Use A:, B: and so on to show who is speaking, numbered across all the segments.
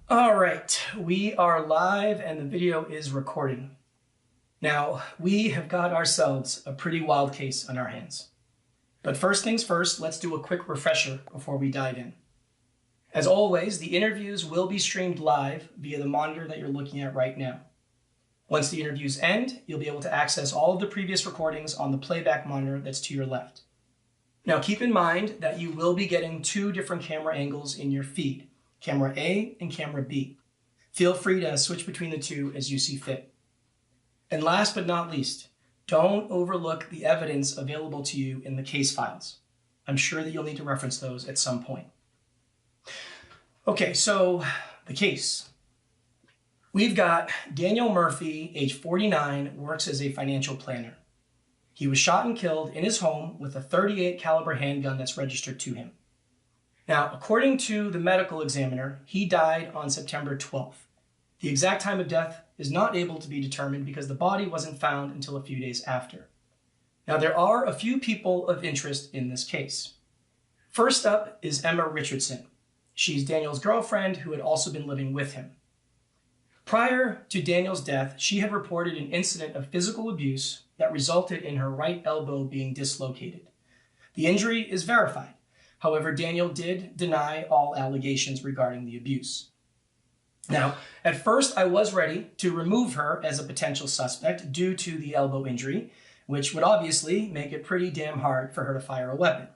A: All right, we are live and the video is recording. Now, we have got ourselves a pretty wild case on our hands. But first things first, let's do a quick refresher before we dive in. As always, the interviews will be streamed live via the monitor that you're looking at right now. Once the interviews end, you'll be able to access all of the previous recordings on the playback monitor that's to your left. Now, keep in mind that you will be getting two different camera angles in your feed. Camera A and Camera B. Feel free to switch between the two as you see fit. And last but not least, don't overlook the evidence available to you in the case files. I'm sure that you'll need to reference those at some point. Okay, so the case. We've got Daniel Murphy, age 49, works as a financial planner. He was shot and killed in his home with a .38 caliber handgun that's registered to him. Now, according to the medical examiner, he died on September 12th. The exact time of death is not able to be determined because the body wasn't found until a few days after. Now, there are a few people of interest in this case. First up is Emma Richardson. She's Daniel's girlfriend who had also been living with him. Prior to Daniel's death, she had reported an incident of physical abuse that resulted in her right elbow being dislocated. The injury is verified. However, Daniel did deny all allegations regarding the abuse. Now, at first, I was ready to remove her as a potential suspect due to the elbow injury, which would obviously make it pretty damn hard for her to fire a weapon.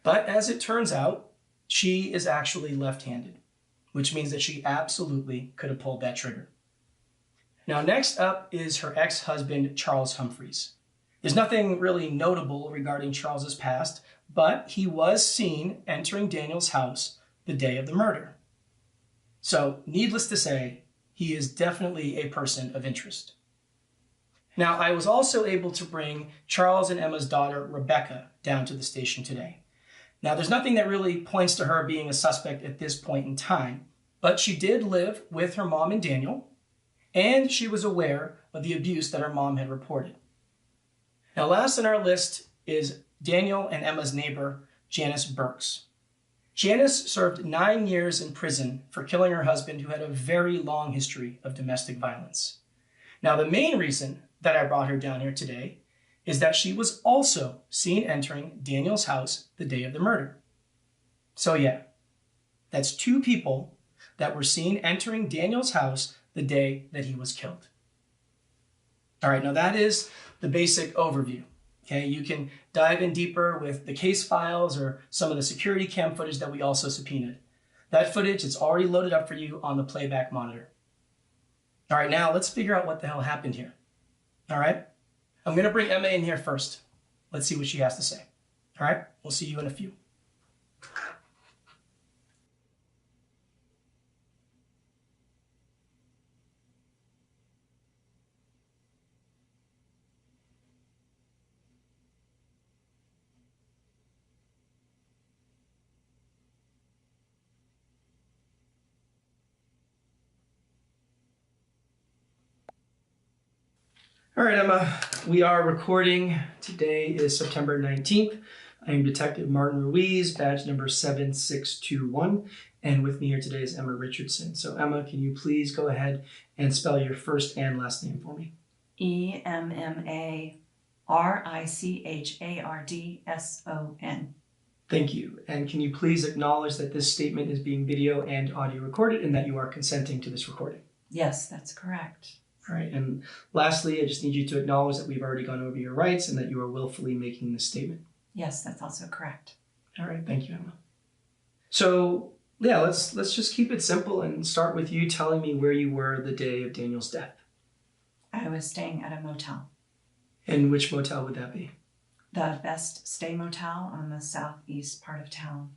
A: But as it turns out, she is actually left-handed, which means that she absolutely could have pulled that trigger. Now, next up is her ex-husband, Charles Humphreys. There's nothing really notable regarding Charles's past, but he was seen entering Daniel's house the day of the murder. So, needless to say, he is definitely a person of interest. Now, I was also able to bring Charles and Emma's daughter, Rebecca, down to the station today. Now, there's nothing that really points to her being a suspect at this point in time, but she did live with her mom and Daniel, and she was aware of the abuse that her mom had reported. Now, last on our list is Daniel and Emma's neighbor, Janice Burks. Janice served 9 years in prison for killing her husband, who had a very long history of domestic violence. Now, the main reason that I brought her down here today is that she was also seen entering Daniel's house the day of the murder. So yeah, that's two people that were seen entering Daniel's house the day that he was killed. All right, now that is the basic overview. Okay, you can dive in deeper with the case files or some of the security cam footage that we also subpoenaed. That footage is already loaded up for you on the playback monitor. All right, now let's figure out what the hell happened here. All right, I'm going to bring Emma in here first. Let's see what she has to say. All right, we'll see you in a few. All right, Emma, we are recording. Today is September 19th. I am Detective Martin Ruiz, badge number 7621, and with me here today is Emma Richardson. So Emma, can you please go ahead and spell your first and last name for me?
B: EMMARICHARDSON.
A: Thank you. And can you please acknowledge that this statement is being video and audio recorded and that you are consenting to this recording?
B: Yes, that's correct.
A: All right, and lastly, I just need you to acknowledge that we've already gone over your rights and that you are willfully making this statement.
B: Yes, that's also correct.
A: All right, thank you, Emma. So, yeah, let's just keep it simple and start with you telling me where you were the day of Daniel's death.
B: I was staying at a motel.
A: And which motel would that be?
B: The Best Stay Motel on the southeast part of town.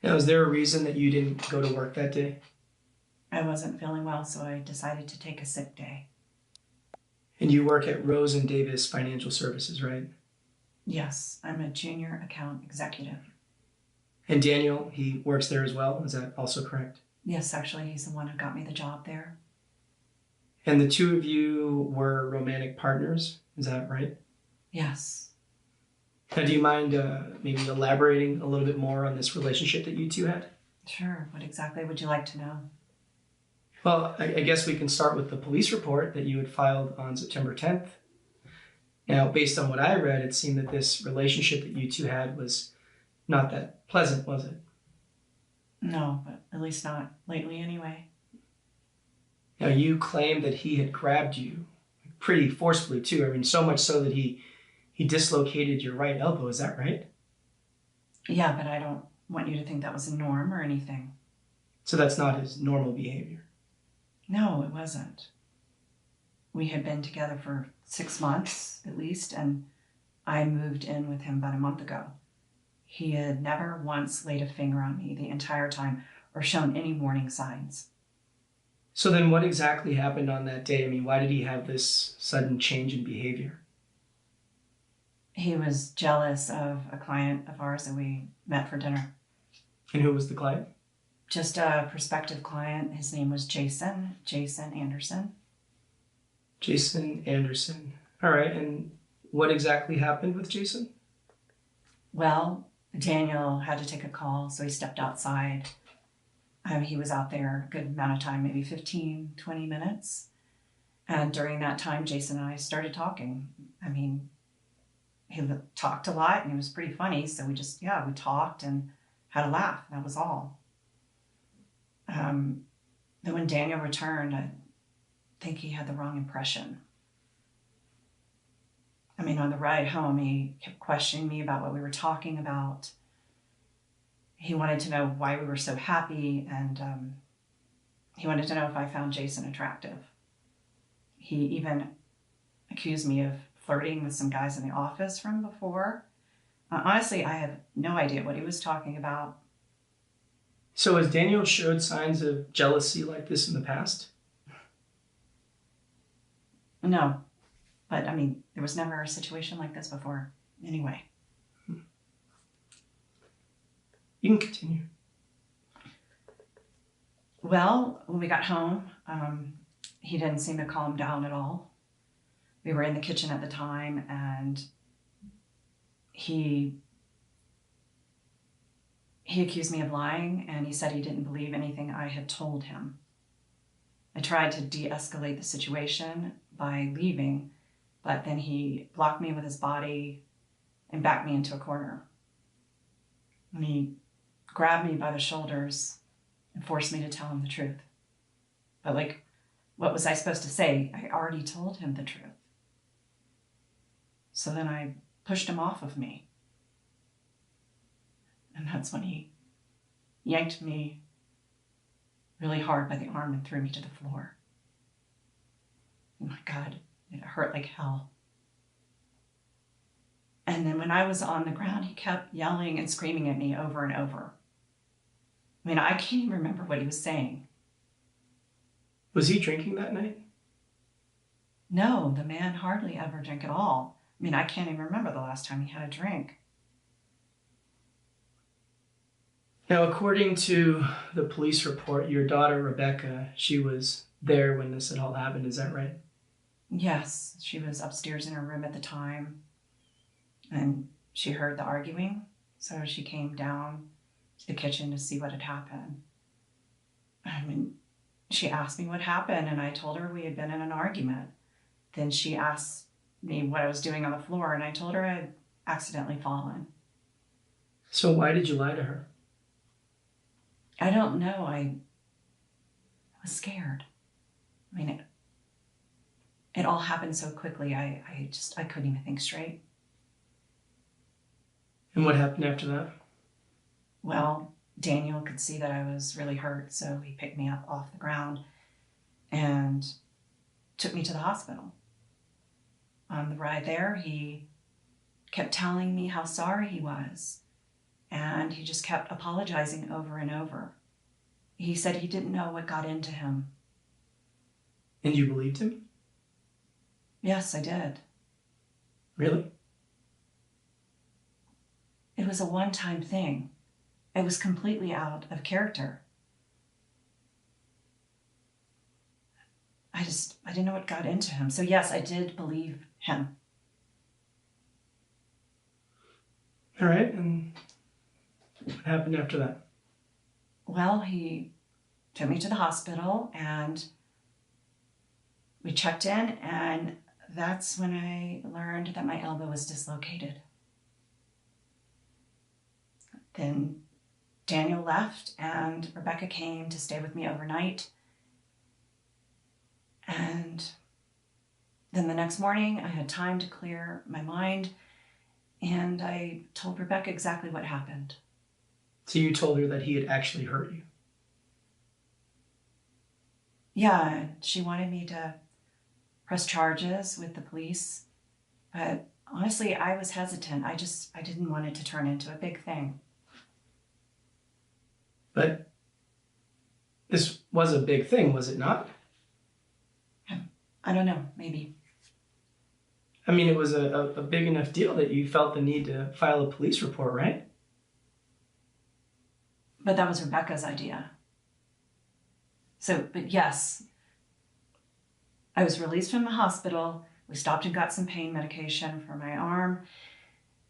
A: Now, is there a reason that you didn't go to work that day?
B: I wasn't feeling well, so I decided to take a sick day.
A: And you work at Rose and Davis Financial Services, right?
B: Yes, I'm a junior account executive.
A: And Daniel, he works there as well. Is that also correct?
B: Yes, actually, he's the one who got me the job there.
A: And the two of you were romantic partners, is that right?
B: Yes.
A: Now, do you mind maybe elaborating a little bit more on this relationship that you two had?
B: Sure. What exactly would you like to know?
A: Well, I guess we can start with the police report that you had filed on September 10th. Now, based on what I read, it seemed that this relationship that you two had was not that pleasant, was it?
B: No, but at least not lately anyway.
A: Now, you claimed that he had grabbed you pretty forcefully, too. I mean, so much so that he dislocated your right elbow. Is that right?
B: Yeah, but I don't want you to think that was a norm or anything.
A: So that's not his normal behavior.
B: No, it wasn't. We had been together for 6 months at least, and I moved in with him about a month ago. He had never once laid a finger on me the entire time or shown any warning signs.
A: So then what exactly happened on that day? I mean, why did he have this sudden change in behavior?
B: He was jealous of a client of ours that we met for dinner.
A: And who was the client?
B: Just a prospective client. His name was Jason Anderson.
A: Jason Anderson. All right, and what exactly happened with Jason?
B: Well, Daniel had to take a call, so he stepped outside. He was out there a good amount of time, maybe 15, 20 minutes. And during that time, Jason and I started talking. I mean, he talked a lot and he was pretty funny. So we talked and had a laugh. That was all. Then when Daniel returned, I think he had the wrong impression. I mean, on the ride home, he kept questioning me about what we were talking about. He wanted to know why we were so happy, and he wanted to know if I found Jason attractive. He even accused me of flirting with some guys in the office from before. Honestly, I have no idea what he was talking about.
A: So has Daniel showed signs of jealousy like this in the past?
B: No, but I mean, there was never a situation like this before anyway.
A: You can continue.
B: Well, when we got home, he didn't seem to calm down at all. We were in the kitchen at the time, and he accused me of lying, and he said he didn't believe anything I had told him. I tried to de-escalate the situation by leaving, but then he blocked me with his body and backed me into a corner. And he grabbed me by the shoulders and forced me to tell him the truth. But what was I supposed to say? I already told him the truth. So then I pushed him off of me. And that's when he yanked me really hard by the arm and threw me to the floor. Oh my God, it hurt like hell. And then when I was on the ground, he kept yelling and screaming at me over and over. I mean, I can't even remember what he was saying.
A: Was he drinking that night?
B: No, the man hardly ever drank at all. I mean, I can't even remember the last time he had a drink.
A: Now, according to the police report, your daughter, Rebecca, she was there when this had all happened. Is that right?
B: Yes, she was upstairs in her room at the time, and she heard the arguing, so she came down to the kitchen to see what had happened. I mean, she asked me what happened, and I told her we had been in an argument. Then she asked me what I was doing on the floor, and I told her I had accidentally fallen.
A: So why did you lie to her?
B: I don't know. I was scared. I mean, it all happened so quickly. I couldn't even think straight.
A: And what happened after that?
B: Well, Daniel could see that I was really hurt, so he picked me up off the ground and took me to the hospital. On the ride there, he kept telling me how sorry he was, and he just kept apologizing over and over. He said he didn't know what got into him.
A: And you believed him?
B: Yes, I did.
A: Really?
B: It was a one-time thing. It was completely out of character. I didn't know what got into him. So yes, I did believe him.
A: All right, and what happened after that?
B: Well, he took me to the hospital and we checked in, and that's when I learned that my elbow was dislocated. Then Daniel left and Rebecca came to stay with me overnight. And then the next morning I had time to clear my mind and I told Rebecca exactly what happened.
A: So you told her that he had actually hurt you?
B: Yeah, she wanted me to press charges with the police. But honestly, I was hesitant. I didn't want it to turn into a big thing.
A: But this was a big thing, was it not?
B: I don't know, maybe.
A: I mean, it was a big enough deal that you felt the need to file a police report, right?
B: But that was Rebecca's idea. But yes, I was released from the hospital. We stopped and got some pain medication for my arm.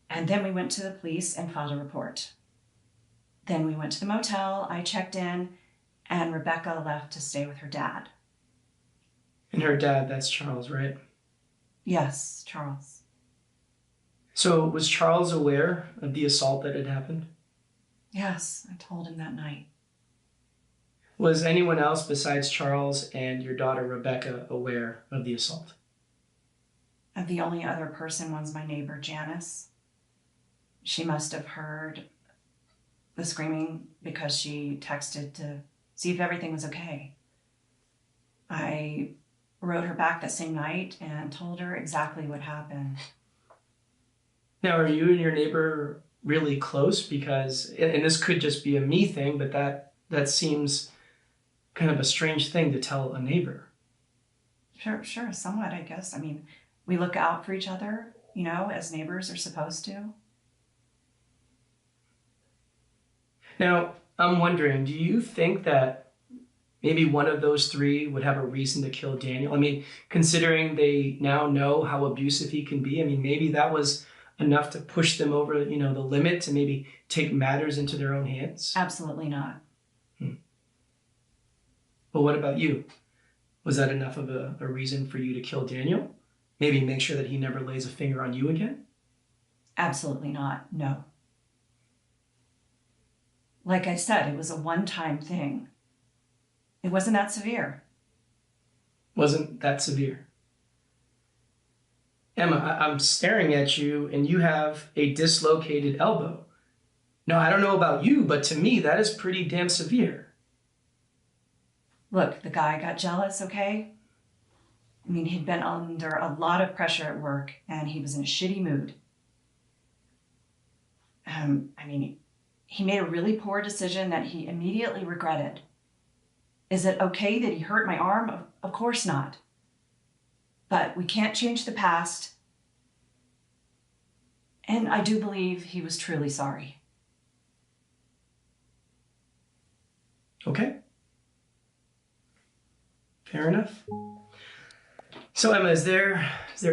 B: And then we went to the police and filed a report. Then we went to the motel, I checked in, and Rebecca left to stay with her dad.
A: And her dad, that's Charles, right?
B: Yes, Charles.
A: So was Charles aware of the assault that had happened?
B: Yes, I told him that night.
A: Was anyone else besides Charles and your daughter Rebecca aware of the assault?
B: And the only other person was my neighbor, Janice. She must have heard the screaming because she texted to see if everything was okay. I wrote her back that same night and told her exactly what happened.
A: Now, are you and your neighbor really close? Because, and this could just be a me thing, but that seems kind of a strange thing to tell a neighbor.
B: Sure, somewhat, I guess. I mean, we look out for each other, as neighbors are supposed to.
A: Now, I'm wondering, do you think that maybe one of those three would have a reason to kill Daniel? I mean, considering they now know how abusive he can be, I mean, maybe that was enough to push them over, the limit to maybe take matters into their own hands?
B: Absolutely not.
A: But what about you? Was that enough of a reason for you to kill Daniel? Maybe make sure that he never lays a finger on you again?
B: Absolutely not, no. Like I said, it was a one-time thing. It wasn't that severe.
A: Wasn't that severe? Emma, I'm staring at you and you have a dislocated elbow. Now, I don't know about you, but to me, that is pretty damn severe.
B: Look, the guy got jealous, okay? I mean, he'd been under a lot of pressure at work and he was in a shitty mood. He made a really poor decision that he immediately regretted. Is it okay that he hurt my arm? Of course not. But we can't change the past. And I do believe he was truly sorry.
A: Okay. Fair enough. So Emma, is there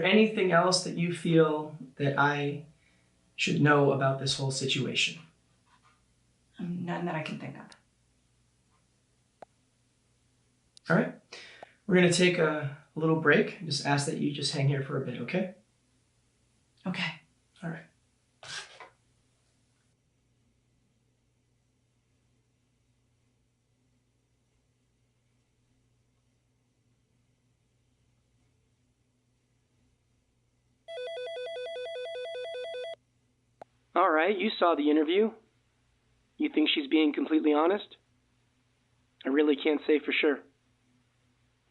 A: anything else that you feel that I should know about this whole situation?
B: None that I can think of.
A: All right. We're going to take a little break. Just ask that you just hang here for a bit, okay?
B: Okay.
A: All right. All right, you saw the interview. You think she's being completely honest? I really can't say for sure.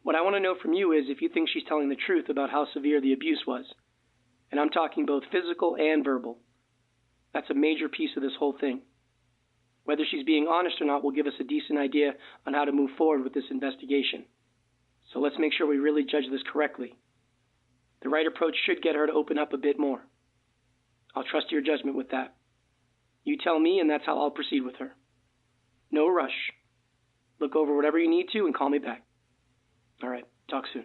A: What I want to know from you is if you think she's telling the truth about how severe the abuse was. And I'm talking both physical and verbal. That's a major piece of this whole thing. Whether she's being honest or not will give us a decent idea on how to move forward with this investigation. So let's make sure we really judge this correctly. The right approach should get her to open up a bit more. I'll trust your judgment with that. You tell me, and that's how I'll proceed with her. No rush. Look over whatever you need to and call me back. All right, talk soon.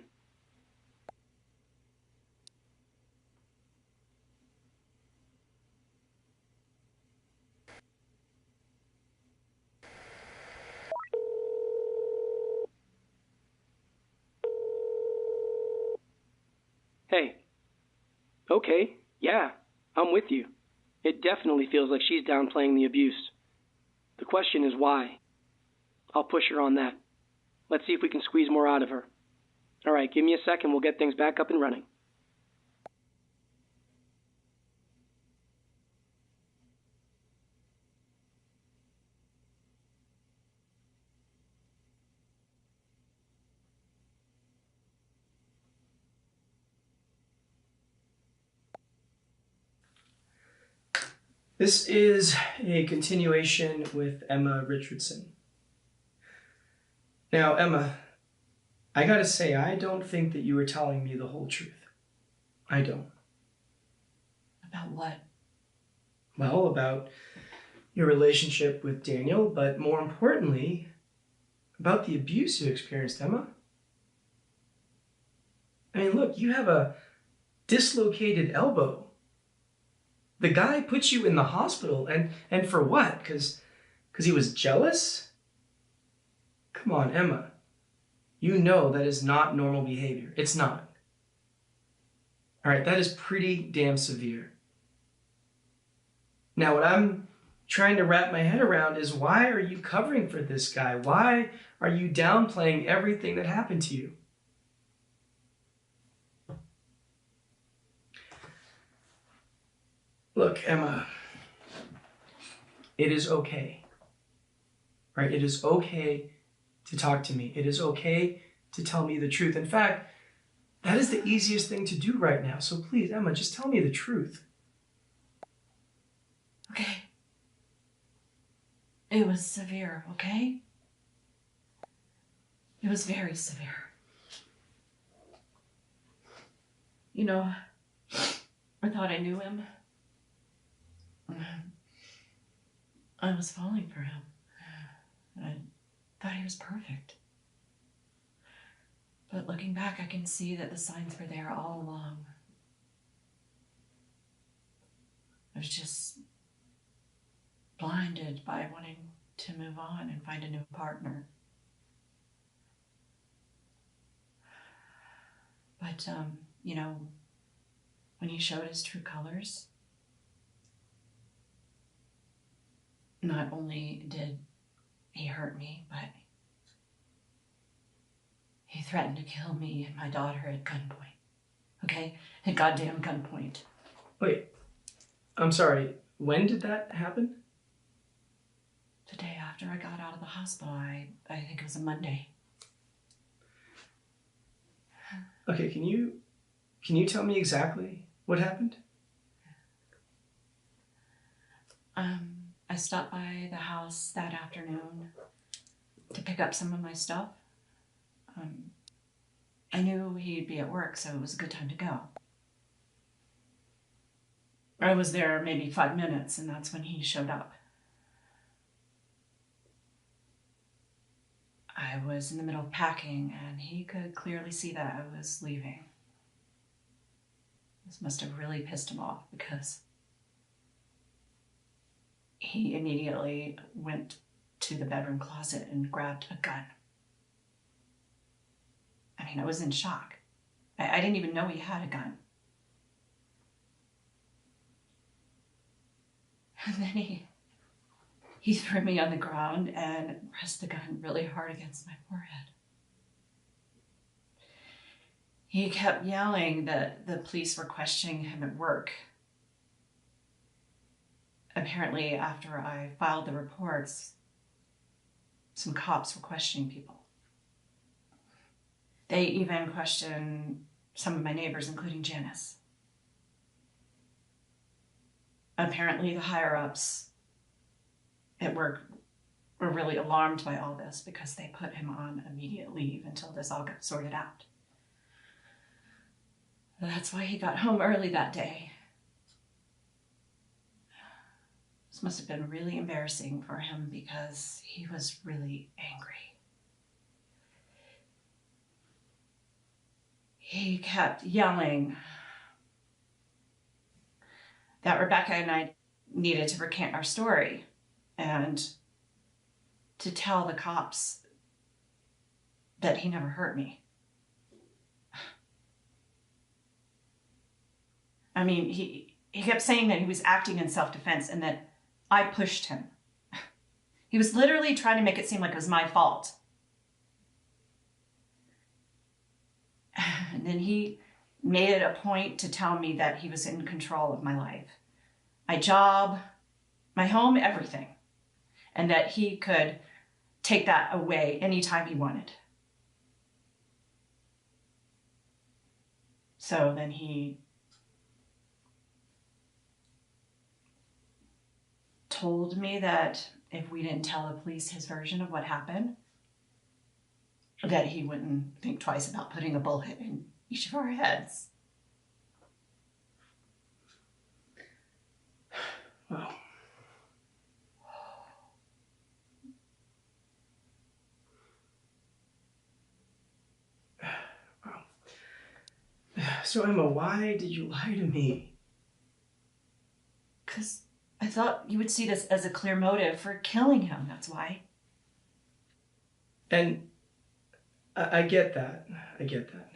C: Hey. Okay, yeah, I'm with you. It definitely feels like she's downplaying the abuse. The question is why. I'll push her on that. Let's see if we can squeeze more out of her. All right, give me a second. We'll get things back up and running.
A: This is a continuation with Emma Richardson. Now, Emma, I gotta say, I don't think that you were telling me the whole truth. I don't.
B: About what?
A: Well, about your relationship with Daniel, but more importantly, about the abuse you experienced, Emma. I mean, look, you have a dislocated elbow. The guy put you in the hospital, and for what? Because he was jealous? Come on, Emma. You know that is not normal behavior. It's not. All right, that is pretty damn severe. Now, what I'm trying to wrap my head around is, why are you covering for this guy? Why are you downplaying everything that happened to you? Look, Emma, it is okay, right? It is okay to talk to me. It is okay to tell me the truth. In fact, that is the easiest thing to do right now. So please, Emma, just tell me the truth.
B: Okay. It was severe, okay? It was very severe. You know, I thought I knew him. I was falling for him. I thought he was perfect. But looking back, I can see that the signs were there all along. I was just blinded by wanting to move on and find a new partner. But, you know, when he showed his true colors, not only did he hurt me, but he threatened to kill me and my daughter at gunpoint. Okay? At goddamn gunpoint.
A: Wait, I'm sorry. When did that happen?
B: The day after I got out of the hospital. I think it was a Monday.
A: Okay, can you tell me exactly what happened?
B: I stopped by the house that afternoon to pick up some of my stuff. I knew he'd be at work, so it was a good time to go. I was there maybe 5 minutes, and that's when he showed up. I was in the middle of packing, and he could clearly see that I was leaving. This must have really pissed him off, because he immediately went to the bedroom closet and grabbed a gun. I mean, I was in shock. I didn't even know he had a gun. And then he threw me on the ground and pressed the gun really hard against my forehead. He kept yelling that the police were questioning him at work. Apparently, after I filed the reports, some cops were questioning people. They even questioned some of my neighbors, including Janice. Apparently, the higher-ups at work were really alarmed by all this, because they put him on immediate leave until this all got sorted out. That's why he got home early that day. This must have been really embarrassing for him, because he was really angry. He kept yelling that Rebecca and I needed to recant our story and to tell the cops that he never hurt me. I mean, he kept saying that he was acting in self-defense and that I pushed him. He was literally trying to make it seem like it was my fault. And then he made it a point to tell me that he was in control of my life, my job, my home, everything. And that he could take that away anytime he wanted. So then he told me that if we didn't tell the police his version of what happened, that he wouldn't think twice about putting a bullet in each of our heads.
A: Wow. So, Emma, why did you lie to me?
B: Because I thought you would see this as a clear motive for killing him, that's why.
A: And I get that. I get that.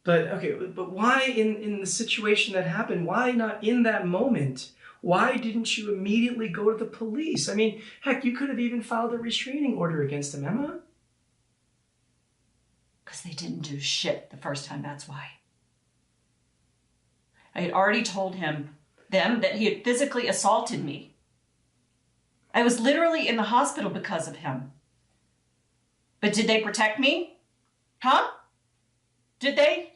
A: But, okay, but why in the situation that happened, why not in that moment? Why didn't you immediately go to the police? I mean, heck, you could have even filed a restraining order against him, Emma.
B: Because they didn't do shit the first time, that's why. I had already told them that he had physically assaulted me. I was literally in the hospital because of him. But did they protect me? Huh? Did they?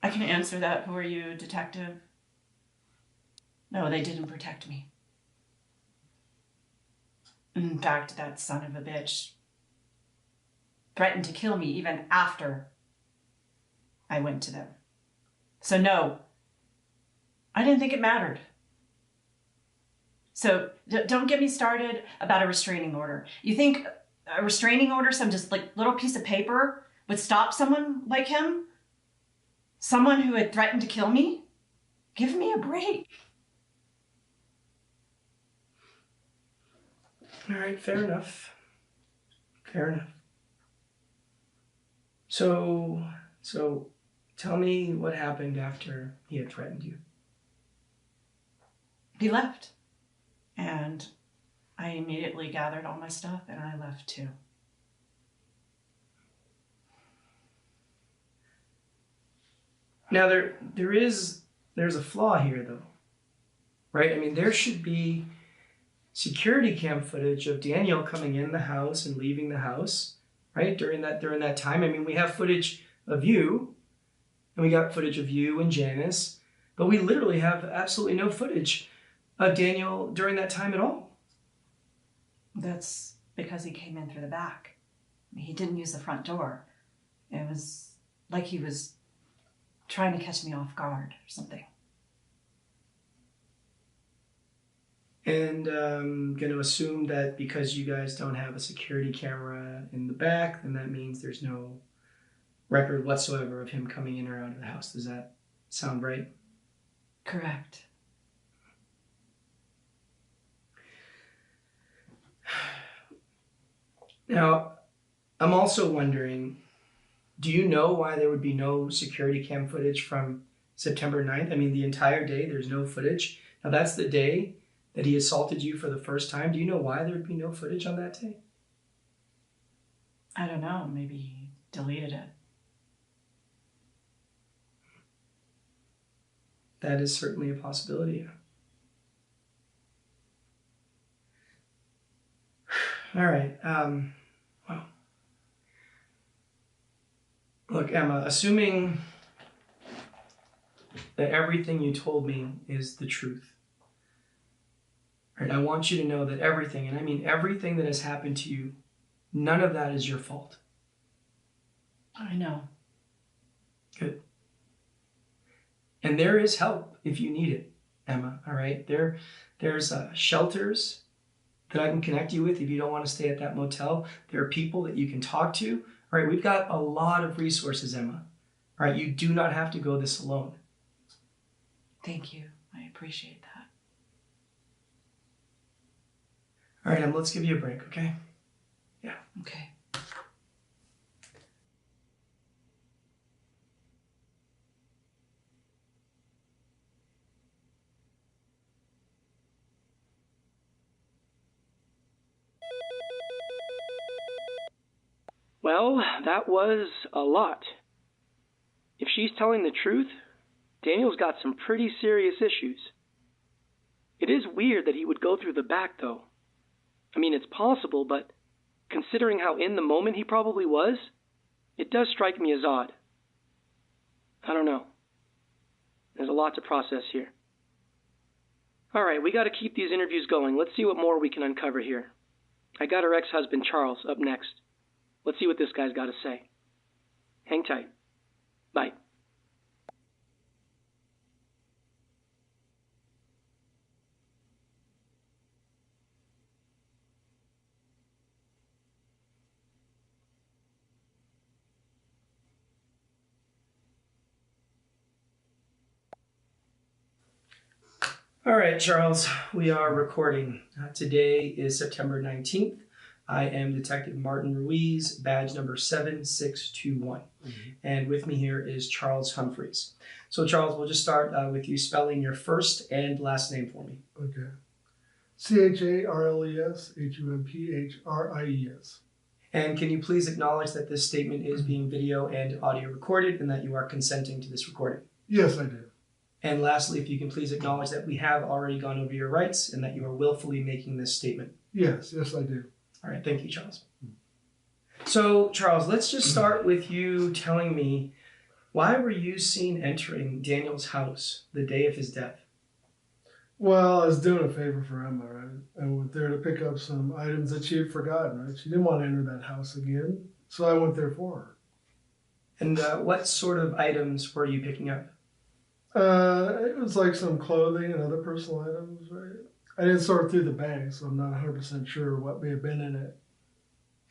B: I can answer that for you, detective. No, they didn't protect me. In fact, that son of a bitch threatened to kill me even after I went to them. So no, I didn't think it mattered. So don't get me started about a restraining order. You think a restraining order, some just like little piece of paper, would stop someone like him? Someone who had threatened to kill me? Give me a break.
A: All right, fair enough. Fair enough. So tell me what happened after he had threatened you.
B: He left. And I immediately gathered all my stuff and I left too.
A: Now there's a flaw here though, right? I mean, there should be security cam footage of Daniel coming in the house and leaving the house, right? During that time. I mean, we have footage of you, and we got footage of you and Janice, but we literally have absolutely no footage of Daniel during that time at all.
B: That's because he came in through the back. He didn't use the front door. It was like he was trying to catch me off guard or something.
A: And I'm going to assume that because you guys don't have a security camera in the back, then that means there's no record whatsoever of him coming in or out of the house. Does that sound right?
B: Correct.
A: Now, I'm also wondering, do you know why there would be no security cam footage from September 9th? I mean, the entire day, there's no footage. Now, that's the day that he assaulted you for the first time. Do you know why there would be no footage on that day?
B: I don't know. Maybe he deleted it.
A: That is certainly a possibility. All right. Well, look, Emma, assuming that everything you told me is the truth, right? I want you to know that everything, and I mean everything that has happened to you, none of that is your fault.
B: I know.
A: Good. And there is help if you need it, Emma, all right? There's shelters that I can connect you with if you don't want to stay at that motel. There are people that you can talk to. All right, we've got a lot of resources, Emma. All right, you do not have to go this alone.
B: Thank you. I appreciate that.
A: All right, Emma, let's give you a break, okay? Yeah.
B: Okay.
C: Well, that was a lot. If she's telling the truth, Daniel's got some pretty serious issues. It is weird that he would go through the back, though. I mean, it's possible, but considering how in the moment he probably was, it does strike me as odd. I don't know. There's a lot to process here. All right, we got to keep these interviews going. Let's see what more we can uncover here. I got her ex-husband, Charles, up next. Let's see what this guy's got to say. Hang tight. Bye.
A: All right, Charles, we are recording. Today is September 19th. I am Detective Martin Ruiz, badge number 7621. And with me here is Charles Humphreys. So, Charles, we'll just start with you spelling your first and last name for me.
D: Okay. CharlesHumphrys.
A: And can you please acknowledge that this statement is being video and audio recorded and that you are consenting to this recording?
D: Yes, I do.
A: And lastly, if you can please acknowledge that we have already gone over your rights and that you are willfully making this statement.
D: Yes, I do.
A: All right, thank you, Charles. So, Charles, let's just start with you telling me, why were you seen entering Daniel's house the day of his death?
D: Well, I was doing a favor for Emma, right? I went there to pick up some items that she had forgotten, right? She didn't want to enter that house again, so I went there for her.
A: And what sort of items were you picking up?
D: It was like some clothing and other personal items, right? I didn't sort through the bag, so I'm not 100% sure what may have been in it.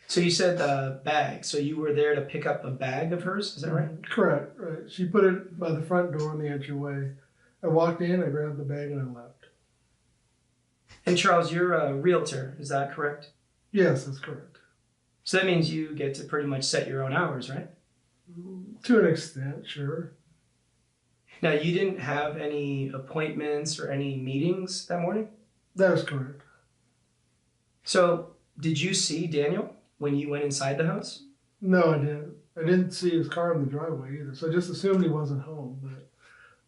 A: So you said bag, so you were there to pick up a bag of hers, is that right?
D: Correct, right. She put it by the front door in the entryway. I walked in, I grabbed the bag, and I left.
A: And Charles, you're a realtor, is that correct?
D: Yes, that's correct.
A: So that means you get to pretty much set your own hours, right?
D: To an extent, sure.
A: Now, you didn't have any appointments or any meetings that morning?
D: That is correct.
A: So, did you see Daniel when you went inside the house?
D: No, I didn't. I didn't see his car in the driveway either, so I just assumed he wasn't home. But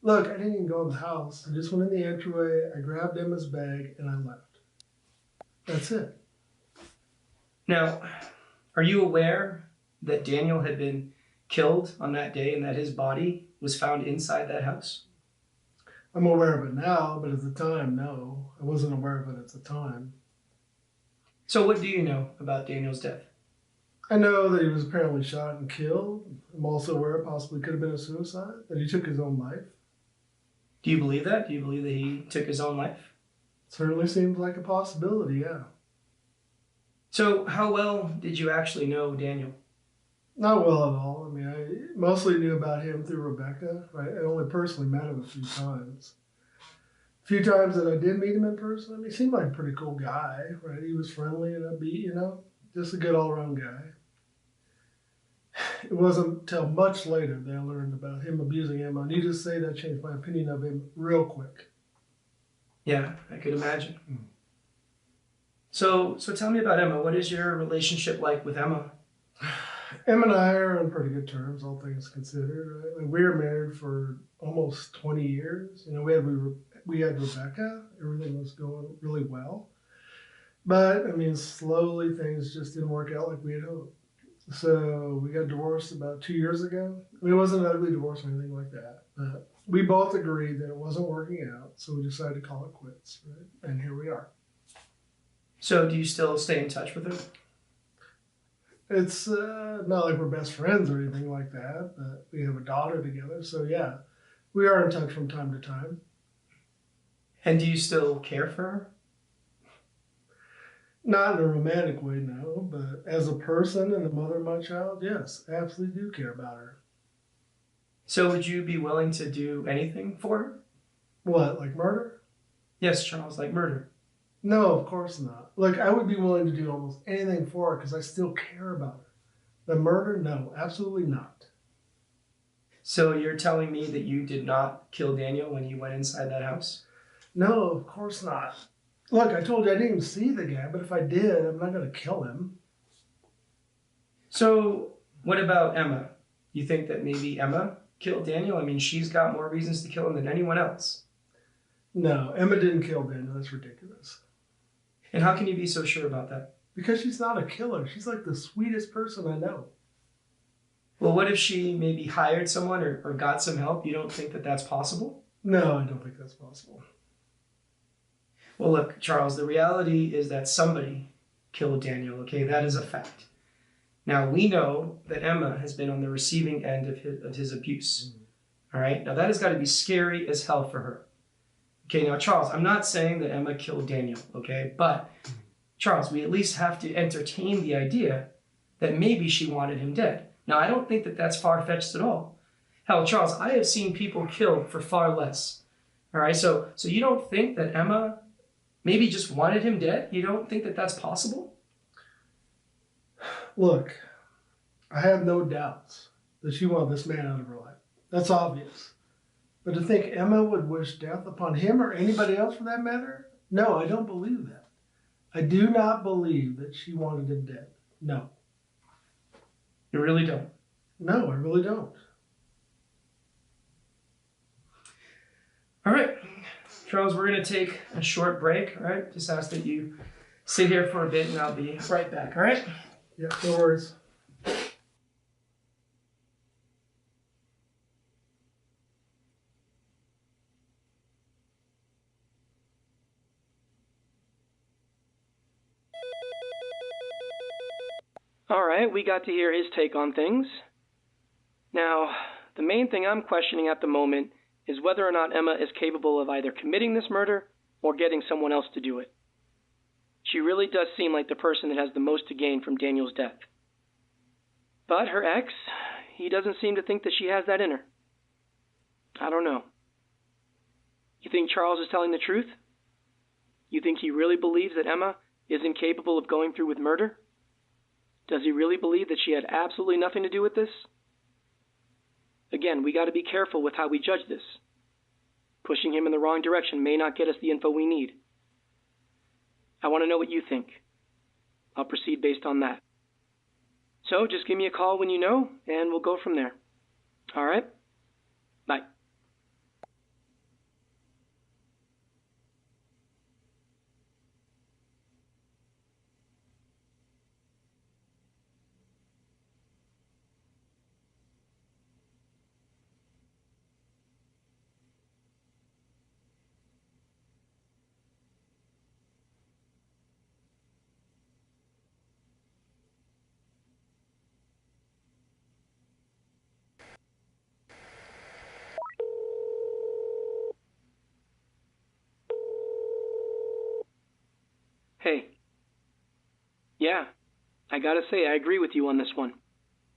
D: look, I didn't even go in the house. I just went in the entryway, I grabbed Emma's bag, and I left. That's it.
A: Now, are you aware that Daniel had been killed on that day and that his body was found inside that house?
D: I'm aware of it now, but at the time, no. I wasn't aware of it at the time.
A: So what do you know about Daniel's death?
D: I know that he was apparently shot and killed. I'm also aware it possibly could have been a suicide, that he took his own life.
A: Do you believe that? Do you believe that he took his own life?
D: Certainly seems like a possibility, yeah.
A: So how well did you actually know Daniel?
D: Not well at all. I mean, I mostly knew about him through Rebecca, right? I only personally met him a few times. A few times that I did meet him in person, I mean, he seemed like a pretty cool guy, right? He was friendly and upbeat, you know? Just a good all-around guy. It wasn't until much later that I learned about him abusing Emma. Needless to say, that changed my opinion of him real quick.
A: Yeah, I could imagine. So tell me about Emma. What is your relationship like with Emma?
D: Emma and I are on pretty good terms, all things considered. Right? We were married for almost 20 years. You know, we had Rebecca. Everything was going really well. But, I mean, slowly things just didn't work out like we had hoped. So we got divorced about 2 years ago. I mean, it wasn't an ugly divorce or anything like that. But we both agreed that it wasn't working out. So we decided to call it quits, right? And here we are.
A: So do you still stay in touch with her?
D: It's not like we're best friends or anything like that, but we have a daughter together. So, yeah, we are in touch from time to time.
A: And do you still care for her?
D: Not in a romantic way, no, but as a person and the mother of my child, yes, I absolutely do care about her.
A: So would you be willing to do anything for her?
D: What, like murder?
A: Yes, Charles, like murder.
D: No, of course not. Look, I would be willing to do almost anything for her because I still care about her. The murder, no, absolutely not.
A: So you're telling me that you did not kill Daniel when you went inside that house?
D: No, of course not. Look, I told you I didn't even see the guy, but if I did, I'm not going to kill him.
A: So, what about Emma? You think that maybe Emma killed Daniel? I mean, she's got more reasons to kill him than anyone else.
D: No, Emma didn't kill Daniel. That's ridiculous.
A: And how can you be so sure about that?
D: Because she's not a killer. She's like the sweetest person I know.
A: Well, what if she maybe hired someone or got some help? You don't think that that's possible?
D: No, I don't think that's possible.
A: Well, look, Charles, the reality is that somebody killed Daniel, okay? That is a fact. Now, we know that Emma has been on the receiving end of his abuse. All right? Now, that has got to be scary as hell for her. Okay, now, Charles, I'm not saying that Emma killed Daniel, okay? But, Charles, we at least have to entertain the idea that maybe she wanted him dead. Now, I don't think that that's far-fetched at all. Hell, Charles, I have seen people killed for far less. All right, so you don't think that Emma maybe just wanted him dead? You don't think that that's possible?
D: Look, I have no doubts that she wanted this man out of her life. That's obvious. But to think Emma would wish death upon him or anybody else for that matter? No, I don't believe that. I do not believe that she wanted him dead. No.
A: You really don't?
D: No, I really don't.
A: All right, Charles, we're going to take a short break, all right? Just ask that you sit here for a bit and I'll be right back, all right?
D: Yeah, no worries.
C: All right, we got to hear his take on things. Now, the main thing I'm questioning at the moment is whether or not Emma is capable of either committing this murder or getting someone else to do it. She really does seem like the person that has the most to gain from Daniel's death. But her ex, he doesn't seem to think that she has that in her. I don't know. You think Charles is telling the truth? You think he really believes that Emma is incapable of going through with murder? Does he really believe that she had absolutely nothing to do with this? Again, we got to be careful with how we judge this. Pushing him in the wrong direction may not get us the info we need. I want to know what you think. I'll proceed based on that. So just give me a call when you know, and we'll go from there. All right? Bye. Hey. Yeah, I gotta say, I agree with you on this one.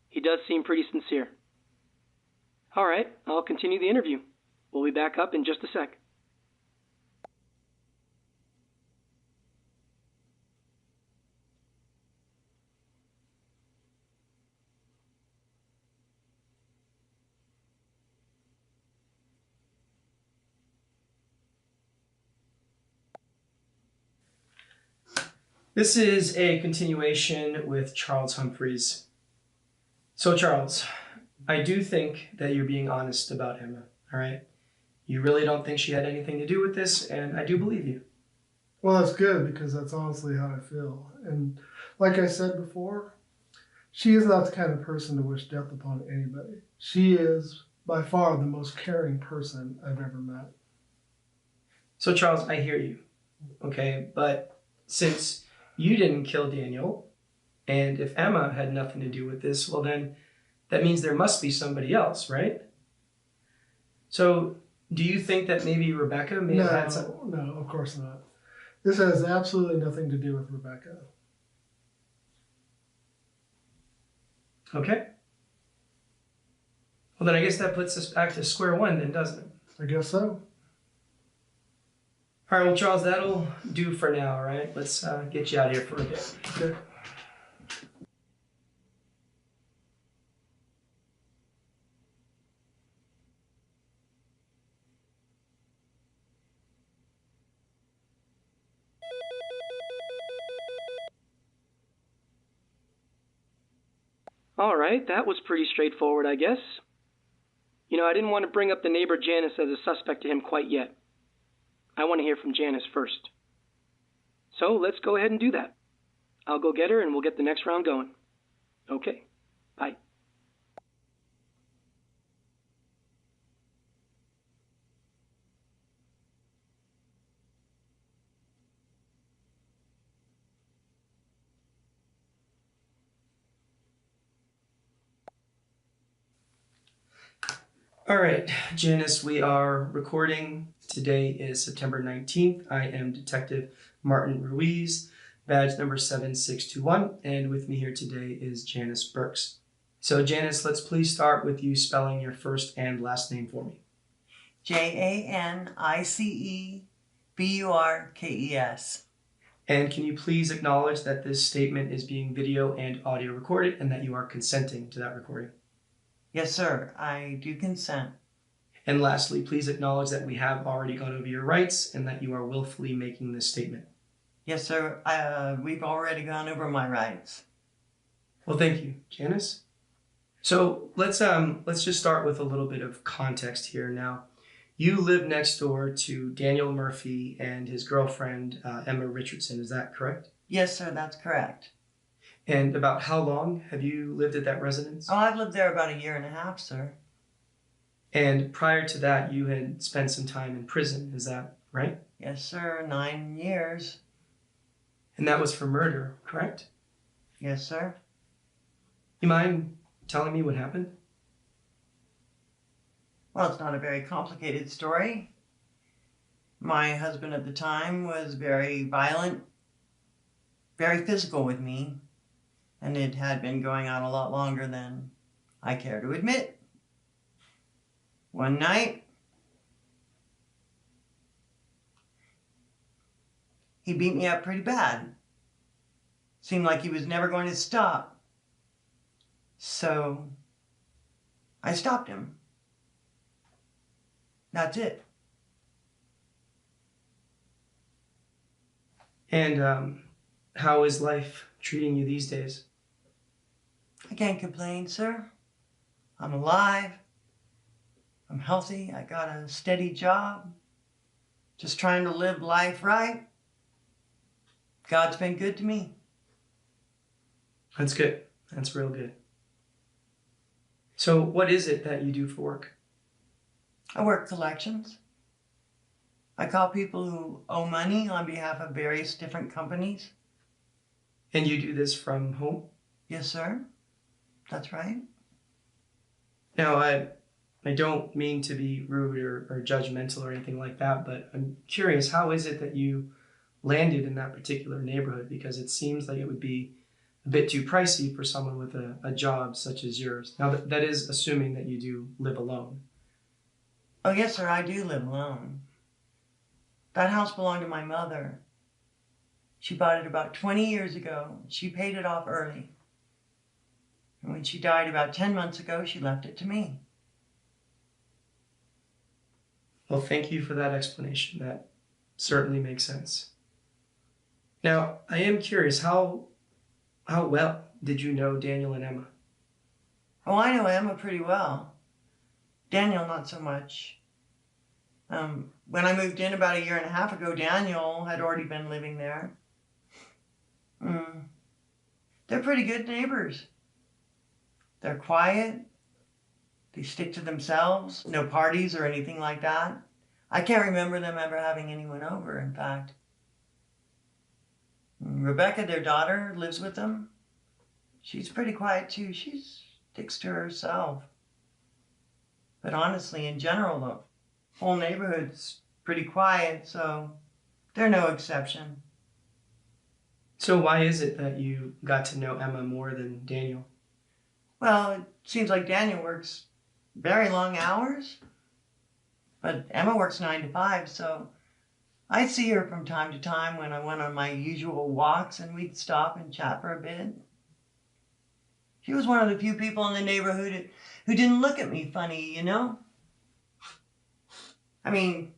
C: He does seem pretty sincere. All right, I'll continue the interview. We'll be back up in just a sec.
A: This is a continuation with Charles Humphreys. So, Charles, I do think that you're being honest about Emma, all right? You really don't think she had anything to do with this, and I do believe you.
D: Well, that's good because that's honestly how I feel. And like I said before, she is not the kind of person to wish death upon anybody. She is by far the most caring person I've ever met.
A: So, Charles, I hear you, okay? But since you didn't kill Daniel, and if Emma had nothing to do with this, well then, that means there must be somebody else, right? So, do you think that maybe Rebecca may have had some...
D: No, of course not. This has absolutely nothing to do with Rebecca.
A: Okay. Well, then I guess that puts us back to square one then, doesn't it?
D: I guess so.
A: All right, well, Charles, that'll do for now, all right? Let's get you out of here for a bit.
D: Okay.
C: All right, that was pretty straightforward, I guess. I didn't want to bring up the neighbor Janice as a suspect to him quite yet. I want to hear from Janice first. So let's go ahead and do that. I'll go get her and we'll get the next round going. Okay, bye.
A: All right, Janice, we are recording. Today is September 19th. I am Detective Martin Ruiz, badge number 7621, and with me here today is Janice Burks. So, Janice, let's please start with you spelling your first and last name for me.
E: JANICEBURKES.
A: And can you please acknowledge that this statement is being video and audio recorded and that you are consenting to that recording?
E: Yes, sir, I do consent.
A: And lastly, please acknowledge that we have already gone over your rights and that you are willfully making this statement.
E: Yes, sir, we've already gone over my rights.
A: Well, thank you, Janice. So let's just start with a little bit of context here. Now, you live next door to Daniel Murphy and his girlfriend, Emma Richardson. Is that correct?
E: Yes, sir, that's correct.
A: And about how long have you lived at that residence?
E: Oh, I've lived there about 1.5 years, sir.
A: And prior to that, you had spent some time in prison. Is that right?
E: Yes, sir, 9 years.
A: And that was for murder, correct?
E: Yes, sir.
A: You mind telling me what happened?
E: Well, it's not a very complicated story. My husband at the time was very violent, very physical with me, and it had been going on a lot longer than I care to admit. One night, he beat me up pretty bad. Seemed like he was never going to stop. So I stopped him. That's it.
A: And how is life treating you these days?
E: I can't complain, sir. I'm alive. I'm healthy. I got a steady job. Just trying to live life right. God's been good to me.
A: That's good. That's real good. So what is it that you do for work?
E: I work collections. I call people who owe money on behalf of various different companies.
A: And you do this from home?
E: Yes, sir. That's right.
A: Now, I don't mean to be rude or judgmental or anything like that, but I'm curious, how is it that you landed in that particular neighborhood? Because it seems like it would be a bit too pricey for someone with a job such as yours. Now, that is assuming that you do live alone.
E: Oh, yes, sir, I do live alone. That house belonged to my mother. She bought it about 20 years ago. She paid it off early. And when she died about 10 months ago, she left it to me.
A: Well, thank you for that explanation. That certainly makes sense. Now, I am curious, how well did you know Daniel and Emma?
E: Oh, I know Emma pretty well. Daniel, not so much. When I moved in about 1.5 years ago, Daniel had already been living there. They're pretty good neighbors. They're quiet. They stick to themselves. No parties or anything like that. I can't remember them ever having anyone over, in fact. Rebecca, their daughter, lives with them. She's pretty quiet too. She sticks to herself. But honestly, in general, the whole neighborhood's pretty quiet, so they're no exception.
A: So why is it that you got to know Emma more than Daniel?
E: Well, it seems like Daniel works very long hours, but Emma works 9 to 5, so I'd see her from time to time when I went on my usual walks, and we'd stop and chat for a bit. She was one of the few people in the neighborhood who didn't look at me funny, you know? I mean,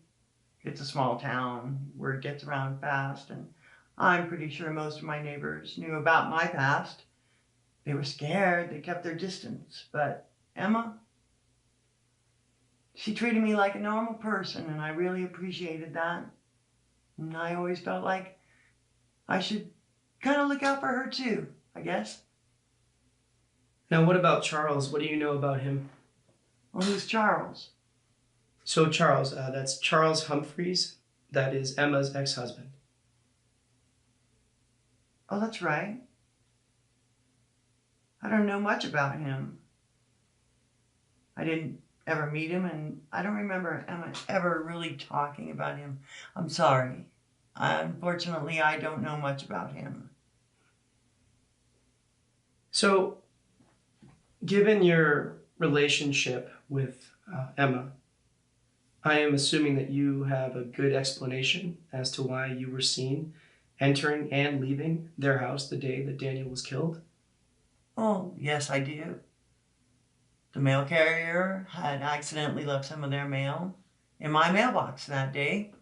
E: it's a small town, word gets around fast, and I'm pretty sure most of my neighbors knew about my past. They were scared. They kept their distance. But Emma, she treated me like a normal person, and I really appreciated that. And I always felt like I should kind of look out for her too, I guess.
A: Now, what about Charles? What do you know about him?
E: Well, who's Charles?
A: So Charles, that's Charles Humphreys. That is Emma's ex-husband.
E: Oh, that's right. I don't know much about him. I didn't ever meet him, and I don't remember Emma ever really talking about him. I'm sorry. Unfortunately, I don't know much about him.
A: So, given your relationship with Emma, I am assuming that you have a good explanation as to why you were seen entering and leaving their house the day that Daniel was killed.
E: Oh, yes, I do. The mail carrier had accidentally left some of their mail in my mailbox that day.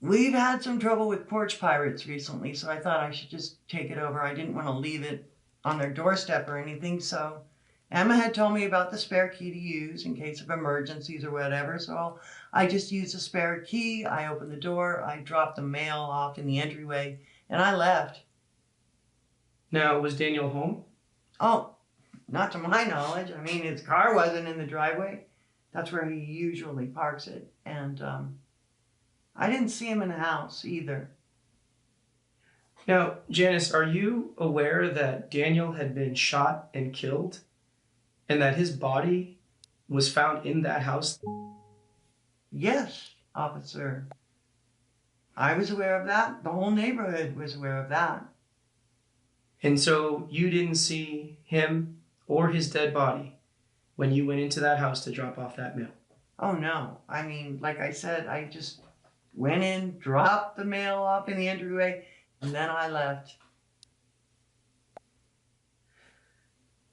E: We've had some trouble with porch pirates recently, so I thought I should just take it over. I didn't want to leave it on their doorstep or anything, so Emma had told me about the spare key to use in case of emergencies or whatever, so I just used the spare key. I opened the door, I dropped the mail off in the entryway, and I left.
A: Now, was Daniel home?
E: Oh, not to my knowledge. I mean, his car wasn't in the driveway. That's where he usually parks it, and I didn't see him in the house either.
A: Now, Janice, are you aware that Daniel had been shot and killed and that his body was found in that house?
E: Yes, officer. I was aware of that. The whole neighborhood was aware of that.
A: And so you didn't see him or his dead body when you went into that house to drop off that mail?
E: Oh, no. I mean, like I said, I just went in, dropped the mail off in the entryway, and then I left.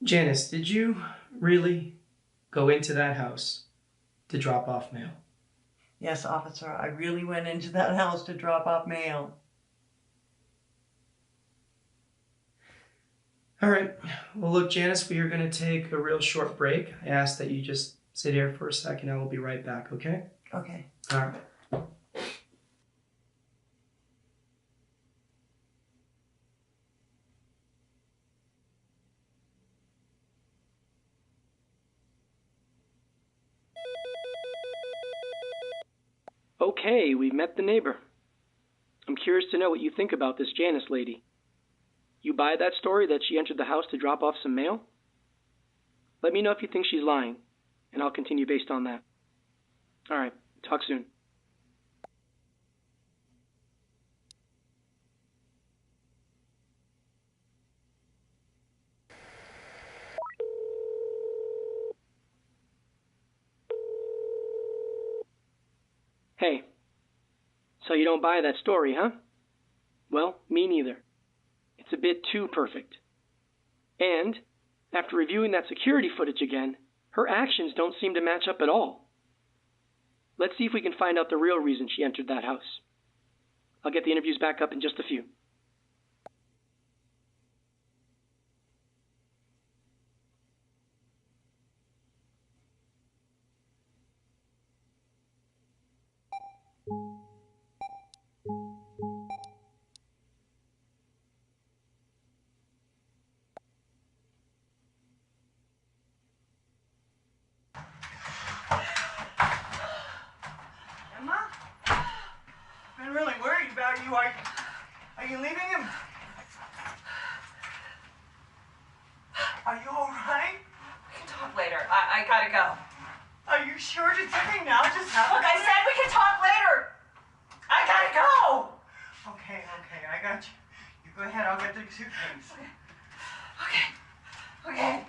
A: Janice, did you really go into that house to drop off mail?
E: Yes, officer, I really went into that house to drop off mail.
A: All right. Well, look, Janice, we are going to take a real short break. I ask that you just sit here for a second. I will be right back, okay?
E: Okay.
A: All right.
C: Okay, we've met the neighbor. I'm curious to know what you think about this Janice lady. You buy that story that she entered the house to drop off some mail? Let me know if you think she's lying, and I'll continue based on that. All right, talk soon. Hey, so you don't buy that story, huh? Well, me neither. It's a bit too perfect. And, after reviewing that security footage again, her actions don't seem to match up at all. Let's see if we can find out the real reason she entered that house. I'll get the interviews back up in just a few.
E: Emma? I've been really worried about you. Are you leaving him? Are you all right?
B: We can talk later. I gotta go.
E: Are you sure it's okay now? Just have
B: Look, I said we can talk later. I gotta go.
E: Okay, I got you. You go ahead, I'll get the suitcase.
B: Okay.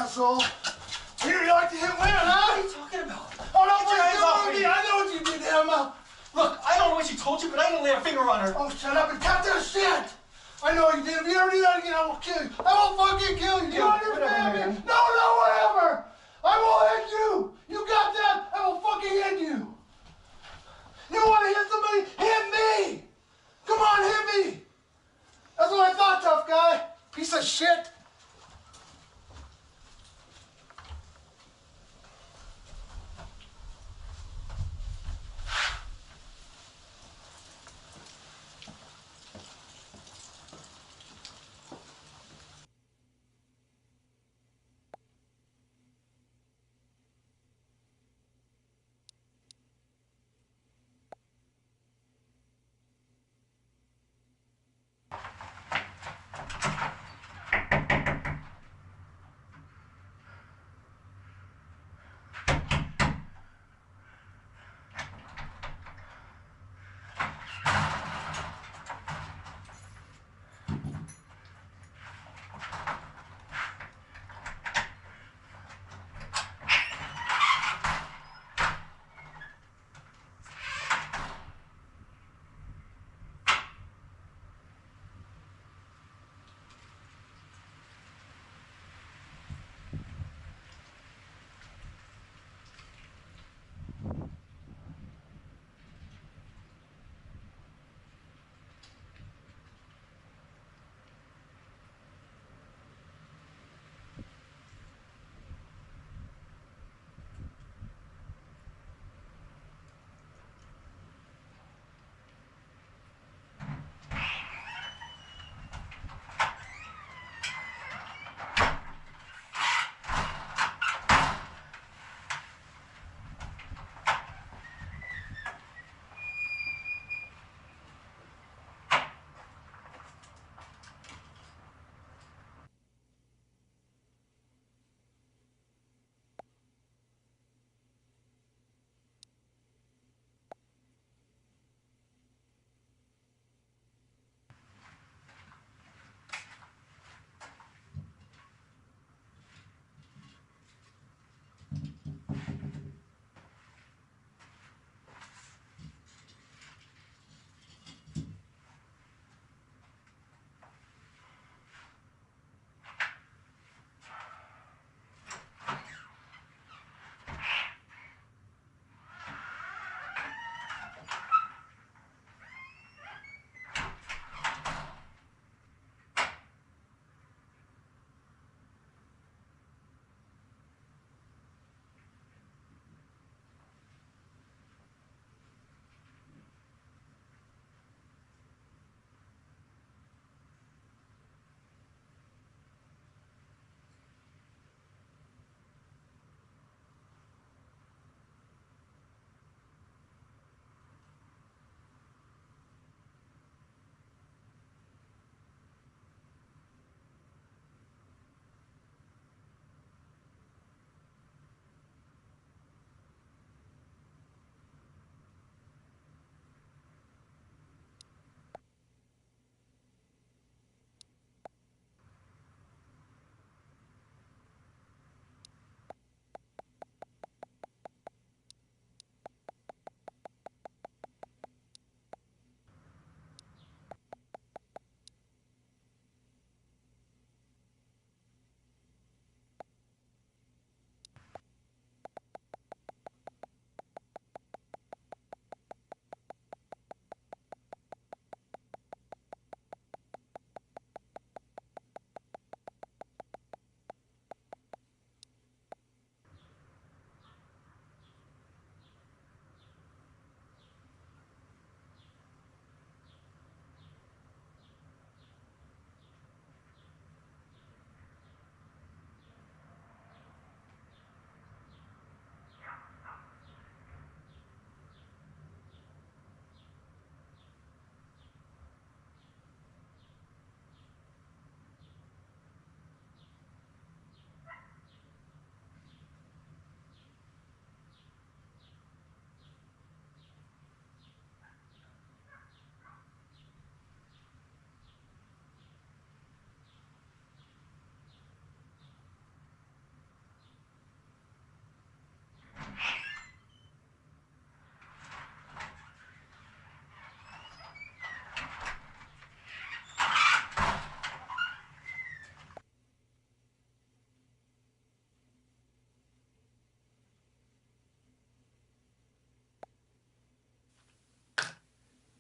D: asshole. You like to hit women, huh?
F: What are you talking about?
D: Oh, no,
F: Get your hands off me.
D: I know what you did, Emma.
F: Look, I don't know what she told you, but I didn't lay a finger on her.
D: Oh, shut up and cut that shit. I know you did. If you ever do that again, I will kill you. I will fucking kill you. Do you understand me? No, whatever. I will hit you. You got that? I will fucking hit you. You want to hit somebody? Hit me. Come on, hit me. That's what I thought, tough guy. Piece of shit.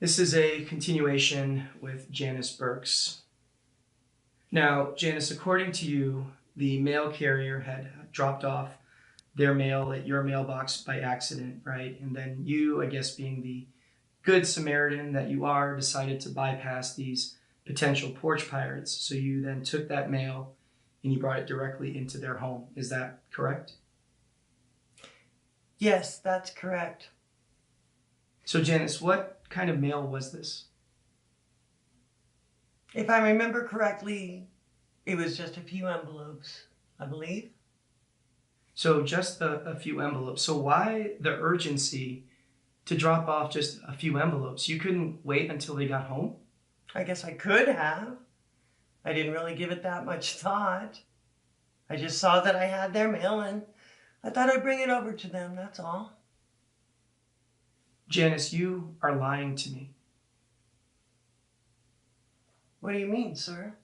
A: This is a continuation with Janice Burks. Now, Janice, according to you, the mail carrier had dropped off their mail at your mailbox by accident, right? And then you, I guess being the good Samaritan that you are, decided to bypass these potential porch pirates. So you then took that mail and you brought it directly into their home. Is that correct?
E: Yes, that's correct.
A: So Janice, what kind of mail was this?
E: If I remember correctly, it was just a few envelopes, I believe.
A: So just a few envelopes. So why the urgency to drop off just a few envelopes? You couldn't wait until they got home?
E: I guess I could have. I didn't really give it that much thought. I just saw that I had their mail and I thought I'd bring it over to them, that's all.
A: Janice, you are lying to me.
E: What do you mean, sir?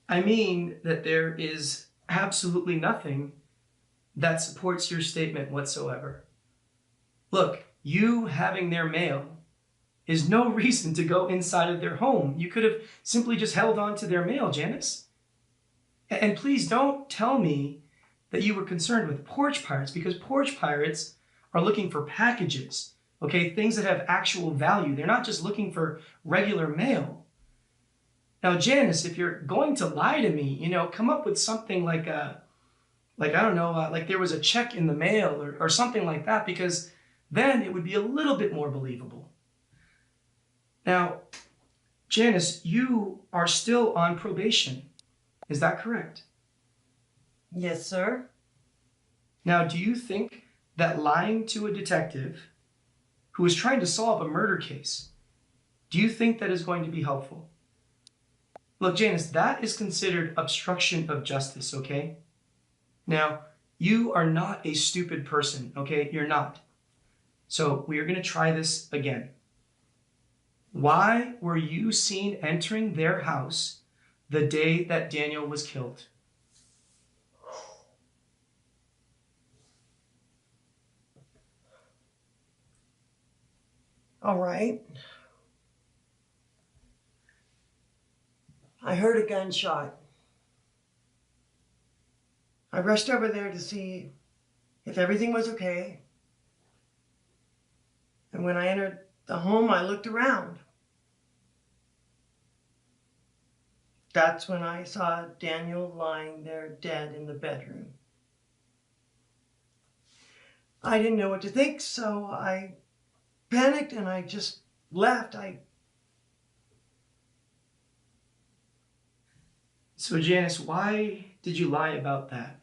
A: I mean that there is absolutely nothing that supports your statement whatsoever. Look, you having their mail is no reason to go inside of their home. You could have simply just held on to their mail, Janice. And please don't tell me that you were concerned with porch pirates, because porch pirates are looking for packages, okay? Things that have actual value. They're not just looking for regular mail. Now, Janice, if you're going to lie to me, come up with something like like there was a check in the mail or something like that, because then it would be a little bit more believable. Now, Janice, you are still on probation. Is that correct?
E: Yes, sir.
A: Now, do you think that lying to a detective who is trying to solve a murder case, do you think that is going to be helpful? Look, Janice, that is considered obstruction of justice, okay? Now, you are not a stupid person, okay? You're not. So we are going to try this again. Why were you seen entering their house the day that Daniel was killed?
E: All right. I heard a gunshot. I rushed over there to see if everything was okay. And when I entered the home, I looked around. That's when I saw Daniel lying there dead in the bedroom. I didn't know what to think, so I panicked and I just left.
A: So Janice, why did you lie about that?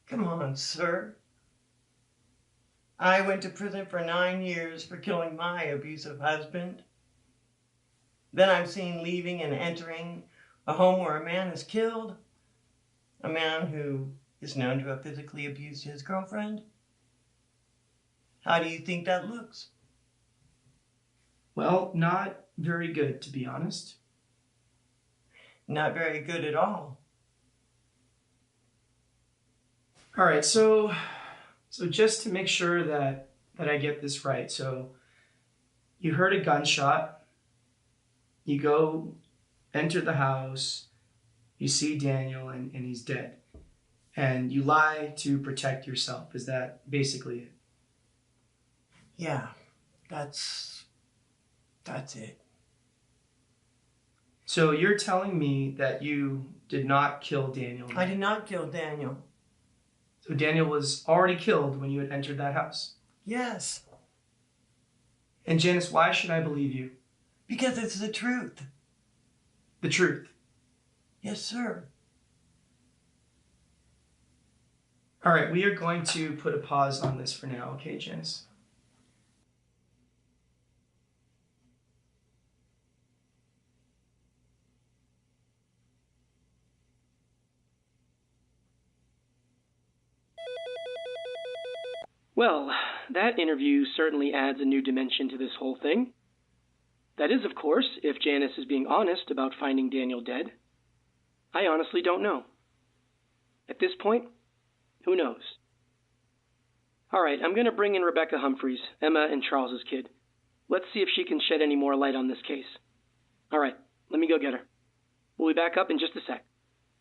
E: Come on, sir. I went to prison for 9 years for killing my abusive husband. Then I'm seen leaving and entering a home where a man is killed, a man who is known to have physically abused his girlfriend. How do you think that looks?
A: Well, not very good, to be honest.
E: Not very good at all.
A: All right, so just to make sure that I get this right, so you heard a gunshot, you go enter the house, you see Daniel and he's dead, and you lie to protect yourself. Is that basically it?
E: Yeah, that's it.
A: So you're telling me that you did not kill Daniel?
E: I did not kill Daniel.
A: So Daniel was already killed when you had entered that house?
E: Yes.
A: And Janice, why should I believe you?
E: Because it's the truth.
A: The truth?
E: Yes, sir.
A: All right, we are going to put a pause on this for now, okay, Janice?
C: Well, that interview certainly adds a new dimension to this whole thing. That is, of course, if Janice is being honest about finding Daniel dead. I honestly don't know. At this point, who knows? All right, I'm going to bring in Rebecca Humphreys, Emma and Charles's kid. Let's see if she can shed any more light on this case. All right, let me go get her. We'll be back up in just a sec.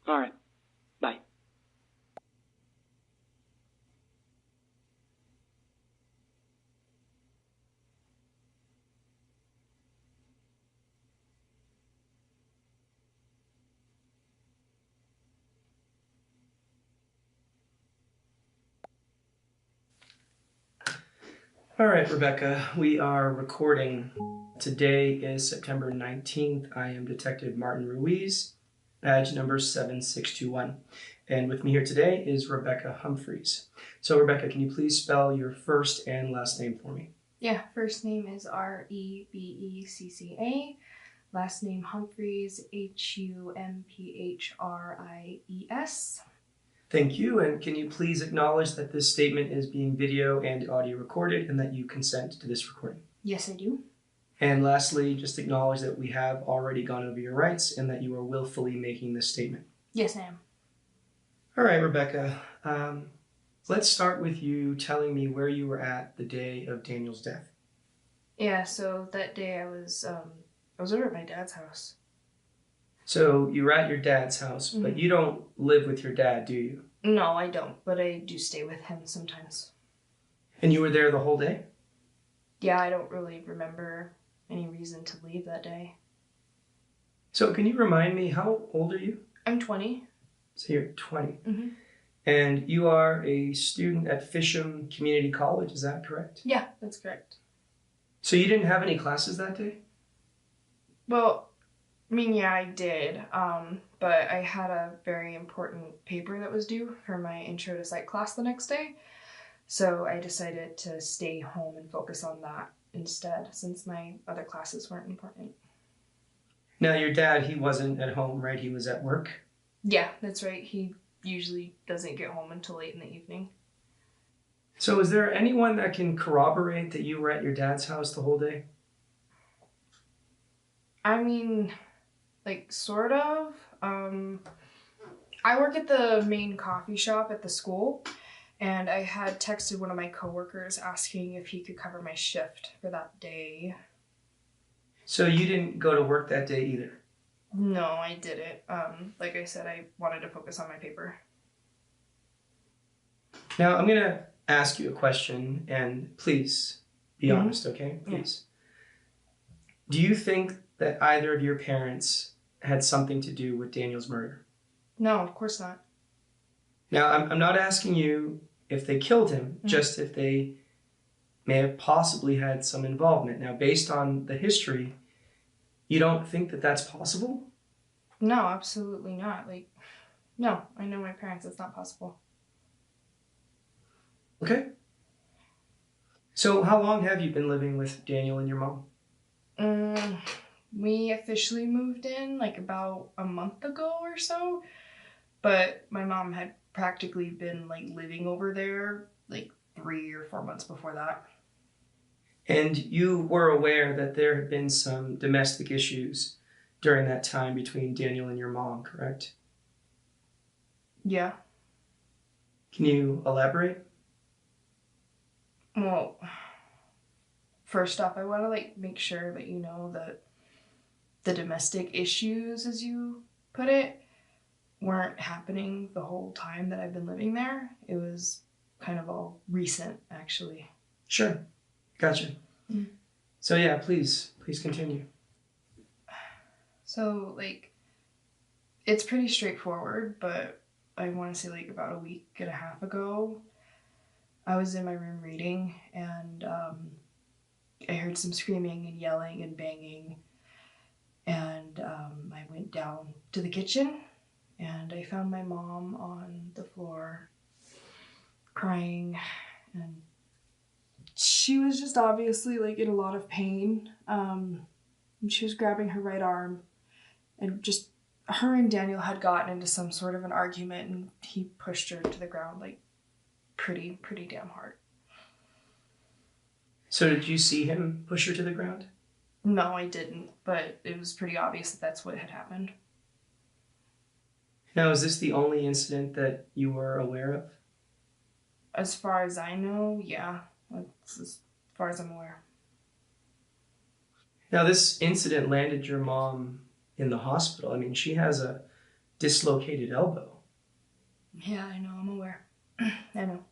C: All right, bye.
A: All right, Rebecca, we are recording. Today is September 19th. I am Detective Martin Ruiz, badge number 7621. And with me here today is Rebecca Humphreys. So, Rebecca, can you please spell your first and last name for me?
G: Yeah, first name is Rebecca. Last name Humphreys, Humphrys.
A: Thank you, and can you please acknowledge that this statement is being video and audio recorded and that you consent to this recording?
G: Yes, I do.
A: And lastly, just acknowledge that we have already gone over your rights and that you are willfully making this statement.
G: Yes, I am.
A: All right, Rebecca, let's start with you telling me where you were at the day of Daniel's death.
G: Yeah, so that day I was over at my dad's house.
A: So you were at your dad's house, but you don't live with your dad, do you?
G: No, I don't, but I do stay with him sometimes.
A: And you were there the whole day?
G: Yeah, I don't really remember any reason to leave that day.
A: So can you remind me, how old are you?
G: I'm 20.
A: So you're 20.
G: Mm-hmm.
A: And you are a student at Fisham Community College, is that correct?
G: Yeah, that's correct.
A: So you didn't have any classes that day?
G: Well, I mean, yeah, I did, but I had a very important paper that was due for my intro to psych class the next day, so I decided to stay home and focus on that instead, since my other classes weren't important.
A: Now, your dad, he wasn't at home, right? He was at work?
G: Yeah, that's right. He usually doesn't get home until late in the evening.
A: So is there anyone that can corroborate that you were at your dad's house the whole day?
G: I mean, like, sort of. I work at the main coffee shop at the school, and I had texted one of my coworkers asking if he could cover my shift for that day.
A: So you didn't go to work that day either?
G: No, I didn't. Like I said, I wanted to focus on my paper.
A: Now, I'm going to ask you a question, and please be honest, okay? Please. Do you think that either of your parents had something to do with Daniel's murder?
G: No, of course not.
A: Now, I'm not asking you if they killed him, just if they may have possibly had some involvement. Now, based on the history, you don't think that that's possible?
G: No, absolutely not. Like, no, I know my parents. It's not possible.
A: Okay. So how long have you been living with Daniel and your mom?
G: We officially moved in like about a month ago or so, but my mom had practically been like living over there like 3 or 4 months before that.
A: And you were aware that there had been some domestic issues during that time between Daniel and your mom, correct?
G: Yeah.
A: Can you elaborate?
G: Well, first off, I want to like make sure that you know that the domestic issues, as you put it, weren't happening the whole time that I've been living there. It was kind of all recent, actually.
A: Sure. Gotcha. So yeah, please continue.
G: So, like, it's pretty straightforward, but I want to say like about a week and a half ago, I was in my room reading, and I heard some screaming and yelling and banging, and I went down to the kitchen, and I found my mom on the floor crying, and she was just obviously like in a lot of pain. And she was grabbing her right arm, and just her and Daniel had gotten into some sort of an argument, and he pushed her to the ground like pretty damn hard.
A: So did you see him push her to the ground?
G: No, I didn't, but it was pretty obvious that that's what had happened.
A: Now, is this the only incident that you were aware of?
G: As far as I know, yeah. That's as far as I'm aware.
A: Now, this incident landed your mom in the hospital. I mean, she has a dislocated elbow.
G: Yeah, I know, I'm aware. I know.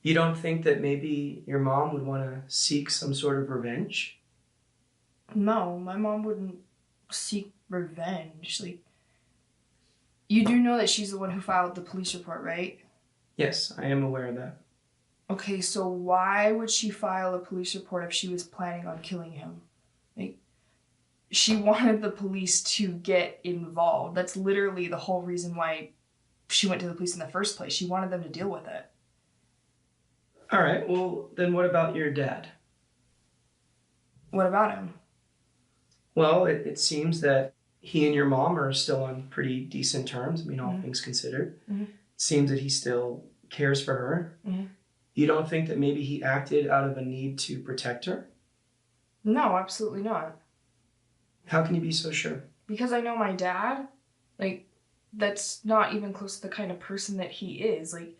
A: You don't think that maybe your mom would want to seek some sort of revenge?
G: No, my mom wouldn't seek revenge. Like, you do know that she's the one who filed the police report, right?
A: Yes, I am aware of that.
G: Okay, so why would she file a police report if she was planning on killing him? Like, she wanted the police to get involved. That's literally the whole reason why she went to the police in the first place. She wanted them to deal with it.
A: All right, well, then what about your dad?
G: What about him?
A: Well, it seems that he and your mom are still on pretty decent terms. I mean, all things considered.
G: Mhm.
A: It seems that he still cares for her.
G: Mhm.
A: You don't think that maybe he acted out of a need to protect her?
G: No, absolutely not.
A: How can you be so sure?
G: Because I know my dad, like, that's not even close to the kind of person that he is. Like,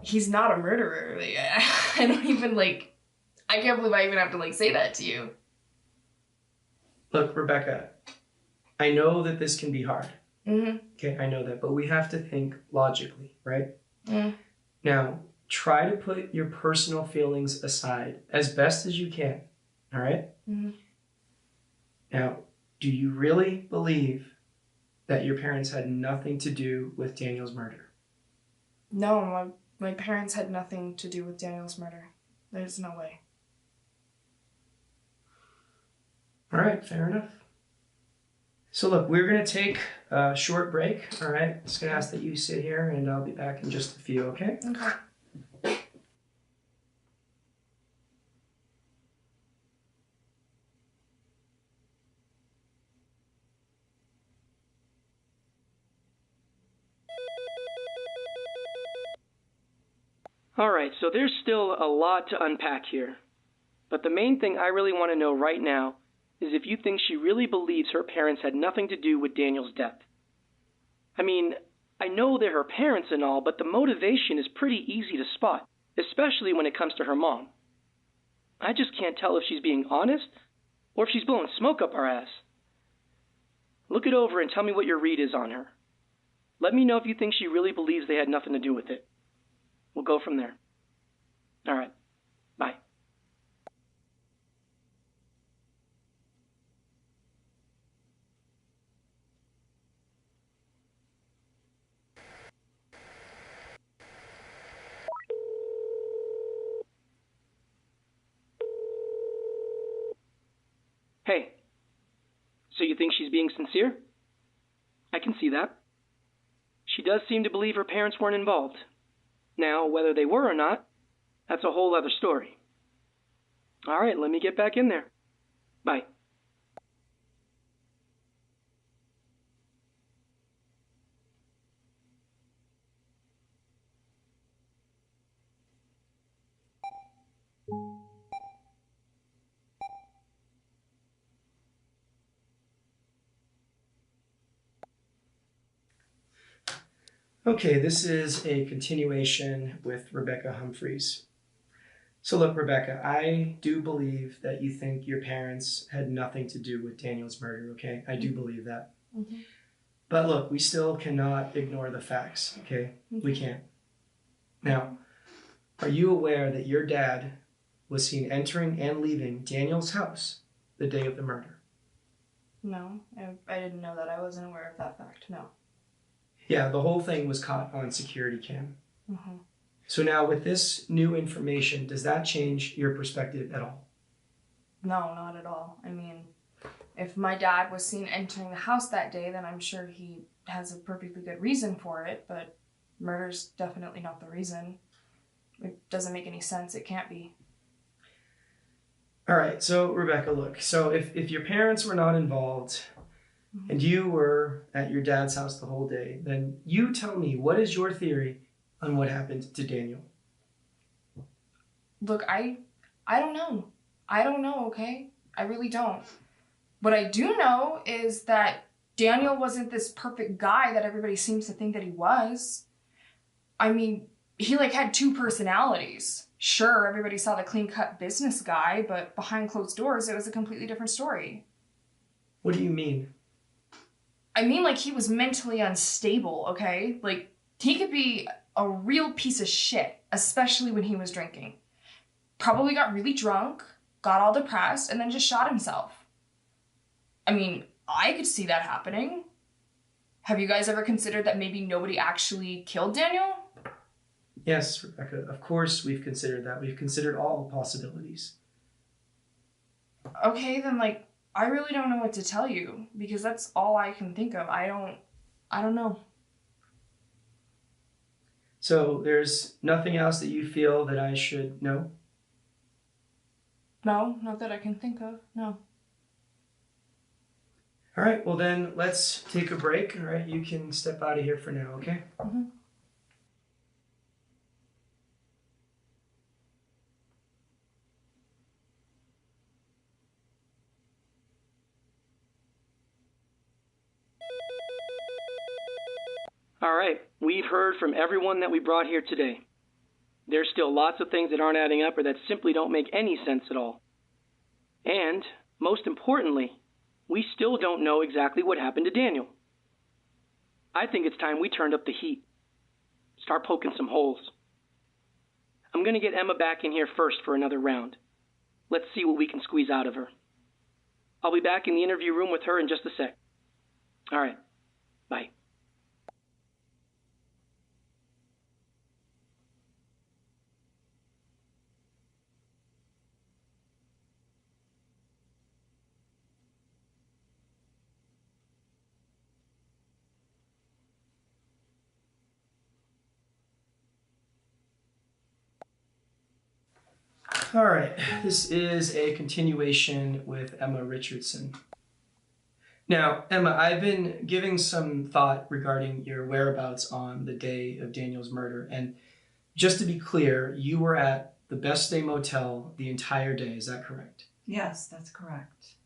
G: he's not a murderer. Like, I don't even, like, I can't believe I even have to, like, say that to you.
A: Look, Rebecca, I know that this can be hard.
G: Mm-hmm.
A: Okay, I know that, but we have to think logically, right?
G: Mm.
A: Now, try to put your personal feelings aside as best as you can, all right?
G: Mm-hmm.
A: Now, do you really believe that your parents had nothing to do with Daniel's murder?
G: No, my parents had nothing to do with Daniel's murder. There's no way.
A: All right, fair enough. So look, we're going to take a short break, all right? Just going to ask that you sit here, and I'll be back in just a few, okay?
G: Okay.
C: All right, so there's still a lot to unpack here. But the main thing I really want to know right now is if you think she really believes her parents had nothing to do with Daniel's death. I mean, I know they're her parents and all, but the motivation is pretty easy to spot, especially when it comes to her mom. I just can't tell if she's being honest or if she's blowing smoke up our ass. Look it over and tell me what your read is on her. Let me know if you think she really believes they had nothing to do with it. We'll go from there. All right. Bye. Hey. So you think she's being sincere? I can see that. She does seem to believe her parents weren't involved. Now, whether they were or not, that's a whole other story. All right, let me get back in there. Bye.
A: Okay, this is a continuation with Rebecca Humphreys. So look, Rebecca, I do believe that you think your parents had nothing to do with Daniel's murder, okay? I do believe that.
G: Mm-hmm.
A: But look, we still cannot ignore the facts, okay? We can't. Now, are you aware that your dad was seen entering and leaving Daniel's house the day of the murder?
G: No, I didn't know that. I wasn't aware of that fact. No.
A: Yeah, the whole thing was caught on security cam.
G: Mm-hmm.
A: So now with this new information, does that change your perspective at all?
G: No, not at all. I mean, if my dad was seen entering the house that day, then I'm sure he has a perfectly good reason for it, but murder's definitely not the reason. It doesn't make any sense. It can't be.
A: All right, so Rebecca, look, so if your parents were not involved and you were at your dad's house the whole day, then you tell me, what is your theory on what happened to Daniel?
G: Look, I don't know. I don't know, okay? I really don't. What I do know is that Daniel wasn't this perfect guy that everybody seems to think that he was. I mean, he like had two personalities. Sure, everybody saw the clean-cut business guy, but behind closed doors, it was a completely different story.
A: What do you mean?
G: I mean, like, he was mentally unstable, okay? Like, he could be a real piece of shit, especially when he was drinking. Probably got really drunk, got all depressed, and then just shot himself. I mean, I could see that happening. Have you guys ever considered that maybe nobody actually killed Daniel?
A: Yes, Rebecca, of course we've considered that. We've considered all possibilities.
G: Okay, then, like, I really don't know what to tell you, because that's all I can think of. I don't know.
A: So there's nothing else that you feel that I should know?
G: No, not that I can think of, no.
A: All right, well then let's take a break. All right, you can step out of here for now, okay?
G: Mm-hmm.
C: All right, we've heard from everyone that we brought here today. There's still lots of things that aren't adding up or that simply don't make any sense at all. And, most importantly, we still don't know exactly what happened to Daniel. I think it's time we turned up the heat. Start poking some holes. I'm going to get Emma back in here first for another round. Let's see what we can squeeze out of her. I'll be back in the interview room with her in just a sec. All right, bye.
A: All right, this is a continuation with Emma Richardson. Now, Emma, I've been giving some thought regarding your whereabouts on the day of Daniel's murder, and just to be clear, you were at the Best Day Motel the entire day, is that correct?
B: Yes, that's correct.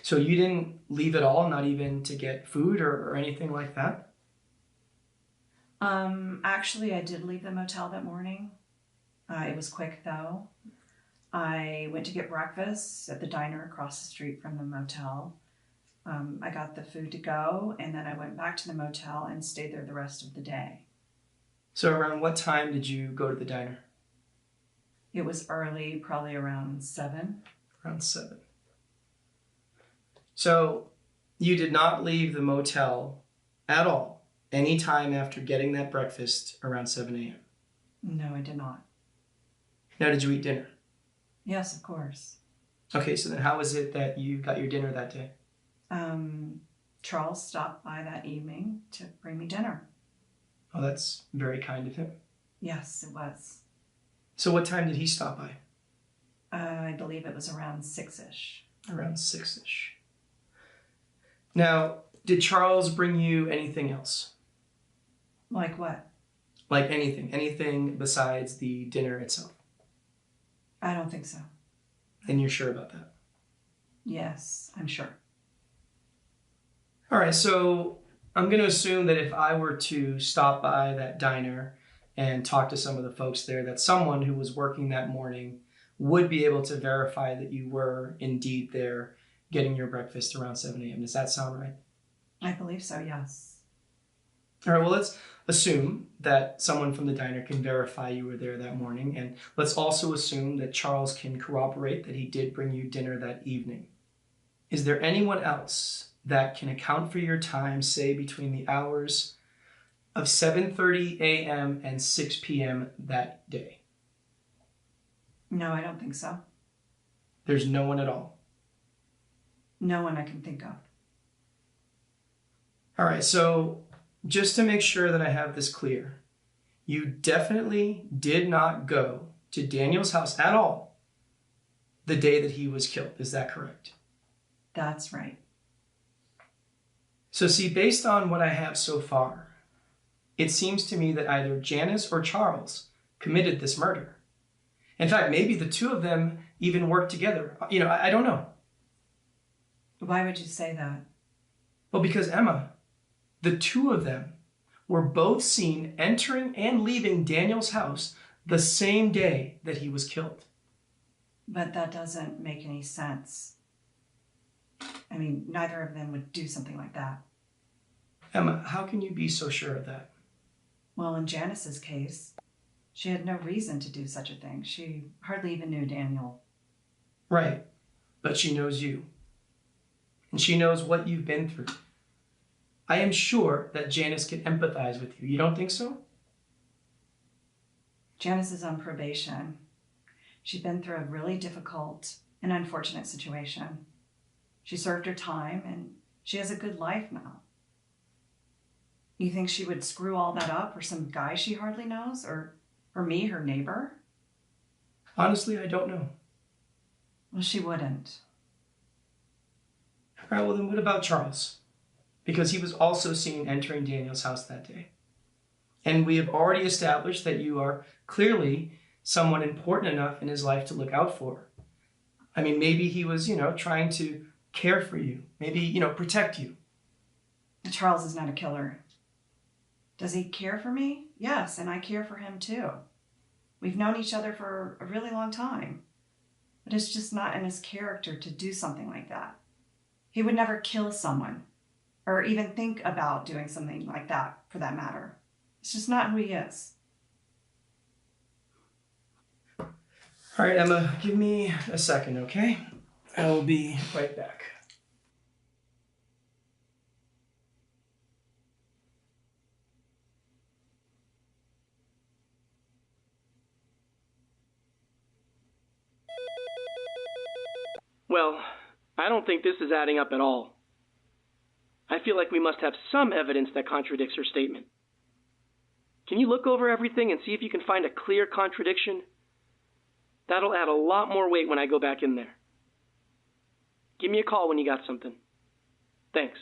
A: So you didn't leave at all, not even to get food or anything like that?
B: Actually, I did leave the motel that morning. It was quick, though. I went to get breakfast at the diner across the street from the motel. I got the food to go, and then I went back to the motel and stayed there the rest of the day.
A: So around what time did you go to the diner?
B: It was early, probably around 7.
A: Around 7. So you did not leave the motel at all any time after getting that breakfast around 7 a.m.?
B: No, I did not.
A: Now, did you eat dinner?
B: Yes, of course.
A: Okay, so then how was it that you got your dinner that day?
B: Charles stopped by that evening to bring me dinner.
A: Oh, that's very kind of him.
B: Yes, it was.
A: So what time did he stop by?
B: I believe it was around 6-ish.
A: Around 6-ish. Now, did Charles bring you anything else?
B: Like what?
A: Like anything besides the dinner itself?
B: I don't think so.
A: And you're sure about that?
B: Yes, I'm sure.
A: All right, so I'm going to assume that if I were to stop by that diner and talk to some of the folks there, that someone who was working that morning would be able to verify that you were indeed there getting your breakfast around 7 a.m. Does that sound right?
B: I believe so, yes.
A: All right, well, let's assume that someone from the diner can verify you were there that morning, and let's also assume that Charles can corroborate that he did bring you dinner that evening. Is there anyone else that can account for your time, say, between the hours of 7:30 a.m. and 6 p.m. that day?
B: No, I don't think so.
A: There's no one at all?
B: No one I can think of.
A: All right, so just to make sure that I have this clear, you definitely did not go to Daniel's house at all the day that he was killed. Is that correct?
B: That's right.
A: So see, based on what I have so far, it seems to me that either Janice or Charles committed this murder. In fact, maybe the two of them even worked together. You know, I don't know.
B: Why would you say that?
A: Well, because Emma, the two of them were both seen entering and leaving Daniel's house the same day that he was killed.
B: But that doesn't make any sense. I mean, neither of them would do something like that.
A: Emma, how can you be so sure of that?
B: Well, in Janice's case, she had no reason to do such a thing. She hardly even knew Daniel.
A: Right, but she knows you. And she knows what you've been through. I am sure that Janice can empathize with you. You don't think so?
B: Janice is on probation. She's been through a really difficult and unfortunate situation. She served her time and she has a good life now. You think she would screw all that up for some guy she hardly knows? Or for me, her neighbor?
A: Honestly, I don't know.
B: Well, she wouldn't.
A: All right, well then what about Charles? Because he was also seen entering Daniel's house that day. And we have already established that you are clearly someone important enough in his life to look out for. I mean, maybe he was, trying to care for you. Maybe, protect you.
B: Charles is not a killer. Does he care for me? Yes, and I care for him too. We've known each other for a really long time. But it's just not in his character to do something like that. He would never kill someone, or even think about doing something like that, for that matter. It's just not who he is.
A: All right, Emma, give me a second, okay? I will be right back.
C: Well, I don't think this is adding up at all. I feel like we must have some evidence that contradicts her statement. Can you look over everything and see if you can find a clear contradiction? That'll add a lot more weight when I go back in there. Give me a call when you got something. Thanks.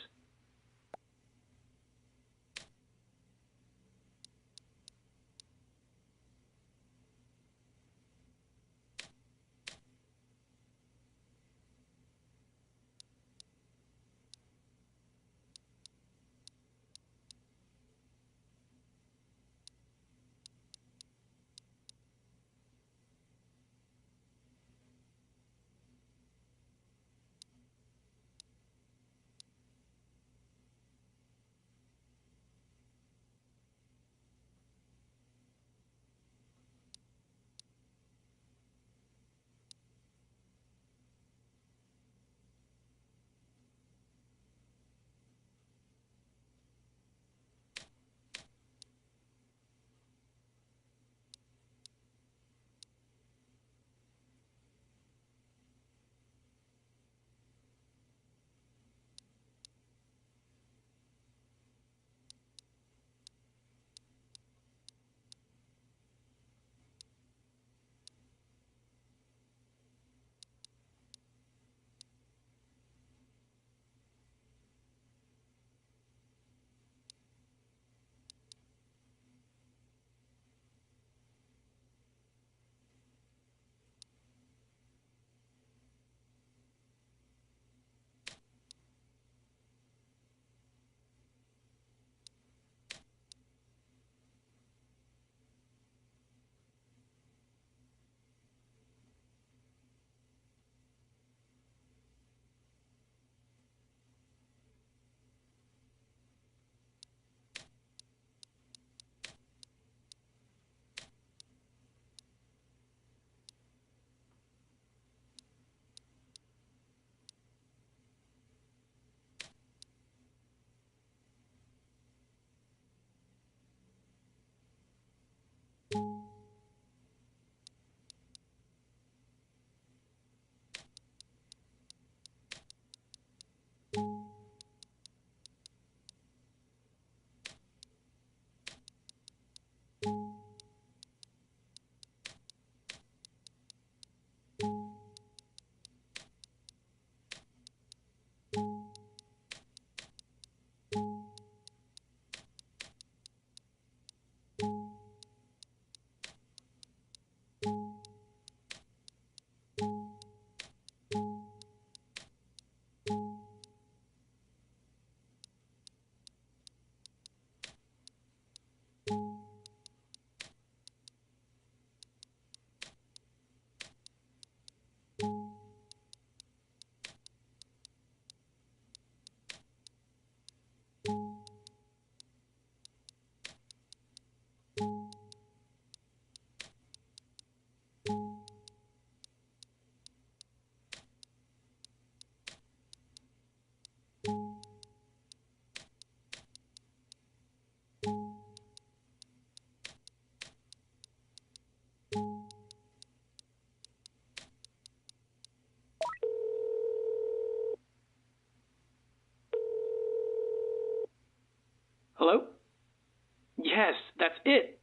C: it.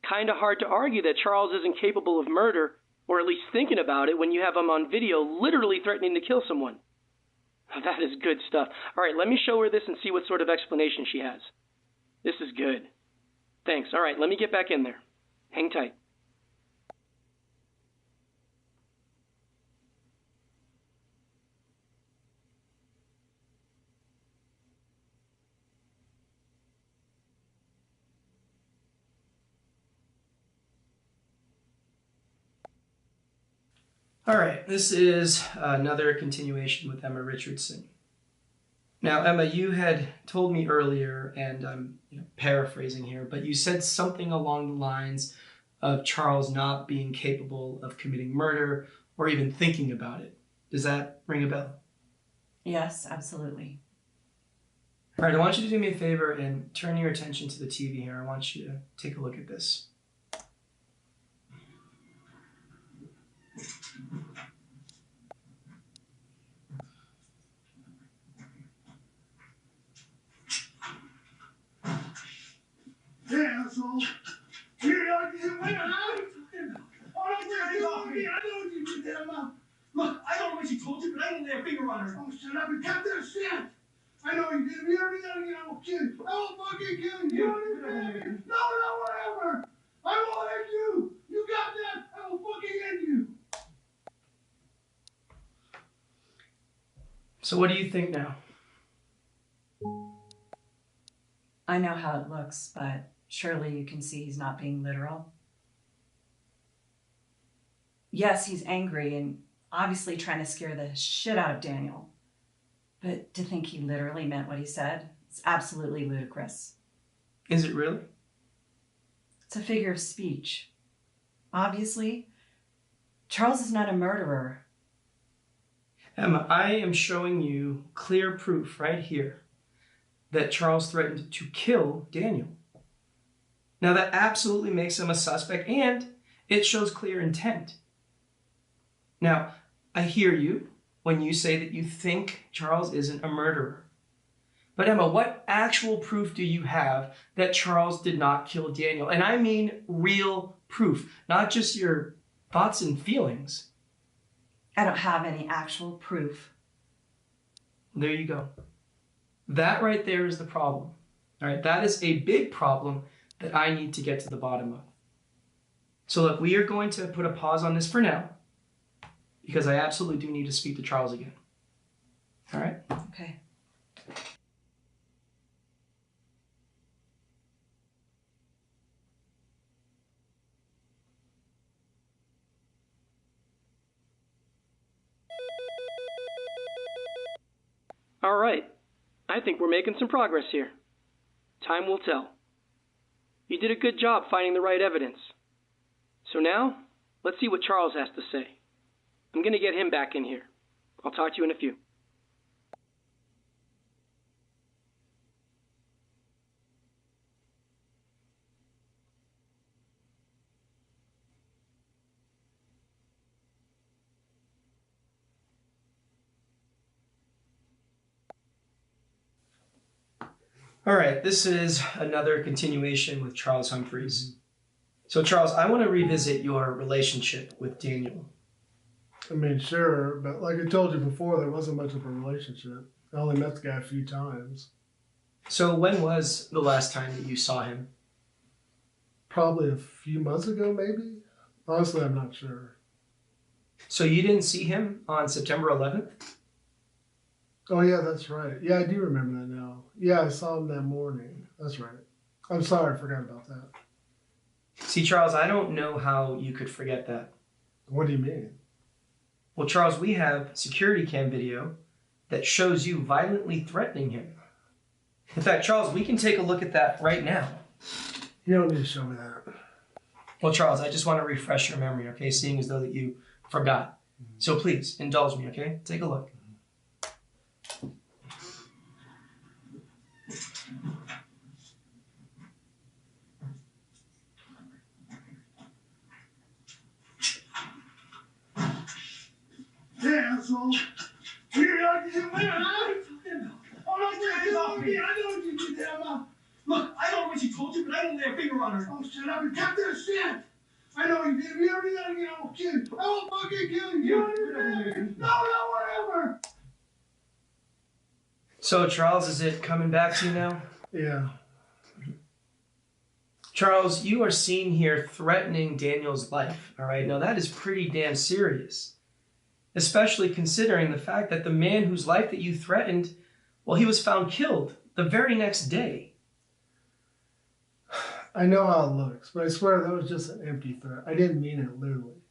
C: Kinda hard to argue that Charles isn't capable of murder, or at least thinking about it, when you have him on video literally threatening to kill someone. That is good stuff. All right, let me show her this and see what sort of explanation she has. This is good. Thanks. All right, let me get back in there. Hang tight.
A: All right, this is another continuation with Emma Richardson. Now, Emma, you had told me earlier, and I'm paraphrasing here, but you said something along the lines of Charles not being capable of committing murder or even thinking about it. Does that ring a bell?
B: Yes, absolutely.
A: All right, I want you to do me a favor and turn your attention to the TV here. I want you to take a look at this.
F: Yeah, asshole. Here, I know what you did there, Mom. Look, I don't know what she told you, but I didn't lay a finger on her. Oh, shut up and cut that shit. I know you did. If you ever do that again, I will kill you. I will fucking kill you. You understand me? No, whatever. I will hit you. You got that? I will fucking end you.
A: So what do you think now?
B: I know how it looks, but surely you can see he's not being literal. Yes, he's angry and obviously trying to scare the shit out of Daniel. But to think he literally meant what he said, it's absolutely ludicrous.
A: Is it really?
B: It's a figure of speech. Obviously, Charles is not a murderer.
A: Emma, I am showing you clear proof right here that Charles threatened to kill Daniel. Now that absolutely makes him a suspect, and it shows clear intent. Now, I hear you when you say that you think Charles isn't a murderer. But Emma, what actual proof do you have that Charles did not kill Daniel? And I mean real proof, not just your thoughts and feelings.
B: I don't have any actual proof.
A: There you go. That right there is the problem. All right, that is a big problem that I need to get to the bottom of. So look, we are going to put a pause on this for now because I absolutely do need to speak to Charles again. All right?
B: Okay.
C: All right. I think we're making some progress here. Time will tell. You did a good job finding the right evidence. So now, let's see what Charles has to say. I'm going to get him back in here. I'll talk to you in a few.
A: All right, this is another continuation with Charles Humphreys. So Charles, I want to revisit your relationship with Daniel.
D: I mean, sure, but like I told you before, there wasn't much of a relationship. I only met the guy a few times.
A: So when was the last time that you saw him?
D: Probably a few months ago, maybe. Honestly, I'm not sure.
A: So you didn't see him on September 11th?
D: Oh, yeah, that's right. Yeah, I do remember that now. Yeah, I saw him that morning. That's right. I'm sorry, I forgot about that.
A: See, Charles, I don't know how you could forget that.
D: What do you mean?
A: Well, Charles, we have security cam video that shows you violently threatening him. In fact, Charles, we can take a look at that right now.
D: You don't need to show me that.
A: Well, Charles, I just want to refresh your memory, okay? Seeing as though that you forgot. So please, indulge me, okay? Take a look.
F: Yeah, asshole. Here, I know what you did there, Mom. Look, I don't know what she told you, but I didn't lay a finger on her. Oh, shut up and cut that shit. I know you did. You already got to kill. I will fucking kill you. You understand? No, whatever.
A: So, Charles, is it coming back to you now?
D: Yeah.
A: Charles, you are seen here threatening Daniel's life, all right? Now, that is pretty damn serious, especially considering the fact that the man whose life that you threatened, well, he was found killed the very next day.
D: I know how it looks, but I swear that was just an empty threat. I didn't mean it literally.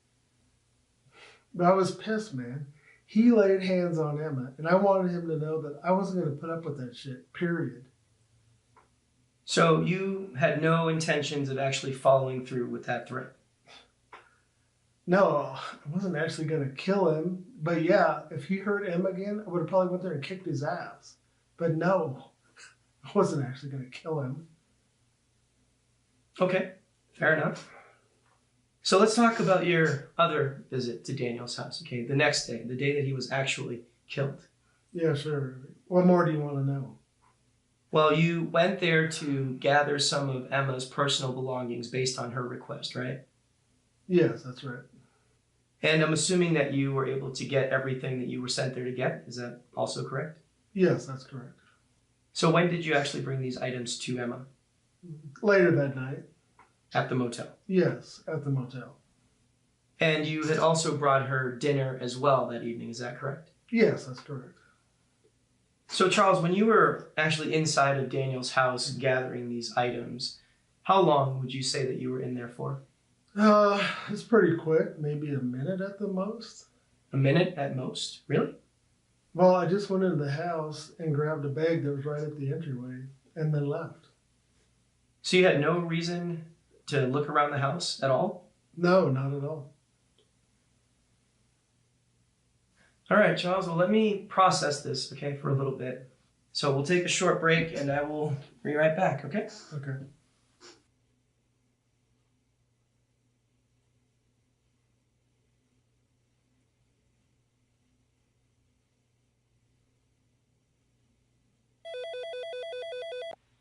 D: But I was pissed, man. He laid hands on Emma, and I wanted him to know that I wasn't going to put up with that shit, period.
A: So you had no intentions of actually following through with that threat?
D: No, I wasn't actually going to kill him. But yeah, if he hurt Emma again, I would have probably went there and kicked his ass. But no, I wasn't actually going to kill him.
A: Okay, fair enough. So let's talk about your other visit to Daniel's house, okay? The next day, the day that he was actually killed.
D: Yeah, sure. What more do you want to know?
A: Well, you went there to gather some of Emma's personal belongings based on her request, right?
D: Yes, that's right.
A: And I'm assuming that you were able to get everything that you were sent there to get. Is that also correct?
D: Yes, that's correct.
A: So when did you actually bring these items to Emma?
D: Later that night.
A: At the motel?
D: Yes, at the motel.
A: And you had also brought her dinner as well that evening, is that correct?
D: Yes, that's correct.
A: So Charles, when you were actually inside of Daniel's house gathering these items, how long would you say that you were in there for?
D: It's pretty quick, maybe a minute at the most.
A: A minute at most? Really?
D: Well, I just went into the house and grabbed a bag that was right at the entryway and then left.
A: So you had no reason to look around the house at all?
D: No, not at all.
A: All right, Charles, well, let me process this, okay, for a little bit. So we'll take a short break and I will be right back, okay?
D: Okay.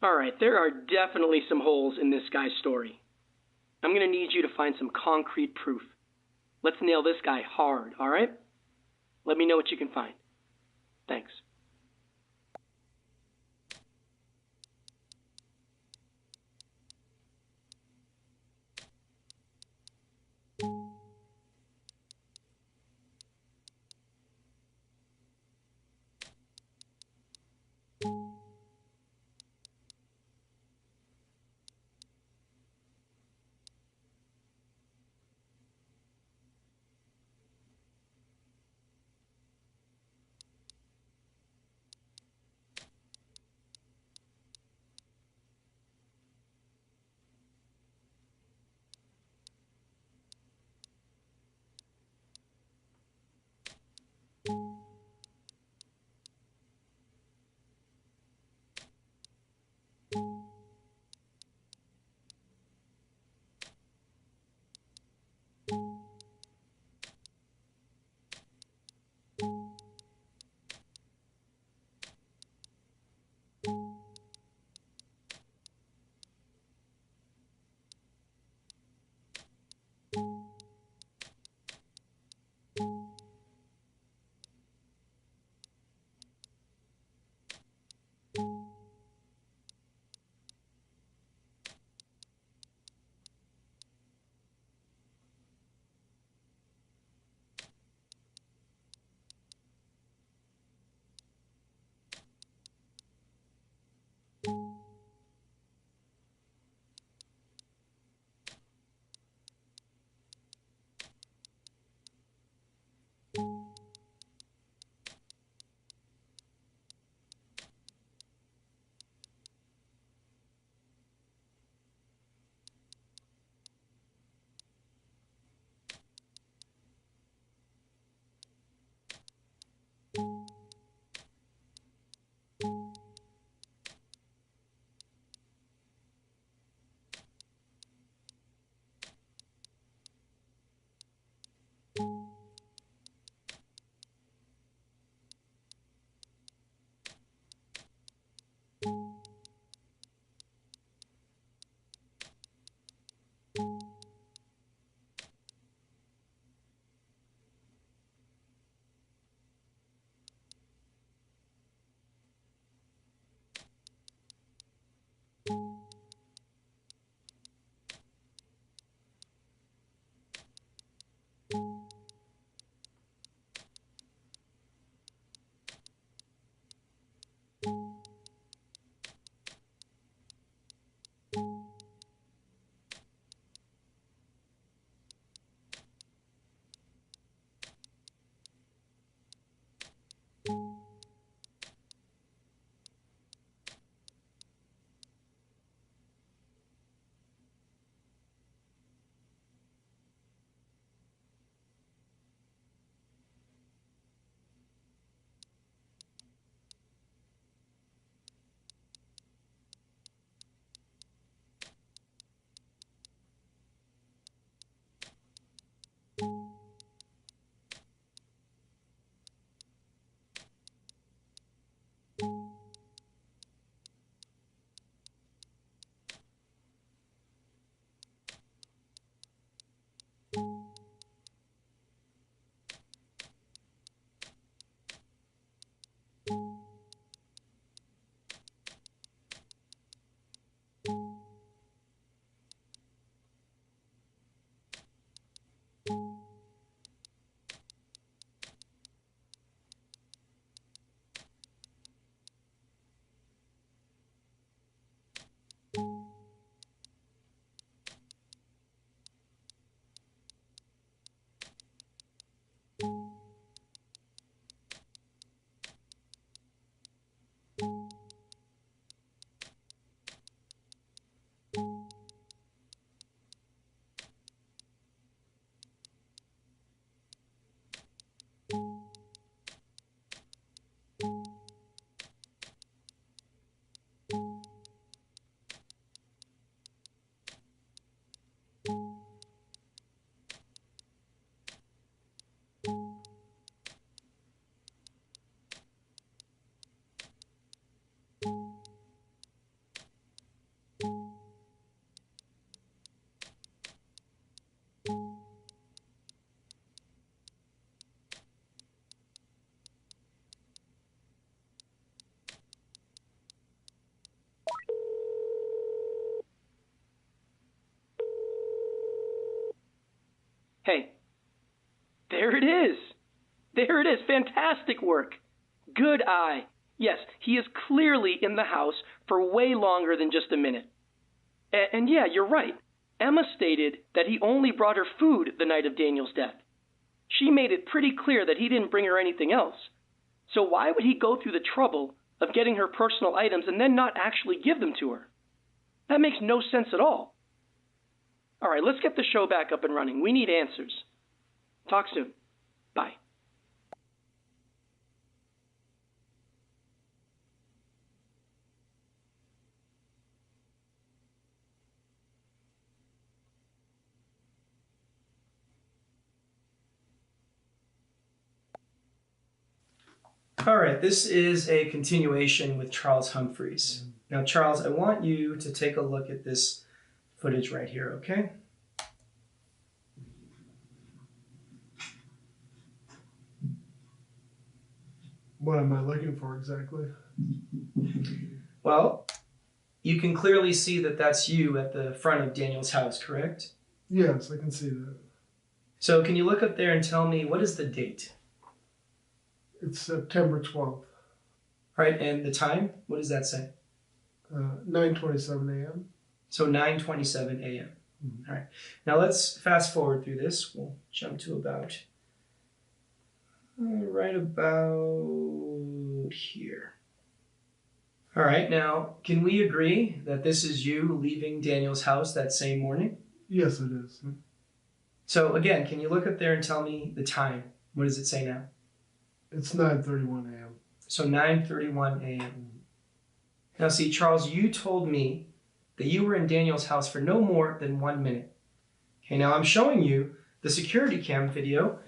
C: All right, there are definitely some holes in this guy's story. I'm going to need you to find some concrete proof. Let's nail this guy hard, all right? Let me know what you can find. Thanks. Hey, there it is. There it is. Fantastic work. Good eye. Yes, he is clearly in the house for way longer than just a minute. And yeah, you're right. Emma stated that he only brought her food the night of Daniel's death. She made it pretty clear that he didn't bring her anything else. So why would he go through the trouble of getting her personal items and then not actually give them to her? That makes no sense at all. All right, let's get the show back up and running. We need answers. Talk soon. Bye.
A: All right, this is a continuation with Charles Humphreys. Now, Charles, I want you to take a look at this footage right here, okay?
D: What am I looking for exactly?
A: Well, you can clearly see that that's you at the front of Daniel's house, correct?
D: Yes, I can see that.
A: So can you look up there and tell me, what is the date?
D: It's September 12th,
A: Right, and the time? What does that say?
D: 9:27 a.m.
A: So 9:27 a.m. All right. Now let's fast forward through this. We'll jump to about right about here. All right. Now, can we agree that this is you leaving Daniel's house that same morning?
D: Yes, it is.
A: So again, can you look up there and tell me the time? What does it say now?
D: It's 9:31 a.m.
A: So 9:31 a.m. Now see, Charles, you told me that you were in Daniel's house for no more than 1 minute. Okay, now I'm showing you the security cam video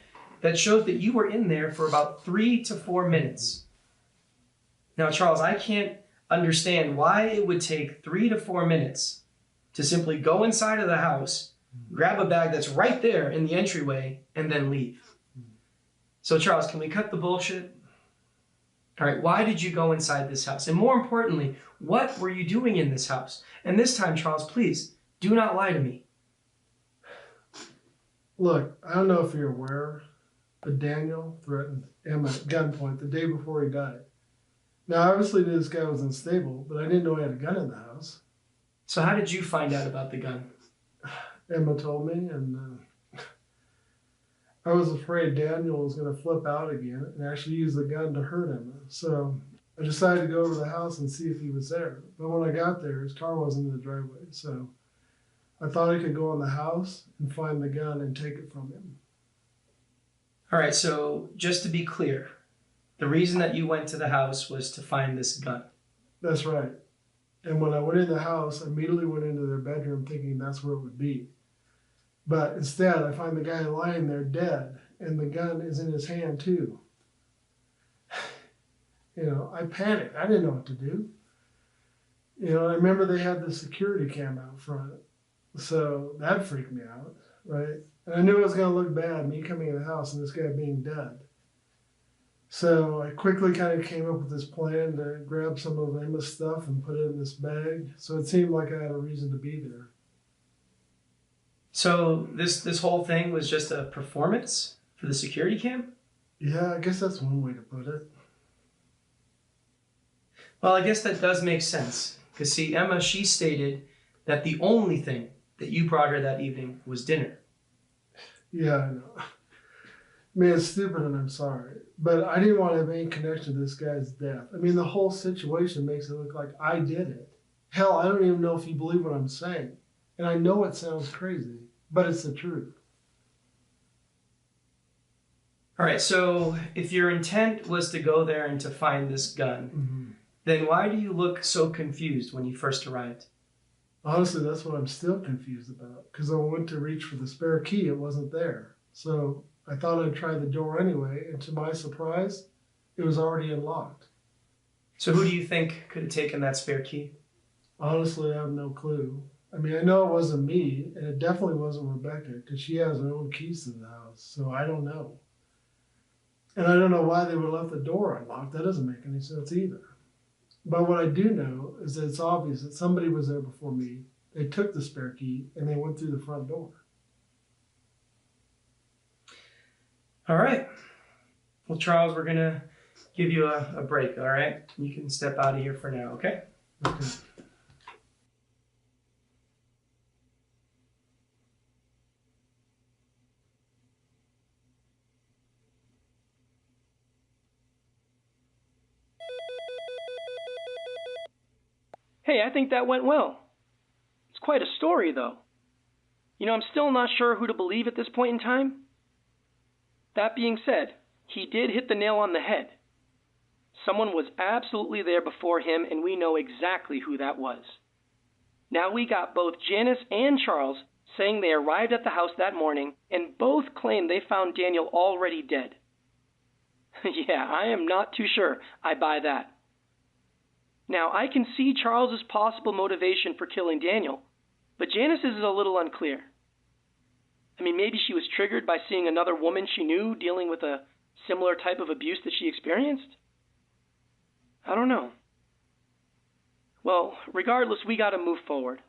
A: that shows that you were in there for about 3 to 4 minutes. Now, Charles, I can't understand why it would take 3 to 4 minutes to simply go inside of the house, grab a bag that's right there in the entryway, and then leave. So, Charles, can we cut the bullshit? All right, why did you go inside this house? And more importantly, what were you doing in this house? And this time, Charles, please, do not lie to me.
D: Look, I don't know if you're aware, but Daniel threatened Emma at gunpoint the day before he died. Now, obviously, this guy was unstable, but I didn't know he had a gun in the house.
A: So how did you find out about the gun?
D: Emma told me, and I was afraid Daniel was going to flip out again and actually use the gun to hurt Emma. So I decided to go over to the house and see if he was there. But when I got there, his car wasn't in the driveway. So I thought I could go in the house and find the gun and take it from him.
A: All right, so just to be clear, the reason that you went to the house was to find this gun.
D: That's right. And when I went in the house, I immediately went into their bedroom thinking that's where it would be. But instead, I find the guy lying there dead, and the gun is in his hand too. I panicked. I didn't know what to do. I remember they had the security cam out front, so that freaked me out, right? And I knew it was going to look bad, me coming in the house and this guy being dead. So I quickly kind of came up with this plan to grab some of Emma's stuff and put it in this bag. So it seemed like I had a reason to be there.
A: So this whole thing was just a performance for the security cam?
D: Yeah, I guess that's one way to put it.
A: Well, I guess that does make sense. Because see, Emma, she stated that the only thing that you brought her that evening was dinner.
D: Yeah, I know. I mean, it's stupid and I'm sorry. But I didn't want to have any connection to this guy's death. I mean, the whole situation makes it look like I did it. Hell, I don't even know if you believe what I'm saying. And I know it sounds crazy, but it's the truth.
A: All right, so if your intent was to go there and to find this gun, then why do you look so confused when you first arrived?
D: Honestly, that's what I'm still confused about. Because when I went to reach for the spare key, it wasn't there. So I thought I'd try the door anyway, and to my surprise, it was already unlocked.
A: So who do you think could have taken that spare key?
D: Honestly, I have no clue. I mean, I know it wasn't me, and it definitely wasn't Rebecca, because she has her own keys to the house, so I don't know. And I don't know why they would have left the door unlocked. That doesn't make any sense either. But what I do know is that it's obvious that somebody was there before me. They took the spare key, and they went through the front door.
A: All right. Well, Charles, we're going to give you a break, all right? You can step out of here for now, okay?
D: Okay.
C: Hey, I think that went well. It's quite a story, though. I'm still not sure who to believe at this point in time. That being said, he did hit the nail on the head. Someone was absolutely there before him, and we know exactly who that was. Now we got both Janice and Charles saying they arrived at the house that morning, and both claim they found Daniel already dead. Yeah, I am not too sure I buy that. Now, I can see Charles's possible motivation for killing Daniel, but Janice's is a little unclear. Maybe she was triggered by seeing another woman she knew dealing with a similar type of abuse that she experienced? I don't know. Well, regardless, we gotta move forward.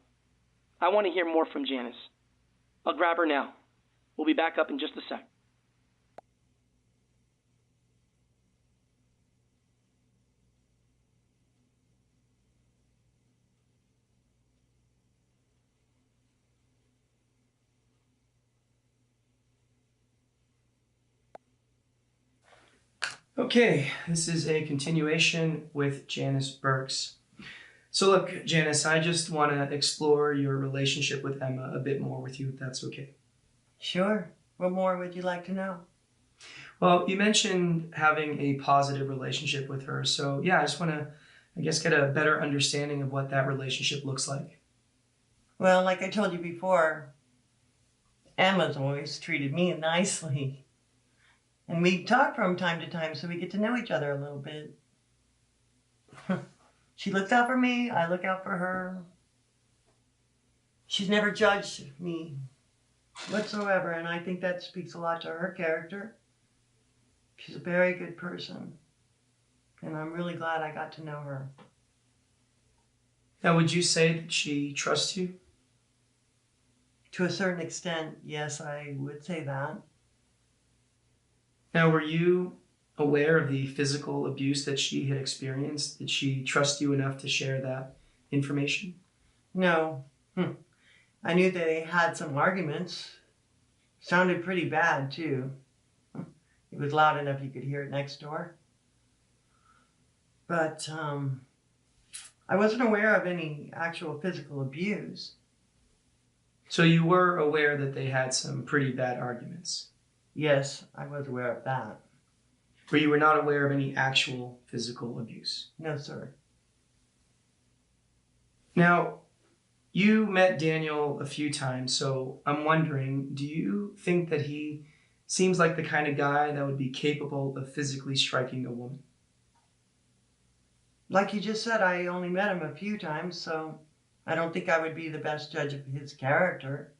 C: I want to hear more from Janice. I'll grab her now. We'll be back up in just a sec.
A: Okay, this is a continuation with Janice Burks. So look, Janice, I just want to explore your relationship with Emma a bit more with you, if that's okay.
E: Sure. What more would you like to know?
A: Well, you mentioned having a positive relationship with her, so yeah, I just want to, get a better understanding of what that relationship looks like.
E: Well, like I told you before, Emma's always treated me nicely. And we talk from time to time so we get to know each other a little bit. She looks out for me, I look out for her. She's never judged me whatsoever, and I think that speaks a lot to her character. She's a very good person, and I'm really glad I got to know her.
A: Now, would you say that she trusts you?
E: To a certain extent, yes, I would say that.
A: Now, were you aware of the physical abuse that she had experienced? Did she trust you enough to share that information?
E: No. I knew they had some arguments. Sounded pretty bad, too. It was loud enough you could hear it next door. But I wasn't aware of any actual physical abuse.
A: So you were aware that they had some pretty bad arguments?
E: Yes, I was aware of that.
A: But you were not aware of any actual physical abuse?
E: No, sir.
A: Now, you met Daniel a few times, so I'm wondering, do you think that he seems like the kind of guy that would be capable of physically striking a woman?
E: Like you just said, I only met him a few times, so I don't think I would be the best judge of his character.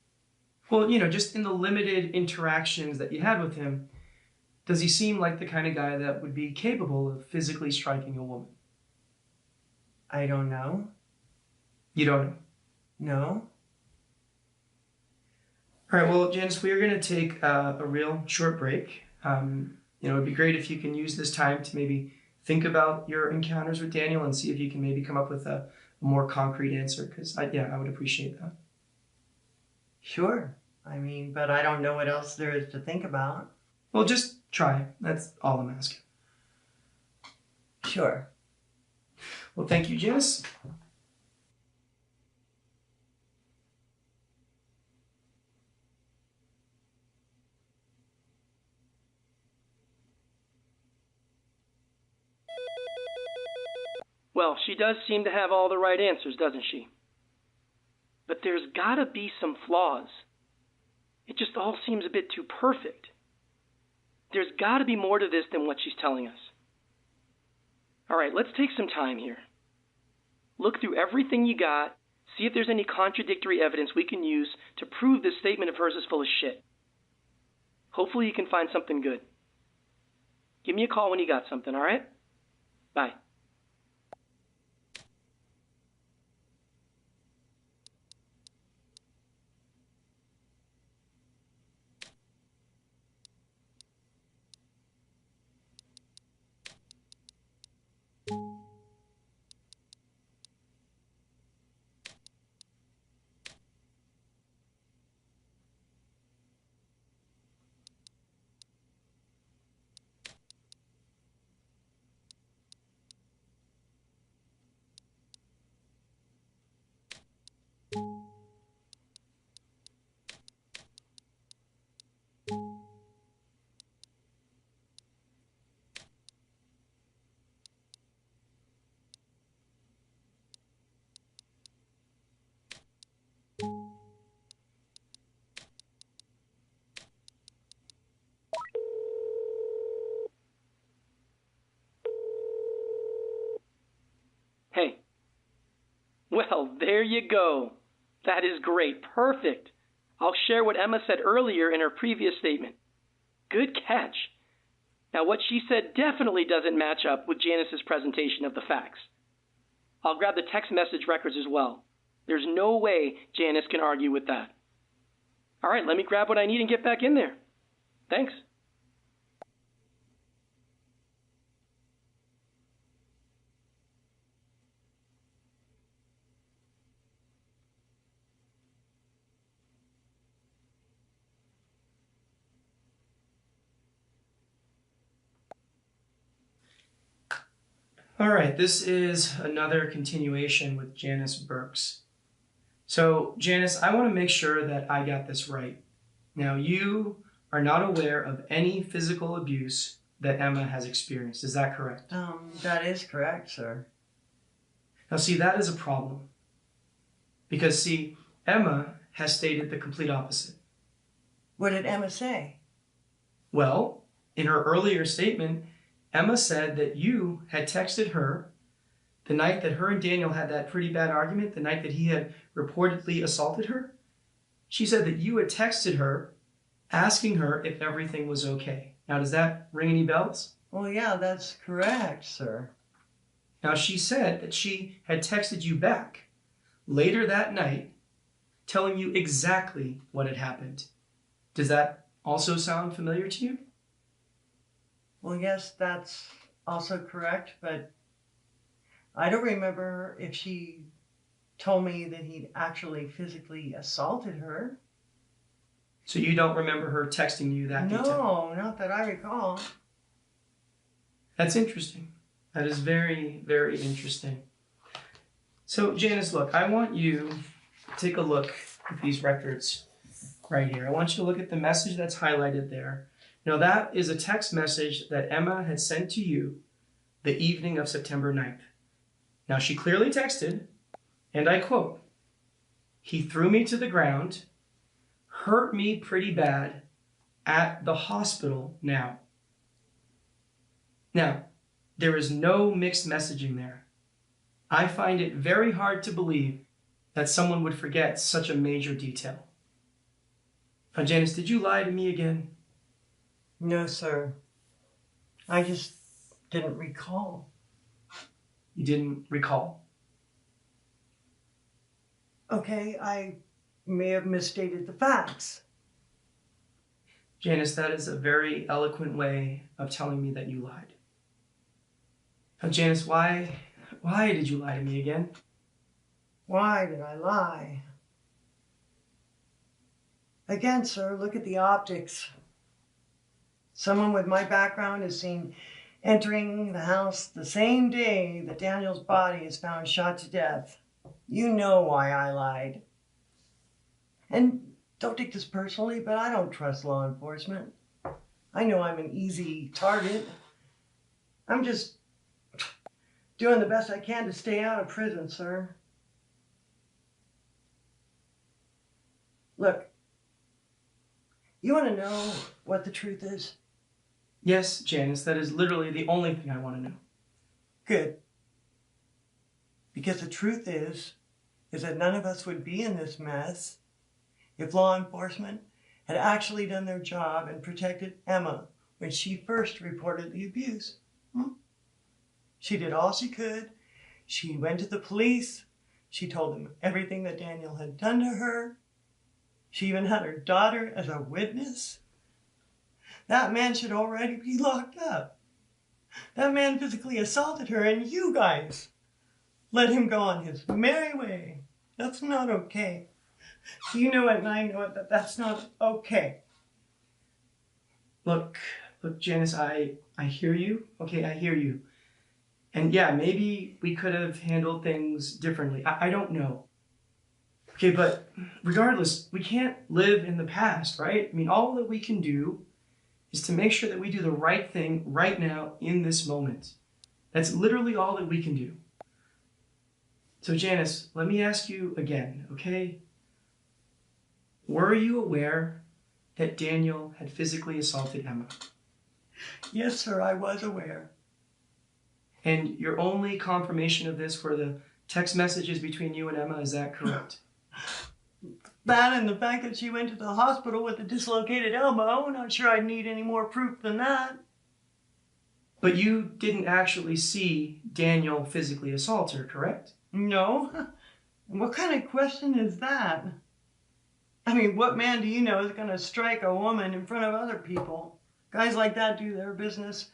A: Well, just in the limited interactions that you had with him, does he seem like the kind of guy that would be capable of physically striking a woman?
E: I don't know.
A: You don't know?
E: No.
A: All right, well, Janice, we are going to take a real short break. It'd be great if you can use this time to maybe think about your encounters with Daniel and see if you can maybe come up with a more concrete answer, because I would appreciate that.
E: Sure. But I don't know what else there is to think about.
A: Well, just try. That's all I'm asking.
E: Sure.
A: Well, thank you, Janice.
C: Well, she does seem to have all the right answers, doesn't she? But there's gotta be some flaws. It just all seems a bit too perfect. There's gotta be more to this than what she's telling us. All right, let's take some time here. Look through everything you got, see if there's any contradictory evidence we can use to prove this statement of hers is full of shit. Hopefully you can find something good. Give me a call when you got something, all right? Bye. Well, there you go. That is great. Perfect. I'll share what Emma said earlier in her previous statement. Good catch. Now, what she said definitely doesn't match up with Janice's presentation of the facts. I'll grab the text message records as well. There's no way Janice can argue with that. All right, let me grab what I need and get back in there. Thanks.
A: All right, this is another continuation with Janice Burks. So, Janice, I want to make sure that I got this right. Now, you are not aware of any physical abuse that Emma has experienced. Is that correct?
E: That is correct, sir.
A: Now, see, that is a problem. Because, see, Emma has stated the complete opposite.
E: What did Emma say?
A: Well, in her earlier statement, Emma said that you had texted her the night that her and Daniel had that pretty bad argument, the night that he had reportedly assaulted her. She said that you had texted her asking her if everything was okay. Now, does that ring any bells?
E: Well, yeah, that's correct, sir.
A: Now, she said that she had texted you back later that night telling you exactly what had happened. Does that also sound familiar to you?
E: Well, yes, that's also correct, but I don't remember if she told me that he'd actually physically assaulted her.
A: So you don't remember her texting you that detail?
E: No, not that I recall.
A: That's interesting. That is very, very interesting. So, Janice, look, I want you to take a look at these records right here. I want you to look at the message that's highlighted there. Now, that is a text message that Emma had sent to you the evening of September 9th. Now, she clearly texted, and I quote, "He threw me to the ground, hurt me pretty bad, at the hospital now." Now, there is no mixed messaging there. I find it very hard to believe that someone would forget such a major detail. Now, Janice, did you lie to me again?
E: No, sir. I just didn't recall.
A: You didn't recall?
E: Okay, I may have misstated the facts.
A: Janice, that is a very eloquent way of telling me that you lied. Now, Janice, why did you lie to me again?
E: Why did I lie? Again, sir, look at the optics. Someone with my background is seen entering the house the same day that Daniel's body is found shot to death. You know why I lied. And don't take this personally, but I don't trust law enforcement. I know I'm an easy target. I'm just doing the best I can to stay out of prison, sir. Look, you want to know what the truth is?
A: Yes, Janice, that is literally the only thing I want to know.
E: Good. Because the truth is that none of us would be in this mess if law enforcement had actually done their job and protected Emma when she first reported the abuse. She did all she could. She went to the police. She told them everything that Daniel had done to her. She even had her daughter as a witness. That man should already be locked up. That man physically assaulted her, and you guys let him go on his merry way. That's not okay. You know it, and I know it, that that's not okay.
A: Look, Janice, I hear you. Okay, I hear you. And yeah, maybe we could have handled things differently. I don't know. Okay, but regardless, we can't live in the past, right? I mean, all that we can do is to make sure that we do the right thing right now in this moment. That's literally all that we can do. So Janice, let me ask you again, okay? Were you aware that Daniel had physically assaulted Emma?
E: Yes, sir, I was aware.
A: And your only confirmation of this were the text messages between you and Emma, is that correct?
E: That and the fact that she went to the hospital with a dislocated elbow. Not sure I'd need any more proof than that.
A: But you didn't actually see Daniel physically assault her, correct?
E: No? What kind of question is that? I mean, what man do you know is going to strike a woman in front of other people? Guys like that do their business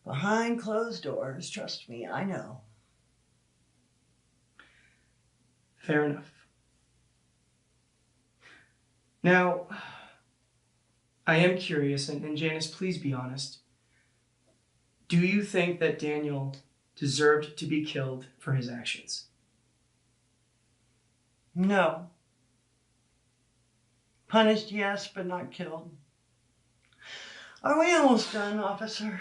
E: behind closed doors. Trust me, I know.
A: Fair enough. Now, I am curious, and Janice, please be honest. Do you think that Daniel deserved to be killed for his actions?
E: No. Punished, yes, but not killed. Are we almost done, officer?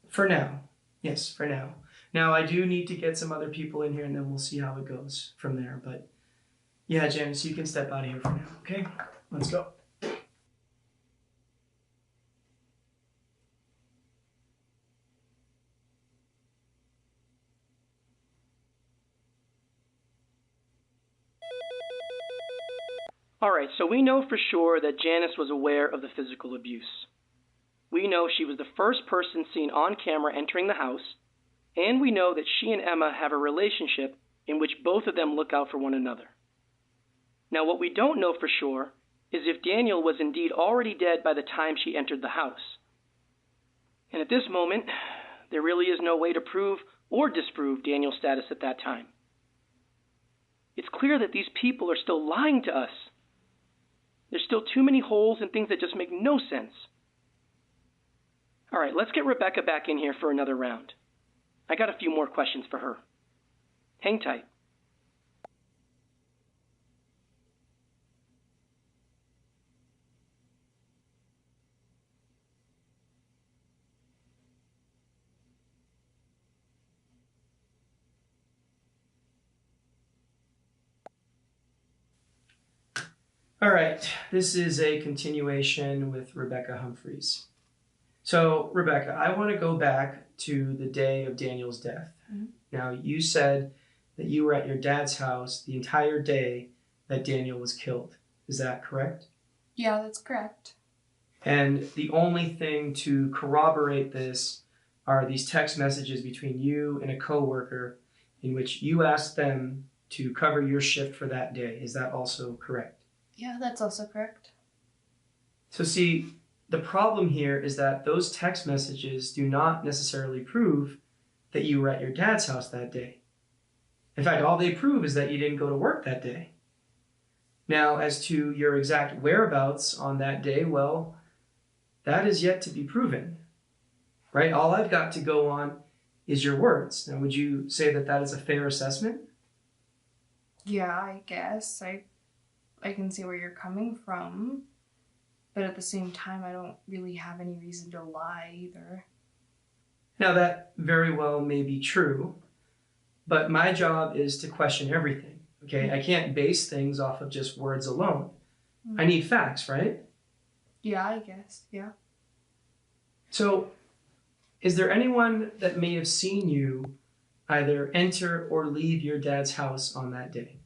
A: For now. Yes, for now. Now, I do need to get some other people in here, and then we'll see how it goes from there. But yeah, Janice, you can step out of here for now, okay? Let's go.
C: All right, so we know for sure that Janice was aware of the physical abuse. We know she was the first person seen on camera entering the house, and we know that she and Emma have a relationship in which both of them look out for one another. Now, what we don't know for sure is if Daniel was indeed already dead by the time she entered the house. And at this moment, there really is no way to prove or disprove Daniel's status at that time. It's clear that these people are still lying to us. There's still too many holes and things that just make no sense. All right, let's get Rebecca back in here for another round. I got a few more questions for her. Hang tight.
A: All right, this is a continuation with Rebecca Humphreys. So, Rebecca, I want to go back to the day of Daniel's death.
G: Mm-hmm.
A: Now, you said that you were at your dad's house the entire day that Daniel was killed. Is that correct?
G: Yeah, that's correct.
A: And the only thing to corroborate this are these text messages between you and a coworker in which you asked them to cover your shift for that day. Is that also correct?
G: Yeah, that's also correct.
A: So see, the problem here is that those text messages do not necessarily prove that you were at your dad's house that day. In fact, all they prove is that you didn't go to work that day. Now, as to your exact whereabouts on that day, well, that is yet to be proven, right? All I've got to go on is your words. Now, would you say that that is a fair assessment?
G: Yeah, I guess. I can see where you're coming from. But at the same time, I don't really have any reason to lie either.
A: Now, that very well may be true, but my job is to question everything, okay? I can't base things off of just words alone. I need facts, right?
G: Yeah, I guess. Yeah.
A: So, is there anyone that may have seen you either enter or leave your dad's house on that day?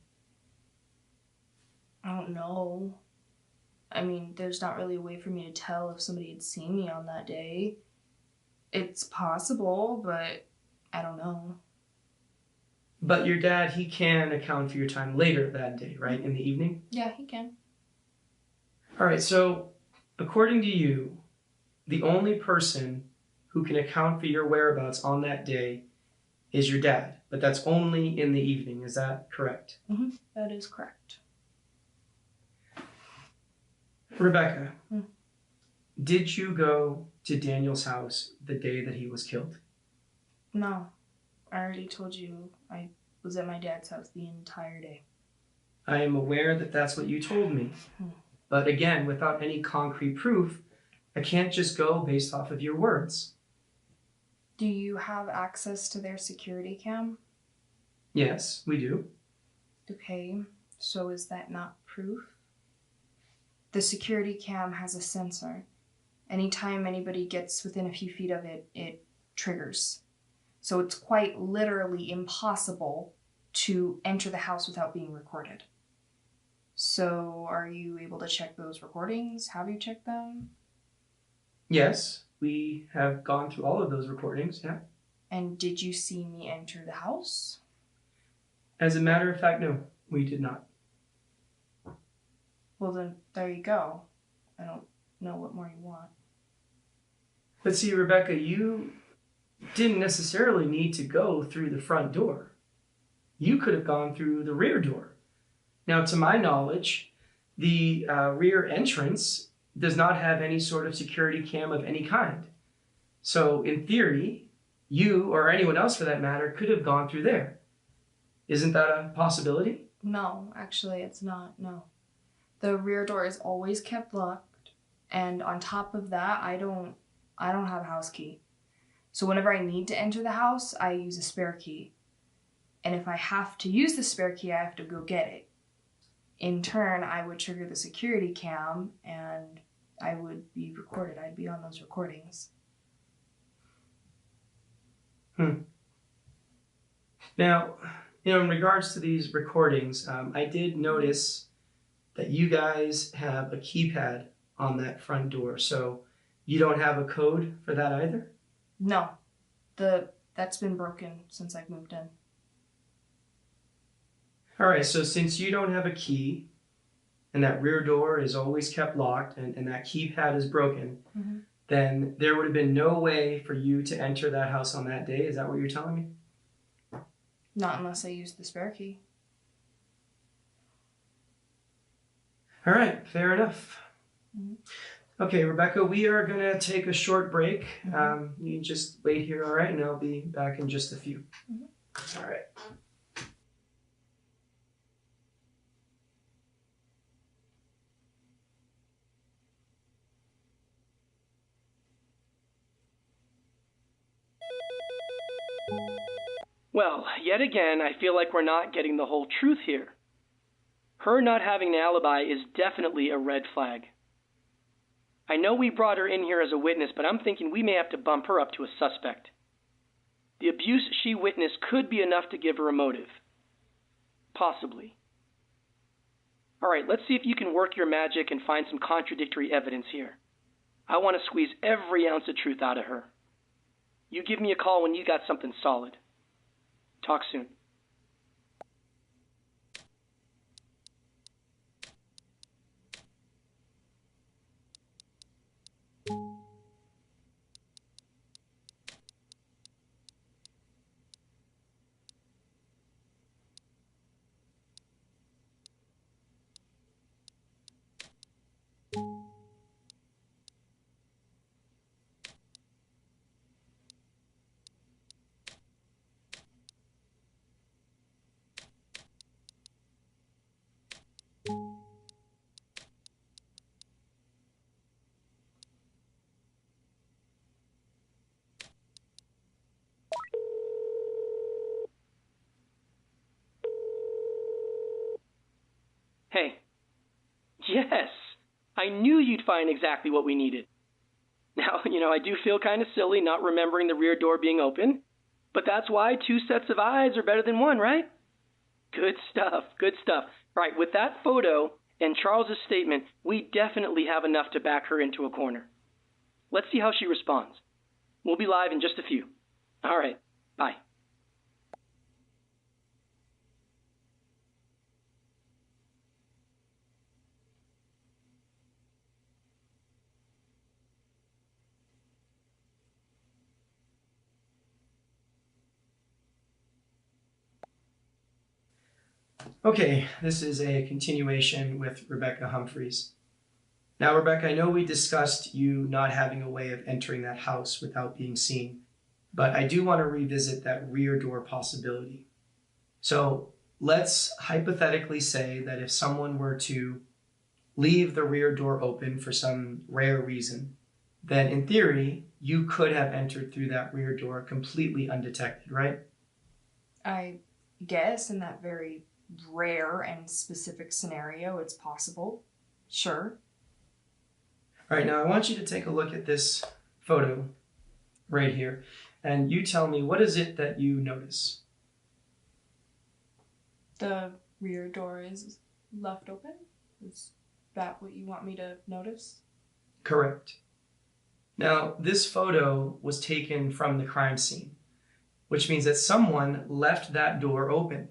G: I don't know. I mean, there's not really a way for me to tell if somebody had seen me on that day. It's possible, but I don't know.
A: But your dad, he can account for your time later that day, right? In the evening?
G: Yeah, he can.
A: All right, so according to you, the only person who can account for your whereabouts on that day is your dad, but that's only in the evening. Is that correct?
G: Mm-hmm. That is correct.
A: Rebecca, did you go to Daniel's house the day that he was killed?
G: No. I already told you I was at my dad's house the entire day.
A: I am aware that that's what you told me. But again, without any concrete proof, I can't just go based off of your words.
G: Do you have access to their security cam?
A: Yes, we do.
G: Okay, so is that not proof? The security cam has a sensor. Anytime anybody gets within a few feet of it, it triggers. So it's quite literally impossible to enter the house without being recorded. So are you able to check those recordings? Have you checked them?
A: Yes, we have gone through all of those recordings, yeah.
G: And did you see me enter the house?
A: As a matter of fact, no, we did not.
G: Well, then there you go. I don't know what more you want.
A: But see, Rebecca, you didn't necessarily need to go through the front door. You could have gone through the rear door. Now, to my knowledge, the rear entrance does not have any sort of security cam of any kind. So, in theory, you, or anyone else for that matter, could have gone through there. Isn't that a possibility?
G: No, actually it's not, no. The rear door is always kept locked, and on top of that, I don't have a house key. So whenever I need to enter the house, I use a spare key. And if I have to use the spare key, I have to go get it. In turn, I would trigger the security cam and I would be recorded. I'd be on those recordings.
A: Now, in regards to these recordings, I did notice that you guys have a keypad on that front door. So you don't have a code for that either?
G: No, that's been broken since I've moved in.
A: All right, so since you don't have a key and that rear door is always kept locked and that keypad is broken, then there would have been no way for you to enter that house on that day. Is that what you're telling me?
G: Not unless I use the spare key.
A: All right, fair enough. Okay, Rebecca, we are going to take a short break. You just wait here, all right? And I'll be back in just a few. All right.
C: Well, yet again, I feel like we're not getting the whole truth here. Her not having an alibi is definitely a red flag. I know we brought her in here as a witness, but I'm thinking we may have to bump her up to a suspect. The abuse she witnessed could be enough to give her a motive. Possibly. All right, let's see if you can work your magic and find some contradictory evidence here. I want to squeeze every ounce of truth out of her. You give me a call when you got something solid. Talk soon. Hey. Yes! I knew you'd find exactly what we needed. Now, I do feel kind of silly not remembering the rear door being open, but that's why 2 sets of eyes are better than 1, right? Good stuff, good stuff. Right, with that photo and Charles's statement, we definitely have enough to back her into a corner. Let's see how she responds. We'll be live in just a few. All right, bye.
A: Okay, this is a continuation with Rebecca Humphreys. Now, Rebecca, I know we discussed you not having a way of entering that house without being seen, but I do want to revisit that rear door possibility. So let's hypothetically say that if someone were to leave the rear door open for some rare reason, then in theory, you could have entered through that rear door completely undetected, right?
G: I guess in that very rare and specific scenario, it's possible. Sure.
A: All right, now I want you to take a look at this photo right here. and you tell me, what is it that you notice?
G: The rear door is left open? Is that what you want me to notice?
A: Correct. Now, this photo was taken from the crime scene, which means that someone left that door open.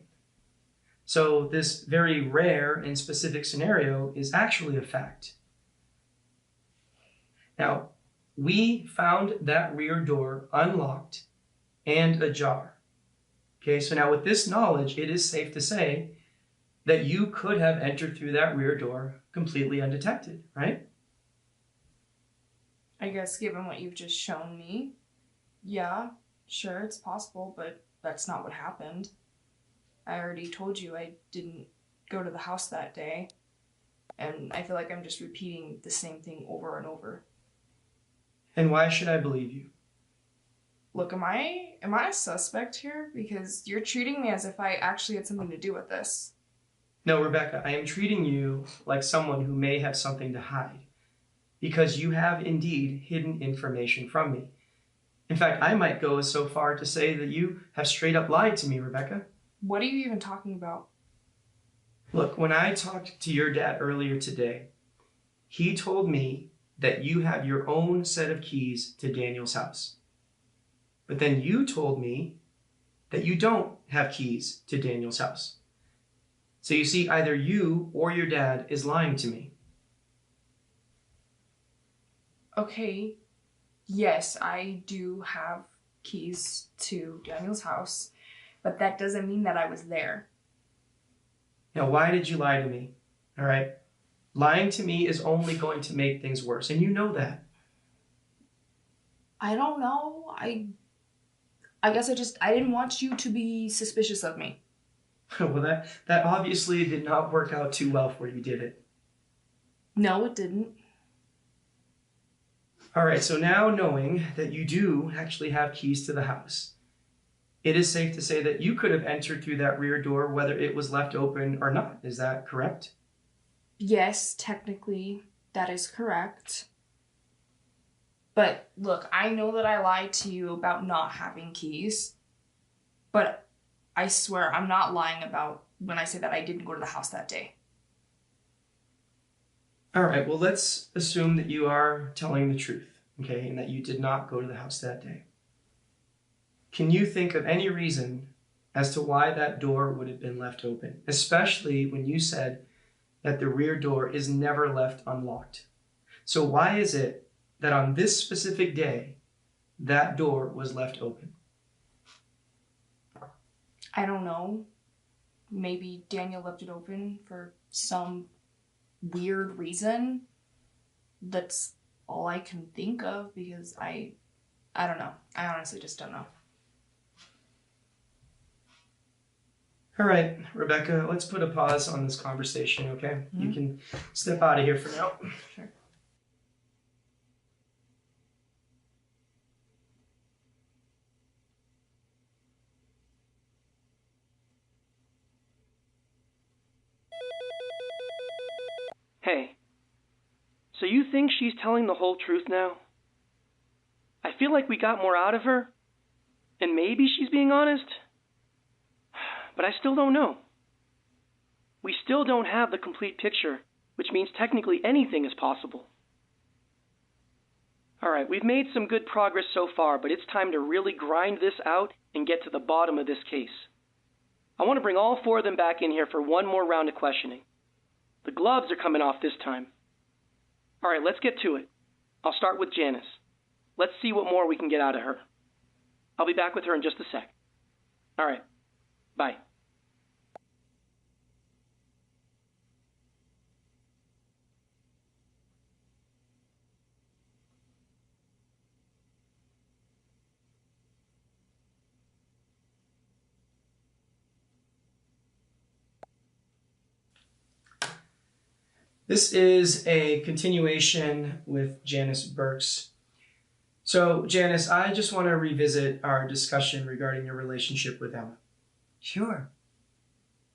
A: So this very rare and specific scenario is actually a fact. Now, we found that rear door unlocked and ajar. Okay, so now with this knowledge, it is safe to say that you could have entered through that rear door completely undetected, right?
G: I guess given what you've just shown me, yeah, sure, it's possible, but that's not what happened. I already told you I didn't go to the house that day, and I feel like I'm just repeating the same thing over and over.
A: And why should I believe you?
G: Look, am I a suspect here? Because you're treating me as if I actually had something to do with this.
A: No, Rebecca, I am treating you like someone who may have something to hide, because you have indeed hidden information from me. In fact, I might go so far to say that you have straight up lied to me, Rebecca.
G: What are you even talking about?
A: Look, when I talked to your dad earlier today, he told me that you have your own set of keys to Daniel's house. But then you told me that you don't have keys to Daniel's house. So you see, either you or your dad is lying to me.
G: Okay, yes, I do have keys to Daniel's house, but that doesn't mean that I was there.
A: Now, why did you lie to me? All right? Lying to me is only going to make things worse, and you know that.
G: I don't know. I guess I didn't want you to be suspicious of me.
A: Well, that obviously did not work out too well for you, did it?
G: No, it didn't.
A: All right, so now knowing that you do actually have keys to the house, it is safe to say that you could have entered through that rear door whether it was left open or not. Is that correct?
G: Yes, technically, that is correct. But look, I know that I lied to you about not having keys, but I swear I'm not lying about when I say that I didn't go to the house that day.
A: All right, well, let's assume that you are telling the truth, okay, and that you did not go to the house that day. Can you think of any reason as to why that door would have been left open, especially when you said that the rear door is never left unlocked? So why is it that on this specific day, that door was left open?
G: I don't know. Maybe Daniel left it open for some weird reason. That's all I can think of because I don't know. I honestly just don't know.
A: All right, Rebecca, let's put a pause on this conversation, okay? Mm-hmm. You can step out of here for now.
G: Sure.
C: Hey, so you think she's telling the whole truth now? I feel like we got more out of her, and maybe she's being honest, but I still don't know. We still don't have the complete picture, which means technically anything is possible. All right, we've made some good progress so far, but it's time to really grind this out and get to the bottom of this case. I want to bring all four of them back in here for one more round of questioning. The gloves are coming off this time. All right, let's get to it. I'll start with Janice. Let's see what more we can get out of her. I'll be back with her in just a sec. All right, bye.
A: This is a continuation with Janice Burks. So, Janice, I just want to revisit our discussion regarding your relationship with Emma.
E: Sure.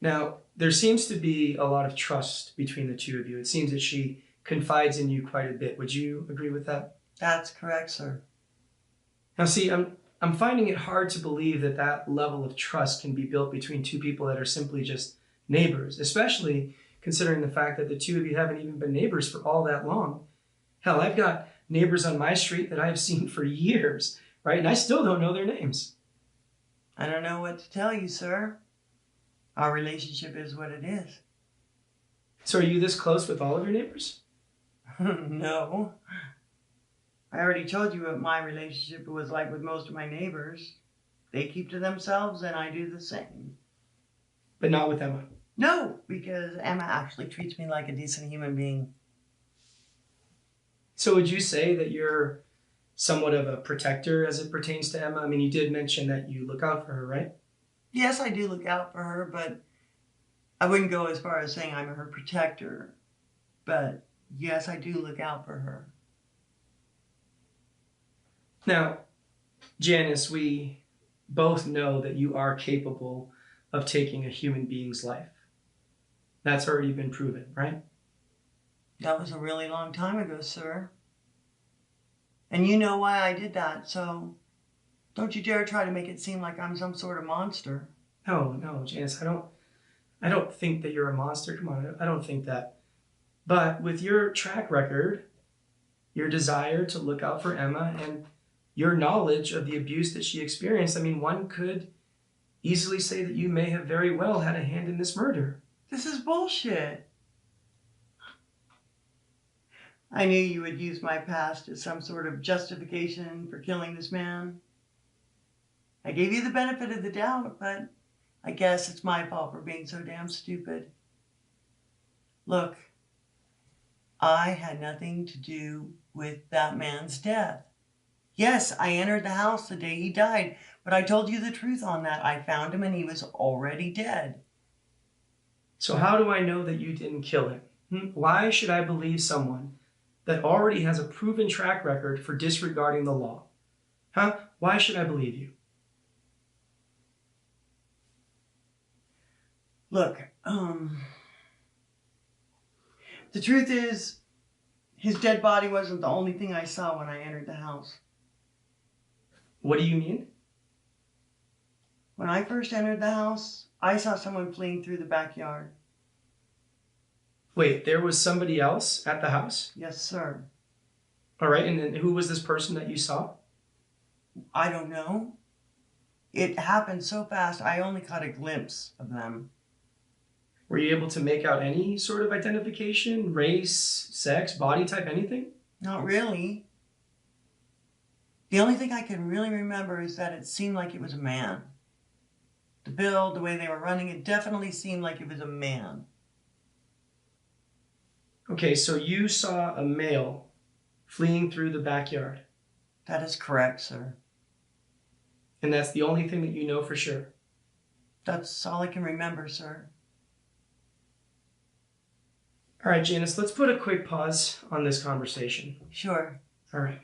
A: Now, there seems to be a lot of trust between the two of you. It seems that she confides in you quite a bit. Would you agree with that?
E: That's correct, sir.
A: Now, see, I'm I'm finding it hard to believe that that level of trust can be built between two people that are simply just neighbors, especially considering the fact that the two of you haven't even been neighbors for all that long. Hell, I've got neighbors on my street that I've seen for years, right? And I still don't know their names.
E: I don't know what to tell you, sir. Our relationship is what it is.
A: So are you this close with all of your neighbors?
E: No. I already told you what my relationship was like with most of my neighbors. They keep to themselves and I do the same.
A: But not with Emma.
E: No, because Emma actually treats me like a decent human being.
A: So would you say that you're somewhat of a protector as it pertains to Emma? I mean, you did mention that you look out for her, right?
E: Yes, I do look out for her, but I wouldn't go as far as saying I'm her protector. But yes, I do look out for her.
A: Now, Janice, we both know that you are capable of taking a human being's life. That's already been proven, right?
E: That was a really long time ago, sir. And you know why I did that, so don't you dare try to make it seem like I'm some sort of monster.
A: No, Janice, I don't think that you're a monster. Come on, I don't think that. But with your track record, your desire to look out for Emma, and your knowledge of the abuse that she experienced, I mean, one could easily say that you may have very well had a hand in this murder.
E: This is bullshit. I knew you would use my past as some sort of justification for killing this man. I gave you the benefit of the doubt, but I guess it's my fault for being so damn stupid. Look, I had nothing to do with that man's death. Yes, I entered the house the day he died, but I told you the truth on that. I found him and he was already dead.
A: So how do I know that you didn't kill him? Why should I believe someone that already has a proven track record for disregarding the law? Why should I believe you?
E: Look, the truth is, his dead body wasn't the only thing I saw when I entered the house.
A: What do you mean?
E: When I first entered the house, I saw someone fleeing through the backyard.
A: Wait, there was somebody else at the house?
E: Yes, sir.
A: All right, and then who was this person that you saw?
E: I don't know. It happened so fast, I only caught a glimpse of them.
A: Were you able to make out any sort of identification? Race, sex, body type, anything?
E: Not really. The only thing I can really remember is that it seemed like it was a man. The build, the way they were running, it definitely seemed like it was a man.
A: Okay, so you saw a male fleeing through the backyard.
E: That is correct, sir.
A: And that's the only thing that you know for sure?
E: That's all I can remember, sir.
A: All right, Janice, let's put a quick pause on this conversation.
E: Sure.
A: All right.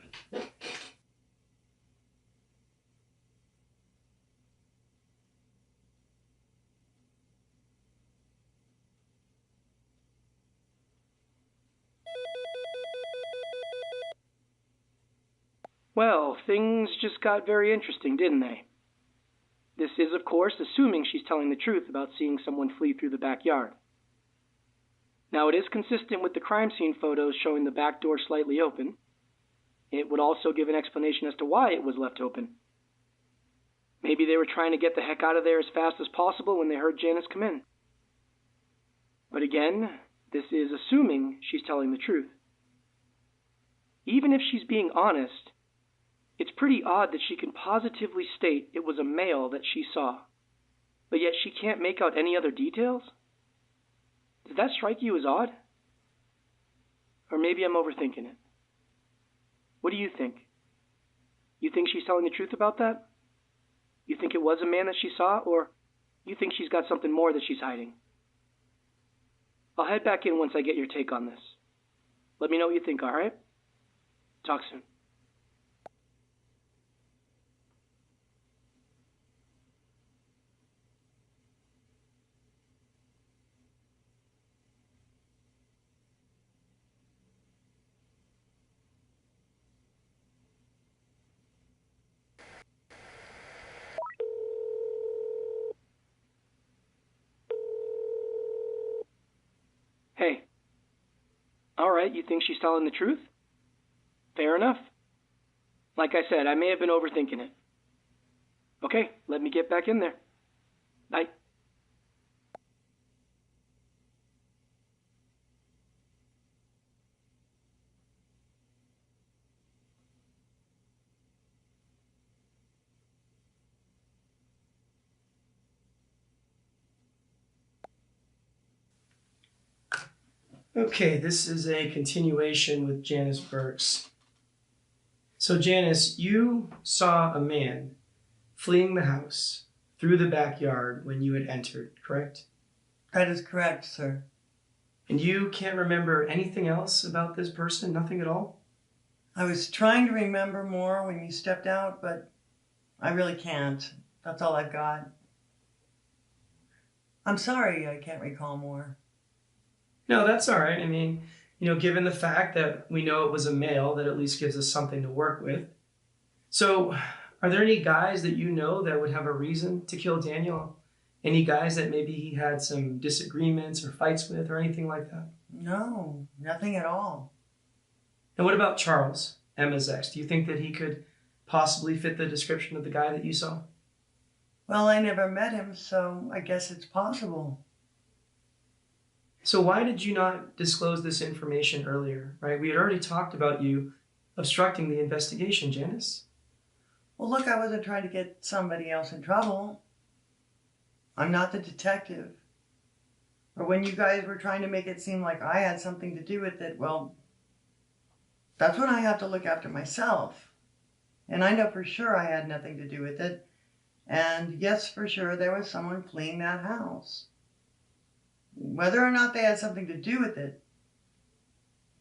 C: Well, things just got very interesting, didn't they? This is, of course, assuming she's telling the truth about seeing someone flee through the backyard. Now, it is consistent with the crime scene photos showing the back door slightly open. It would also give an explanation as to why it was left open. Maybe they were trying to get the heck out of there as fast as possible when they heard Janice come in. But again, this is assuming she's telling the truth. Even if she's being honest, it's pretty odd that she can positively state it was a male that she saw, but yet she can't make out any other details? Does that strike you as odd? Or maybe I'm overthinking it. What do you think? You think she's telling the truth about that? You think it was a man that she saw, or you think she's got something more that she's hiding? I'll head back in once I get your take on this. Let me know what you think, all right? Talk soon. right, you think she's telling the truth? Fair enough. Like I said, I may have been overthinking it. Okay, let me get back in there. Bye.
A: Okay, this is a continuation with Janice Burks. So Janice, you saw a man fleeing the house through the backyard when you had entered, correct?
E: That is correct, sir.
A: And you can't remember anything else about this person? Nothing at all?
E: I was trying to remember more when you stepped out, but I really can't. That's all I've got. I'm sorry I can't recall more.
A: No, that's all right. I mean, given the fact that we know it was a male, that at least gives us something to work with. So, are there any guys that you know that would have a reason to kill Daniel? Any guys that maybe he had some disagreements or fights with or anything like that?
E: No, nothing at all.
A: And what about Charles, Emma's ex? Do you think that he could possibly fit the description of the guy that you saw?
E: Well, I never met him, so I guess it's possible.
A: So why did you not disclose this information earlier, right? We had already talked about you obstructing the investigation, Janice.
E: Well, look, I wasn't trying to get somebody else in trouble. I'm not the detective. Or when you guys were trying to make it seem like I had something to do with it, well, that's when I have to look after myself. And I know for sure I had nothing to do with it. And yes, for sure, there was someone fleeing that house. Whether or not they had something to do with it,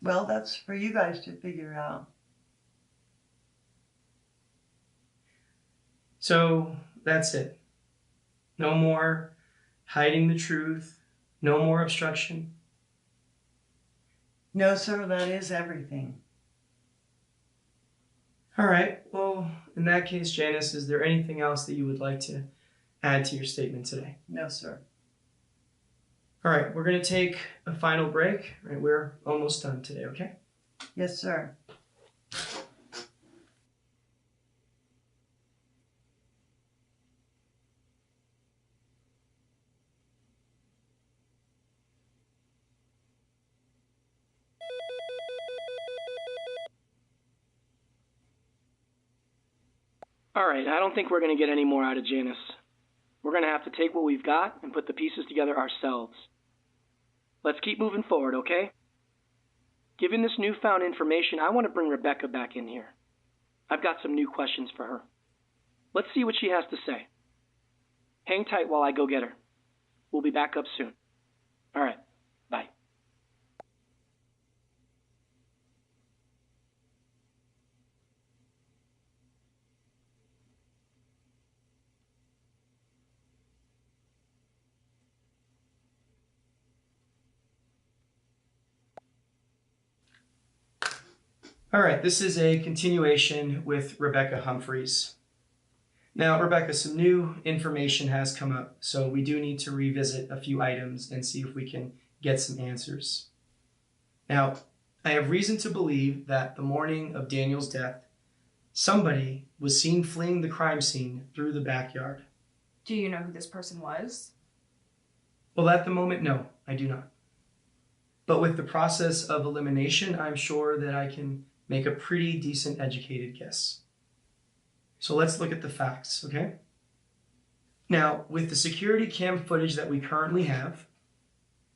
E: well, that's for you guys to figure out.
A: So that's it. No more hiding the truth. No more obstruction.
E: No, sir, that is everything.
A: All right. Well, in that case, Janice, is there anything else that you would like to add to your statement today?
E: No, sir.
A: All right. We're going to take a final break. Right, we're almost done today, okay?
E: Yes, sir.
C: All right, I don't think we're going to get any more out of Janice. We're going to have to take what we've got and put the pieces together ourselves. Let's keep moving forward, okay? Given this newfound information, I want to bring Rebecca back in here. I've got some new questions for her. Let's see what she has to say. Hang tight while I go get her. We'll be back up soon. All right, bye.
A: All right, this is a continuation with Rebecca Humphreys. Now, Rebecca, some new information has come up, so we do need to revisit a few items and see if we can get some answers. Now, I have reason to believe that the morning of Daniel's death, somebody was seen fleeing the crime scene through the backyard.
G: Do you know who this person was?
A: Well, at the moment, no, I do not. But with the process of elimination, I'm sure that I can make a pretty decent educated guess. So let's look at the facts, okay? Now, with the security cam footage that we currently have,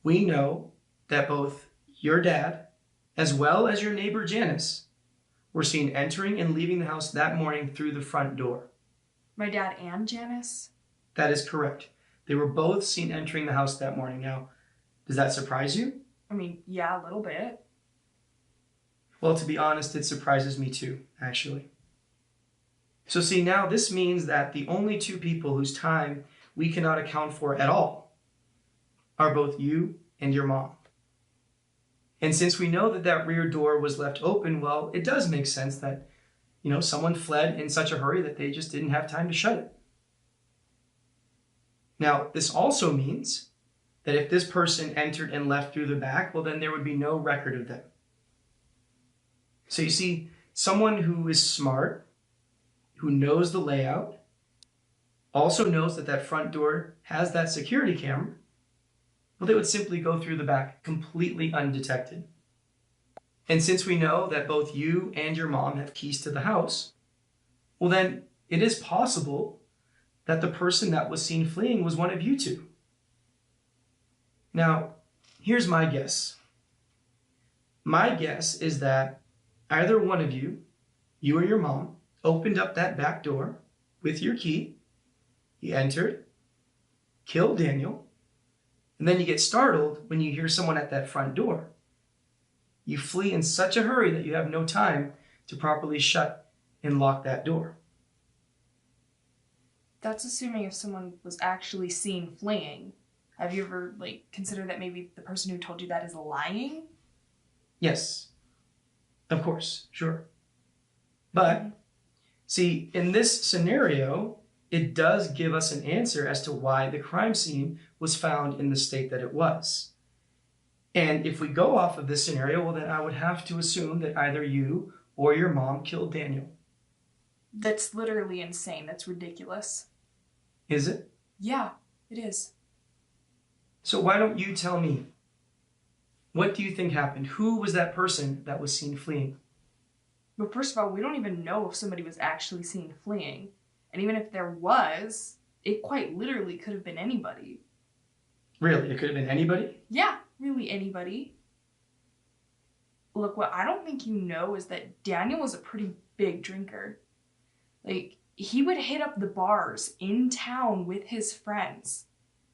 A: we know that both your dad, as well as your neighbor Janice, were seen entering and leaving the house that morning through the front door.
G: My dad and Janice?
A: That is correct. They were both seen entering the house that morning. Now, does that surprise you?
G: I mean, yeah, a little bit.
A: Well, to be honest, it surprises me too, actually. So see, now this means that the only two people whose time we cannot account for at all are both you and your mom. And since we know that that rear door was left open, well, it does make sense that, someone fled in such a hurry that they just didn't have time to shut it. Now, this also means that if this person entered and left through the back, well, then there would be no record of them. So you see, someone who is smart, who knows the layout, also knows that that front door has that security camera, well, they would simply go through the back completely undetected. And since we know that both you and your mom have keys to the house, well, then it is possible that the person that was seen fleeing was one of you two. Now, here's my guess. My guess is that either one of you, you or your mom, opened up that back door with your key, you entered, killed Daniel, and then you get startled when you hear someone at that front door. You flee in such a hurry that you have no time to properly shut and lock that door.
G: That's assuming if someone was actually seen fleeing. Have you ever considered that maybe the person who told you that is lying?
A: Yes, of course, sure. But see, in this scenario, it does give us an answer as to why the crime scene was found in the state that it was. And if we go off of this scenario, well, then I would have to assume that either you or your mom killed Daniel.
G: That's literally insane. That's ridiculous.
A: Is it?
G: Yeah, it is.
A: So why don't you tell me? What do you think happened? Who was that person that was seen fleeing?
G: But first of all, we don't even know if somebody was actually seen fleeing. And even if there was, it quite literally could have been anybody.
A: Really? It could have been anybody?
G: Yeah, really anybody. Look, what I don't think you know is that Daniel was a pretty big drinker. He would hit up the bars in town with his friends.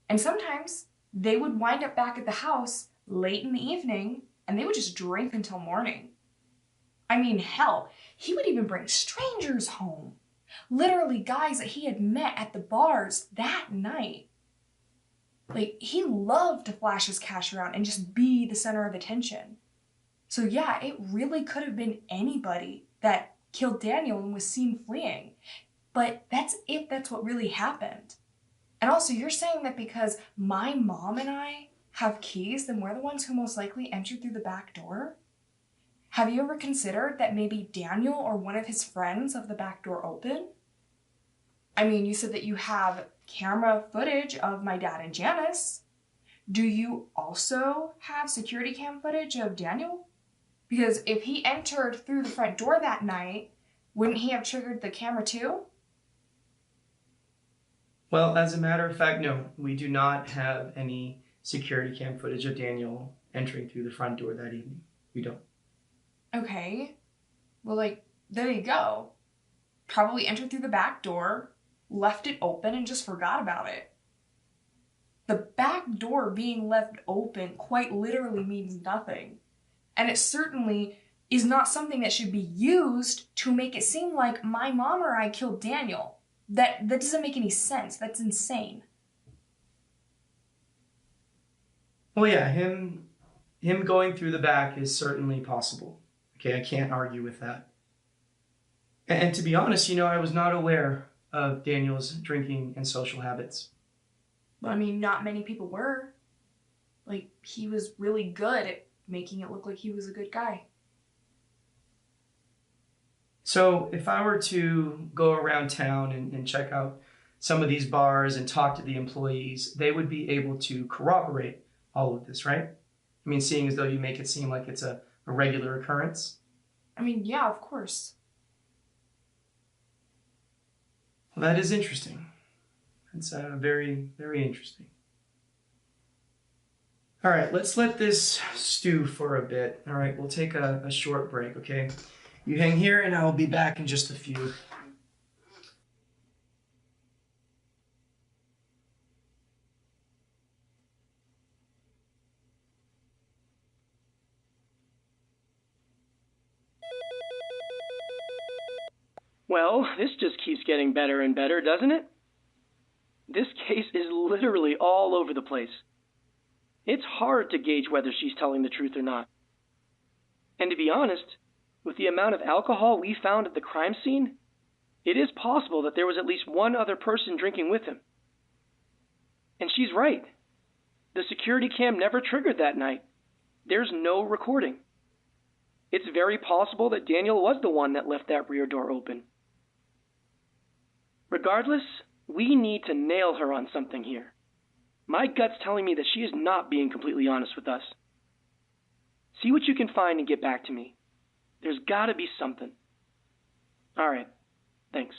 G: And sometimes they would wind up back at the house late in the evening, and they would just drink until morning. I mean, hell, he would even bring strangers home. Literally guys that he had met at the bars that night. He loved to flash his cash around and just be the center of attention. So yeah, it really could have been anybody that killed Daniel and was seen fleeing. But that's if that's what really happened. And also, you're saying that because my mom and I have keys, then we're the ones who most likely entered through the back door? Have you ever considered that maybe Daniel or one of his friends left the back door open? I mean, you said that you have camera footage of my dad and Janice. Do you also have security cam footage of Daniel? Because if he entered through the front door that night, wouldn't he have triggered the camera too?
A: Well, as a matter of fact, no. We do not have any security cam footage of Daniel entering through the front door that evening. We don't.
G: Okay. Well, there you go. Probably entered through the back door, left it open, and just forgot about it. The back door being left open quite literally means nothing. And it certainly is not something that should be used to make it seem like my mom or I killed Daniel. That doesn't make any sense. That's insane.
A: Well, yeah, him going through the back is certainly possible. Okay, I can't argue with that. And to be honest, I was not aware of Daniel's drinking and social habits.
G: Well, I mean, not many people were. He was really good at making it look like he was a good guy.
A: So if I were to go around town and check out some of these bars and talk to the employees, they would be able to corroborate all of this, right? I mean, seeing as though you make it seem like it's a regular occurrence.
G: I mean, yeah, of course.
A: Well, that is interesting. It's very, very interesting. All right, let's let this stew for a bit. All right, we'll take a short break, okay? You hang here and I'll be back in just a few.
C: Well, this just keeps getting better and better, doesn't it? This case is literally all over the place. It's hard to gauge whether she's telling the truth or not. And to be honest, with the amount of alcohol we found at the crime scene, it is possible that there was at least one other person drinking with him. And she's right. The security cam never triggered that night. There's no recording. It's very possible that Daniel was the one that left that rear door open. Regardless, we need to nail her on something here. My gut's telling me that she is not being completely honest with us. See what you can find and get back to me. There's gotta be something. All right. Thanks.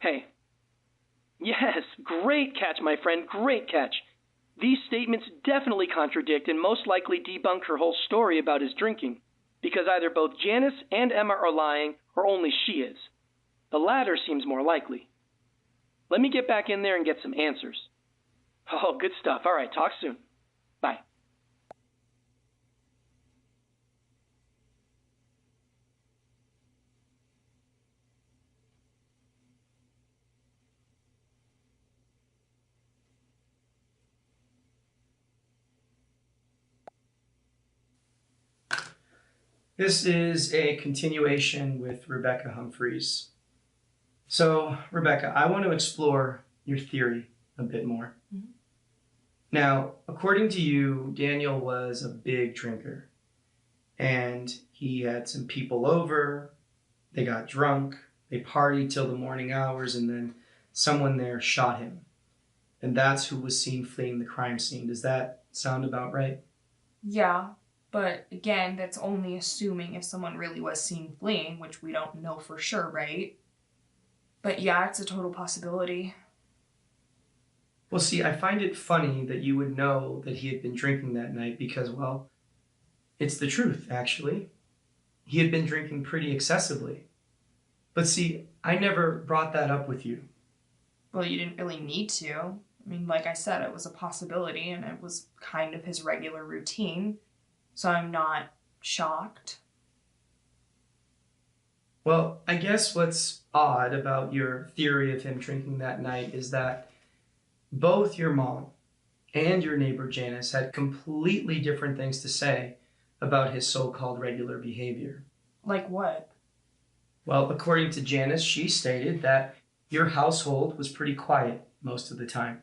C: Hey. Yes, great catch, my friend, great catch. These statements definitely contradict and most likely debunk her whole story about his drinking, because either both Janice and Emma are lying, or only she is. The latter seems more likely. Let me get back in there and get some answers. Oh, good stuff. All right, talk soon. Bye.
A: This is a continuation with Rebecca Humphreys. So, Rebecca, I want to explore your theory a bit more. Mm-hmm. Now, according to you, Daniel was a big drinker, and he had some people over, they got drunk, they partied till the morning hours, and then someone there shot him. And that's who was seen fleeing the crime scene. Does that sound about right?
G: Yeah. But again, that's only assuming if someone really was seen fleeing, which we don't know for sure, right? But yeah, it's a total possibility.
A: Well, see, I find it funny that you would know that he had been drinking that night because, well, it's the truth, actually. He had been drinking pretty excessively. But see, I never brought that up with you.
G: Well, you didn't really need to. I mean, like I said, it was a possibility and it was kind of his regular routine. So I'm not shocked.
A: Well, I guess what's odd about your theory of him drinking that night is that both your mom and your neighbor Janice had completely different things to say about his so-called regular behavior.
G: Like what?
A: Well, according to Janice, she stated that your household was pretty quiet most of the time.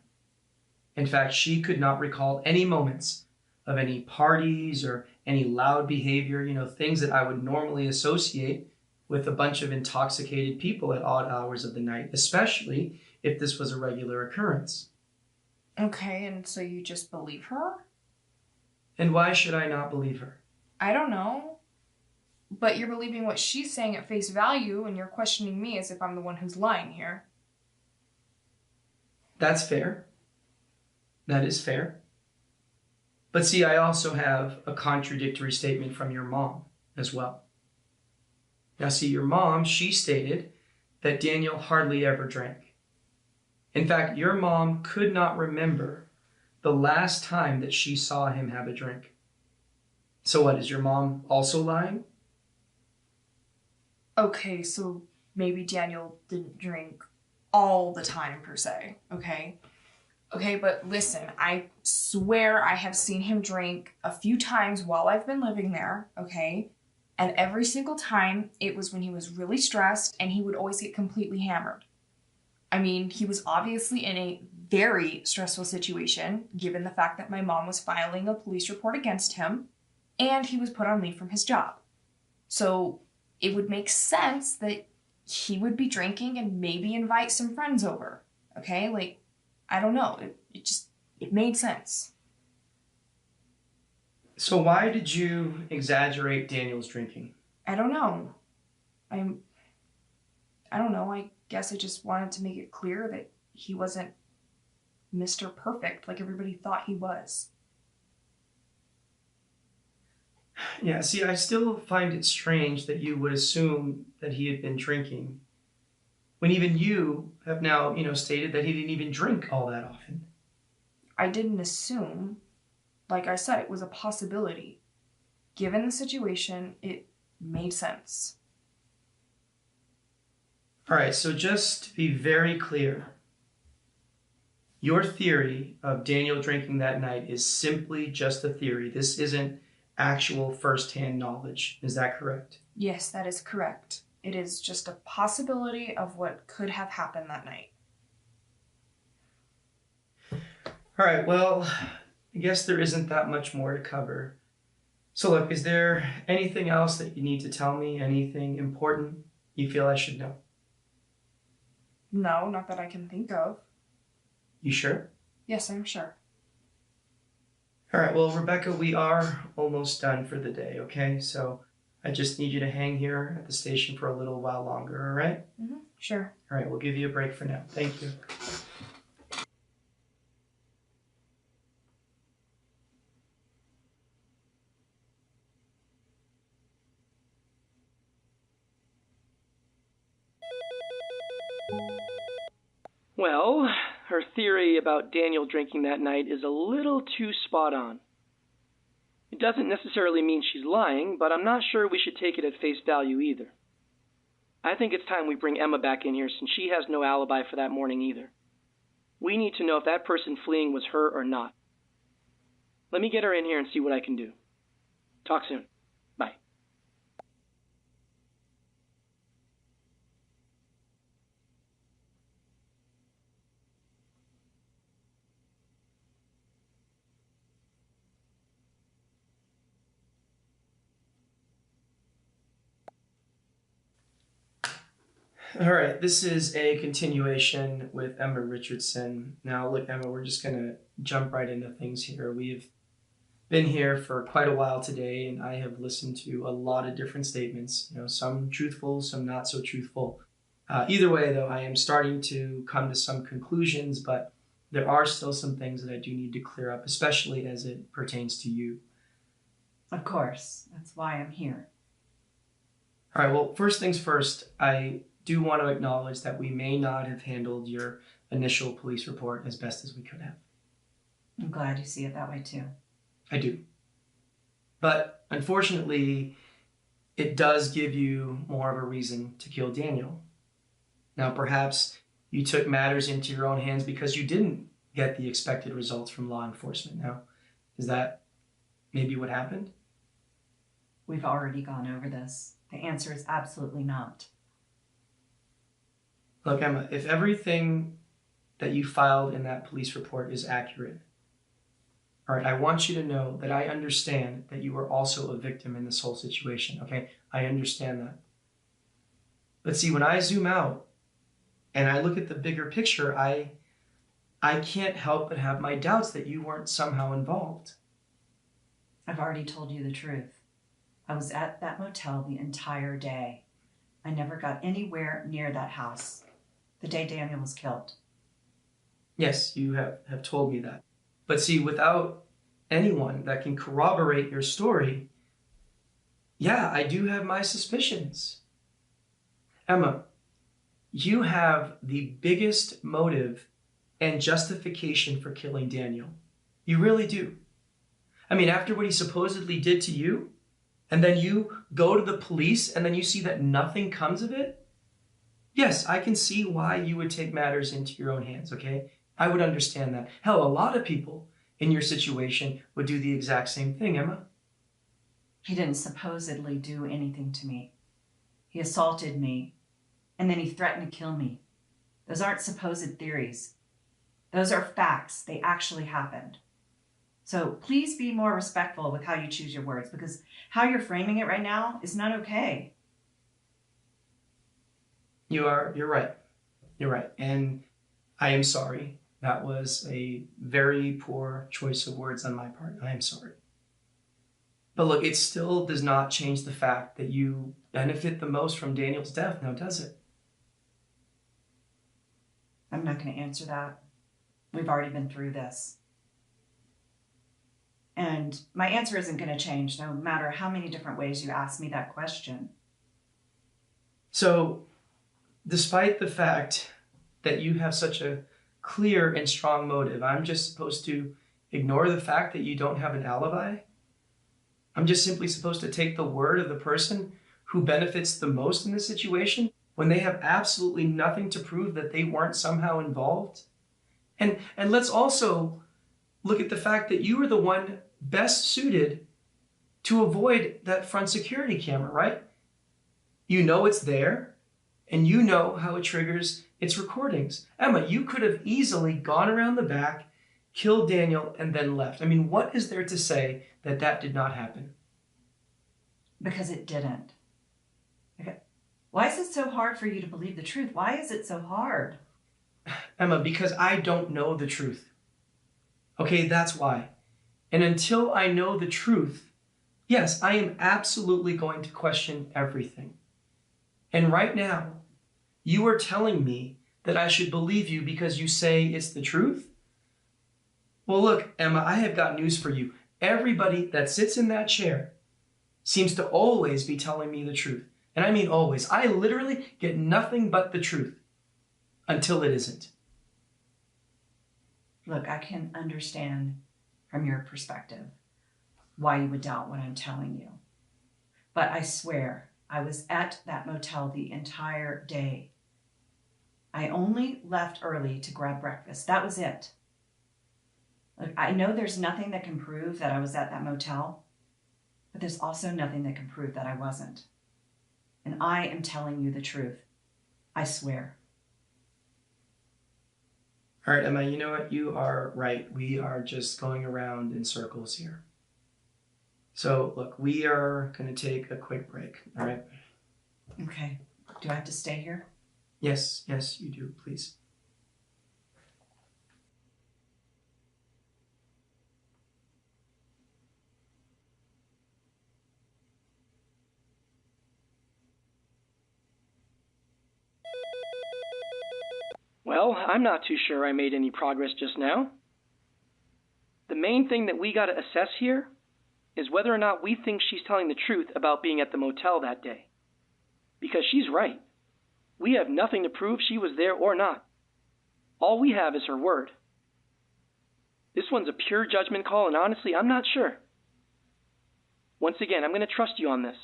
A: In fact, she could not recall any moments of any parties or any loud behavior, things that I would normally associate with a bunch of intoxicated people at odd hours of the night, especially if this was a regular occurrence.
G: Okay, and so you just believe her?
A: And why should I not believe her?
G: I don't know. But you're believing what she's saying at face value, and you're questioning me as if I'm the one who's lying here.
A: That's fair. That is fair. But see, I also have a contradictory statement from your mom as well. Now, see, your mom, she stated that Daniel hardly ever drank. In fact, your mom could not remember the last time that she saw him have a drink. So what, is your mom also lying?
G: Okay, so maybe Daniel didn't drink all the time, per se, okay? Okay, but listen, I swear I have seen him drink a few times while I've been living there, okay? And every single time, it was when he was really stressed, and he would always get completely hammered. I mean, he was obviously in a very stressful situation, given the fact that my mom was filing a police report against him, and he was put on leave from his job. So it would make sense that he would be drinking and maybe invite some friends over, okay? Like, I don't know. It made sense.
A: So why did you exaggerate Daniel's drinking?
G: I don't know. I don't know. I guess I just wanted to make it clear that he wasn't Mr. Perfect like everybody thought he was.
A: Yeah, see, I still find it strange that you would assume that he had been drinking when even you have now, stated that he didn't even drink all that often.
G: I didn't assume. Like I said, it was a possibility. Given the situation, it made sense.
A: All right, so just to be very clear, your theory of Daniel drinking that night is simply just a theory. This isn't actual first-hand knowledge. Is that correct?
G: Yes, that is correct. It is just a possibility of what could have happened that night.
A: All right, well, I guess there isn't that much more to cover. So look, is there anything else that you need to tell me? Anything important you feel I should know?
G: No, not that I can think of.
A: You sure?
G: Yes, I'm sure.
A: All right, well, Rebecca, we are almost done for the day, okay? So I just need you to hang here at the station for a little while longer, all right?
G: Mm-hmm. Sure.
A: All right, we'll give you a break for now. Thank you.
C: Well, her theory about Daniel drinking that night is a little too spot on. It doesn't necessarily mean she's lying, but I'm not sure we should take it at face value either. I think it's time we bring Emma back in here since she has no alibi for that morning either. We need to know if that person fleeing was her or not. Let me get her in here and see what I can do. Talk soon. Bye.
A: All right, this is a continuation with Emma Richardson. Now, look, Emma, we're just going to jump right into things here. We've been here for quite a while today, and I have listened to a lot of different statements, some truthful, some not so truthful. Either way, though, I am starting to come to some conclusions, but there are still some things that I do need to clear up, especially as it pertains to you.
B: Of course. That's why I'm here.
A: All right, well, first things first, I do want to acknowledge that we may not have handled your initial police report as best as we could have.
B: I'm glad you see it that way too.
A: I do. But unfortunately, it does give you more of a reason to kill Daniel. Now, perhaps you took matters into your own hands because you didn't get the expected results from law enforcement. Now, is that maybe what happened?
B: We've already gone over this. The answer is absolutely not.
A: Look, Emma, if everything that you filed in that police report is accurate, all right, I want you to know that I understand that you were also a victim in this whole situation, okay? I understand that. But see, when I zoom out and I look at the bigger picture, I can't help but have my doubts that you weren't somehow involved.
B: I've already told you the truth. I was at that motel the entire day. I never got anywhere near that house the day Daniel was killed.
A: Yes, you have told me that. But see, without anyone that can corroborate your story, yeah, I do have my suspicions. Emma, you have the biggest motive and justification for killing Daniel. You really do. I mean, after what he supposedly did to you, and then you go to the police and then you see that nothing comes of it, yes, I can see why you would take matters into your own hands, okay? I would understand that. Hell, a lot of people in your situation would do the exact same thing, Emma.
B: He didn't supposedly do anything to me. He assaulted me, and then he threatened to kill me. Those aren't supposed theories. Those are facts. They actually happened. So please be more respectful with how you choose your words, because how you're framing it right now is not okay.
A: You're right. You're right. And I am sorry. That was a very poor choice of words on my part. I am sorry. But look, it still does not change the fact that you benefit the most from Daniel's death, now does it?
B: I'm not going to answer that. We've already been through this. And my answer isn't going to change no matter how many different ways you ask me that question.
A: So, despite the fact that you have such a clear and strong motive, I'm just supposed to ignore the fact that you don't have an alibi? I'm just simply supposed to take the word of the person who benefits the most in this situation when they have absolutely nothing to prove that they weren't somehow involved? And let's also look at the fact that you were the one best suited to avoid that front security camera, right? You know it's there, and you know how it triggers its recordings. Emma, you could have easily gone around the back, killed Daniel, and then left. I mean, what is there to say that that did not happen?
B: Because it didn't. Okay. Why is it so hard for you to believe the truth? Why is it so hard?
A: Emma, because I don't know the truth. Okay, that's why. And until I know the truth, yes, I am absolutely going to question everything. And right now, you are telling me that I should believe you because you say it's the truth? Well, look, Emma, I have got news for you. Everybody that sits in that chair seems to always be telling me the truth. And I mean always. I literally get nothing but the truth until it isn't.
B: Look, I can understand from your perspective why you would doubt what I'm telling you. But I swear, I was at that motel the entire day. I only left early to grab breakfast. That was it. Look, I know there's nothing that can prove that I was at that motel, but there's also nothing that can prove that I wasn't. And I am telling you the truth. I swear.
A: All right, Emma, you know what? You are right. We are just going around in circles here. So, look, we are going to take a quick break, all right?
B: Okay. Do I have to stay here?
A: Yes, you do, please.
C: Well, I'm not too sure I made any progress just now. The main thing that we got to assess here is whether or not we think she's telling the truth about being at the motel that day. Because she's right. We have nothing to prove she was there or not. All we have is her word. This one's a pure judgment call, and honestly, I'm not sure. Once again, I'm going to trust you on this.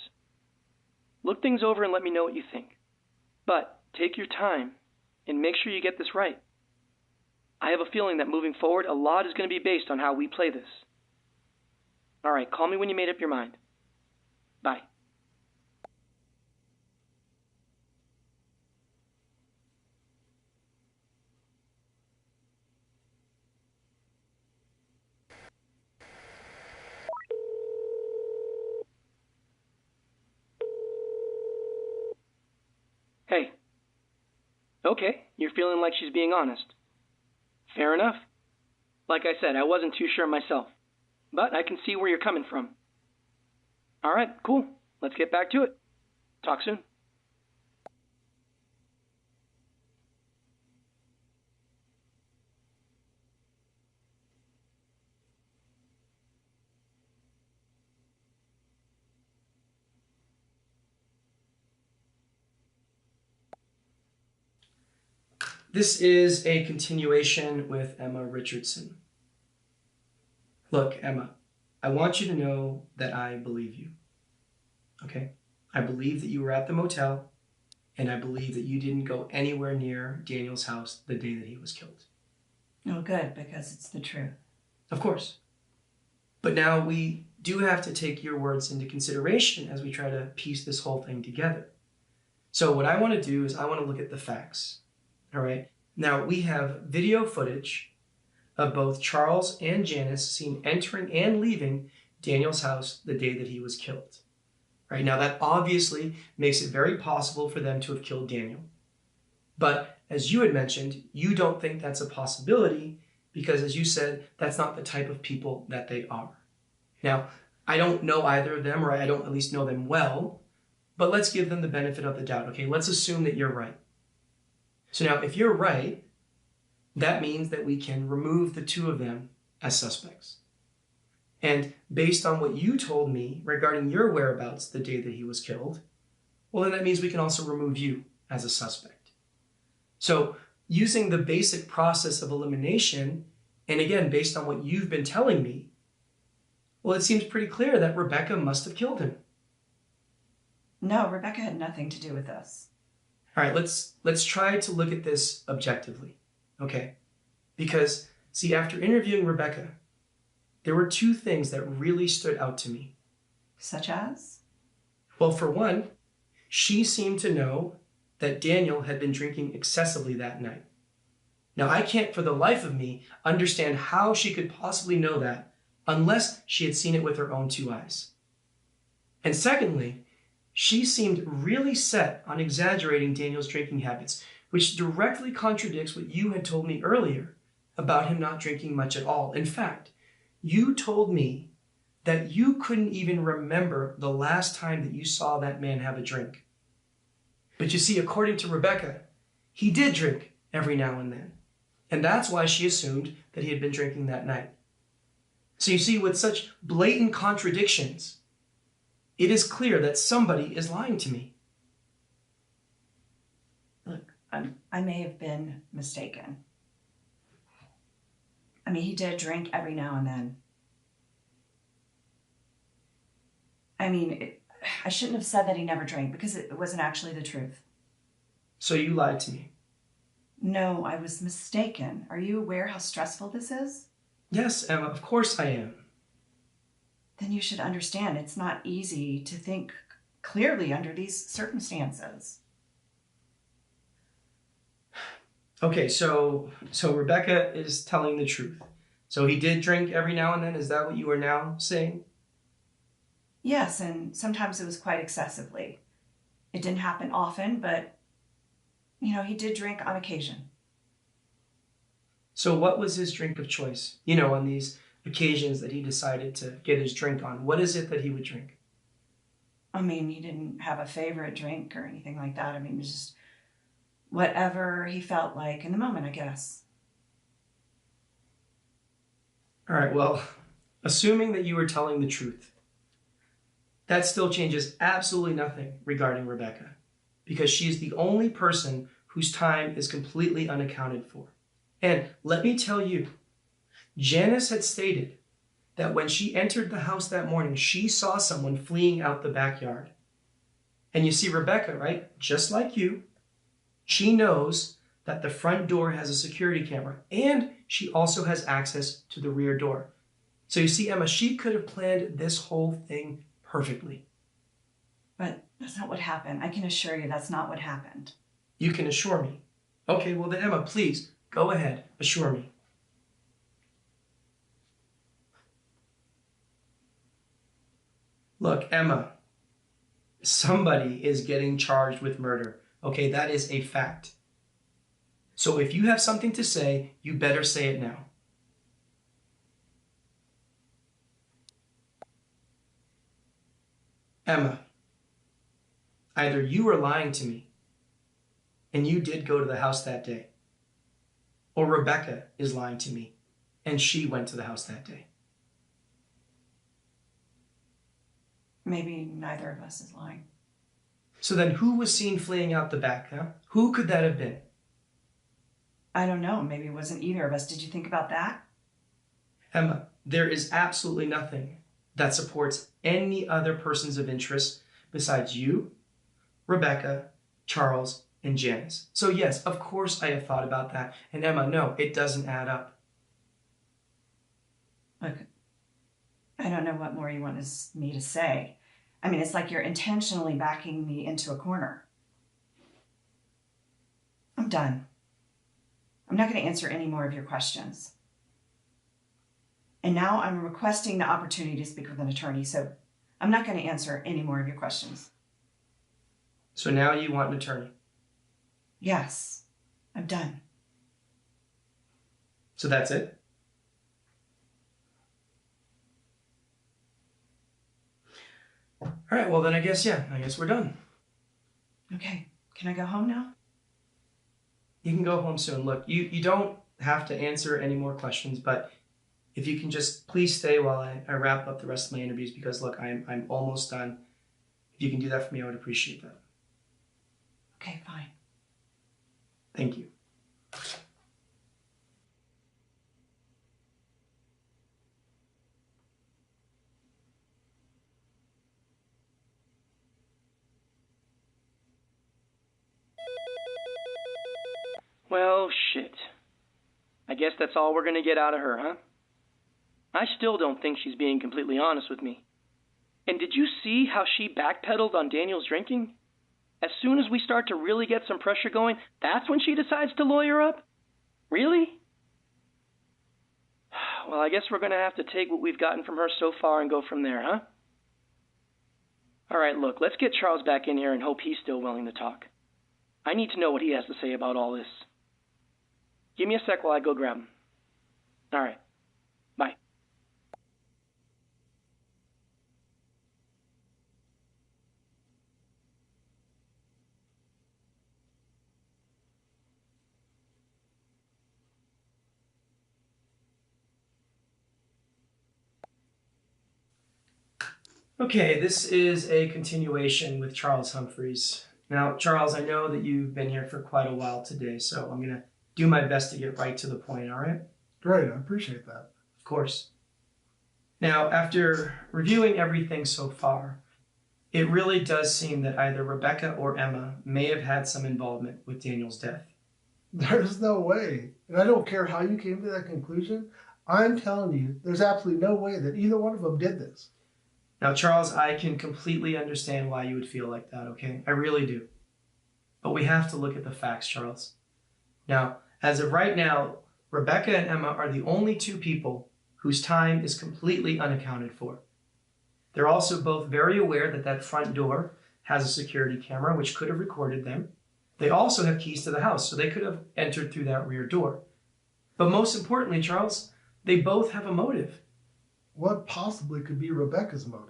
C: Look things over and let me know what you think. But take your time and make sure you get this right. I have a feeling that moving forward, a lot is going to be based on how we play this. All right, call me when you made up your mind. Bye. Hey. Okay, you're feeling like she's being honest. Fair enough. Like I said, I wasn't too sure myself, but I can see where you're coming from. All right, cool. Let's get back to it. Talk soon.
A: This is a continuation with Emma Richardson. Look, Emma, I want you to know that I believe you. Okay? I believe that you were at the motel, and I believe that you didn't go anywhere near Daniel's house the day that he was killed.
B: Oh, good, because it's the truth.
A: Of course. But now we do have to take your words into consideration as we try to piece this whole thing together. So what I want to do is I want to look at the facts. All right? Now, we have video footage of both Charles and Janice seen entering and leaving Daniel's house the day that he was killed. Right? Now, that obviously makes it very possible for them to have killed Daniel. But as you had mentioned, you don't think that's a possibility because, as you said, that's not the type of people that they are. Now, I don't know either of them, or I don't at least know them well, but let's give them the benefit of the doubt. Okay, let's assume that you're right. So now, if you're right, that means that we can remove the two of them as suspects. And based on what you told me regarding your whereabouts the day that he was killed, well, then that means we can also remove you as a suspect. So using the basic process of elimination, and again, based on what you've been telling me, well, it seems pretty clear that Rebecca must have killed him.
B: No, Rebecca had nothing to do with this.
A: All right, let's try to look at this objectively, okay? Because, see, after interviewing Rebecca, there were two things that really stood out to me.
B: Such as?
A: Well, for one, she seemed to know that Daniel had been drinking excessively that night. Now, I can't for the life of me understand how she could possibly know that unless she had seen it with her own two eyes. And secondly, she seemed really set on exaggerating Daniel's drinking habits, which directly contradicts what you had told me earlier about him not drinking much at all. In fact, you told me that you couldn't even remember the last time that you saw that man have a drink. But you see, according to Rebecca, he did drink every now and then. And that's why she assumed that he had been drinking that night. So you see, with such blatant contradictions, it is clear that somebody is lying to me.
B: Look, I may have been mistaken. I mean, he did drink every now and then. I mean, I shouldn't have said that he never drank because it wasn't actually the truth.
A: So you lied to me.
B: No, I was mistaken. Are you aware how stressful this is?
A: Yes, Emma, of course I am.
B: Then you should understand it's not easy to think clearly under these circumstances.
A: Okay, so Rebecca is telling the truth. So he did drink every now and then? Is that what you are now saying?
B: Yes, and sometimes it was quite excessively. It didn't happen often, but, he did drink on occasion.
A: So what was his drink of choice? On these occasions that he decided to get his drink on. What is it that he would drink?
B: I mean, he didn't have a favorite drink or anything like that. I mean, it was just whatever he felt like in the moment, I guess.
A: All right, well, assuming that you were telling the truth, that still changes absolutely nothing regarding Rebecca, because she is the only person whose time is completely unaccounted for. And let me tell you, Janice had stated that when she entered the house that morning, she saw someone fleeing out the backyard. And you see, Rebecca, right, just like you, she knows that the front door has a security camera, and she also has access to the rear door. So you see, Emma, she could have planned this whole thing perfectly.
B: But that's not what happened. I can assure you that's not what happened.
A: You can assure me. Okay, well then, Emma, please, go ahead, assure me. Look, Emma, somebody is getting charged with murder. Okay, that is a fact. So if you have something to say, you better say it now. Emma, either you are lying to me, and you did go to the house that day, or Rebecca is lying to me, and she went to the house that day.
B: Maybe neither of us is lying.
A: So then who was seen fleeing out the back, huh? Who could that have been?
B: I don't know. Maybe it wasn't either of us. Did you think about that?
A: Emma, there is absolutely nothing that supports any other persons of interest besides you, Rebecca, Charles, and Janice. So yes, of course I have thought about that. And Emma, no, it doesn't add up.
B: Look, I don't know what more you want me to say. I mean, it's like you're intentionally backing me into a corner. I'm done. I'm not going to answer any more of your questions. And now I'm requesting the opportunity to speak with an attorney, so I'm not going to answer any more of your questions.
A: So now you want an attorney?
B: Yes, I'm done.
A: So that's it? All right, well then I guess we're done.
B: Okay, can I go home now?
A: You can go home soon. Look, you don't have to answer any more questions, but if you can just please stay while I wrap up the rest of my interviews, because look, I'm almost done. If you can do that for me, I would appreciate that.
B: Okay, fine.
A: Thank you.
C: Well, shit. I guess that's all we're gonna get out of her, huh? I still don't think she's being completely honest with me. And did you see how she backpedaled on Daniel's drinking? As soon as we start to really get some pressure going, that's when she decides to lawyer up? Really? Well, I guess we're gonna have to take what we've gotten from her so far and go from there, huh? All right, look, let's get Charles back in here and hope he's still willing to talk. I need to know what he has to say about all this. Give me a sec while I go grab him. All right. Bye.
A: Okay, this is a continuation with Charles Humphreys. Now, Charles, I know that you've been here for quite a while today, so I'm going to do my best to get right to the point, all right?
D: Great, I appreciate that.
A: Of course. Now, after reviewing everything so far, it really does seem that either Rebecca or Emma may have had some involvement with Daniel's death.
D: There's no way. And I don't care how you came to that conclusion. I'm telling you, there's absolutely no way that either one of them did this.
A: Now, Charles, I can completely understand why you would feel like that, okay? I really do. But we have to look at the facts, Charles. Now, as of right now, Rebecca and Emma are the only two people whose time is completely unaccounted for. They're also both very aware that that front door has a security camera, which could have recorded them. They also have keys to the house, so they could have entered through that rear door. But most importantly, Charles, they both have a motive.
D: What possibly could be Rebecca's motive?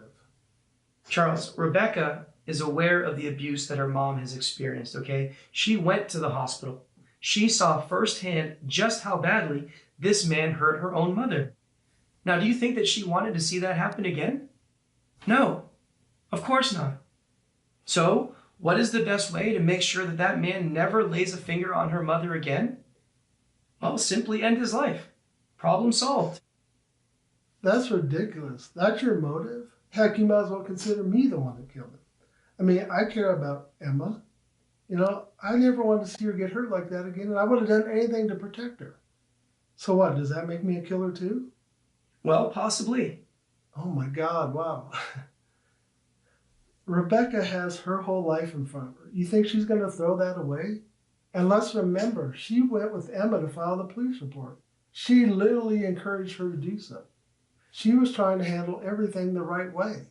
A: Charles, Rebecca is aware of the abuse that her mom has experienced, okay? She went to the hospital. She saw firsthand just how badly this man hurt her own mother. Now, do you think that she wanted to see that happen again? No, of course not. So, what is the best way to make sure that that man never lays a finger on her mother again? Well, simply end his life. Problem solved.
D: That's ridiculous. That's your motive? Heck, you might as well consider me the one that killed him. I mean, I care about Emma. You know, I never wanted to see her get hurt like that again, and I would have done anything to protect her. So what, does that make me a killer too?
A: Well, possibly.
D: Oh my God, wow. Rebecca has her whole life in front of her. You think she's going to throw that away? And let's remember, she went with Emma to file the police report. She literally encouraged her to do so. She was trying to handle everything the right way.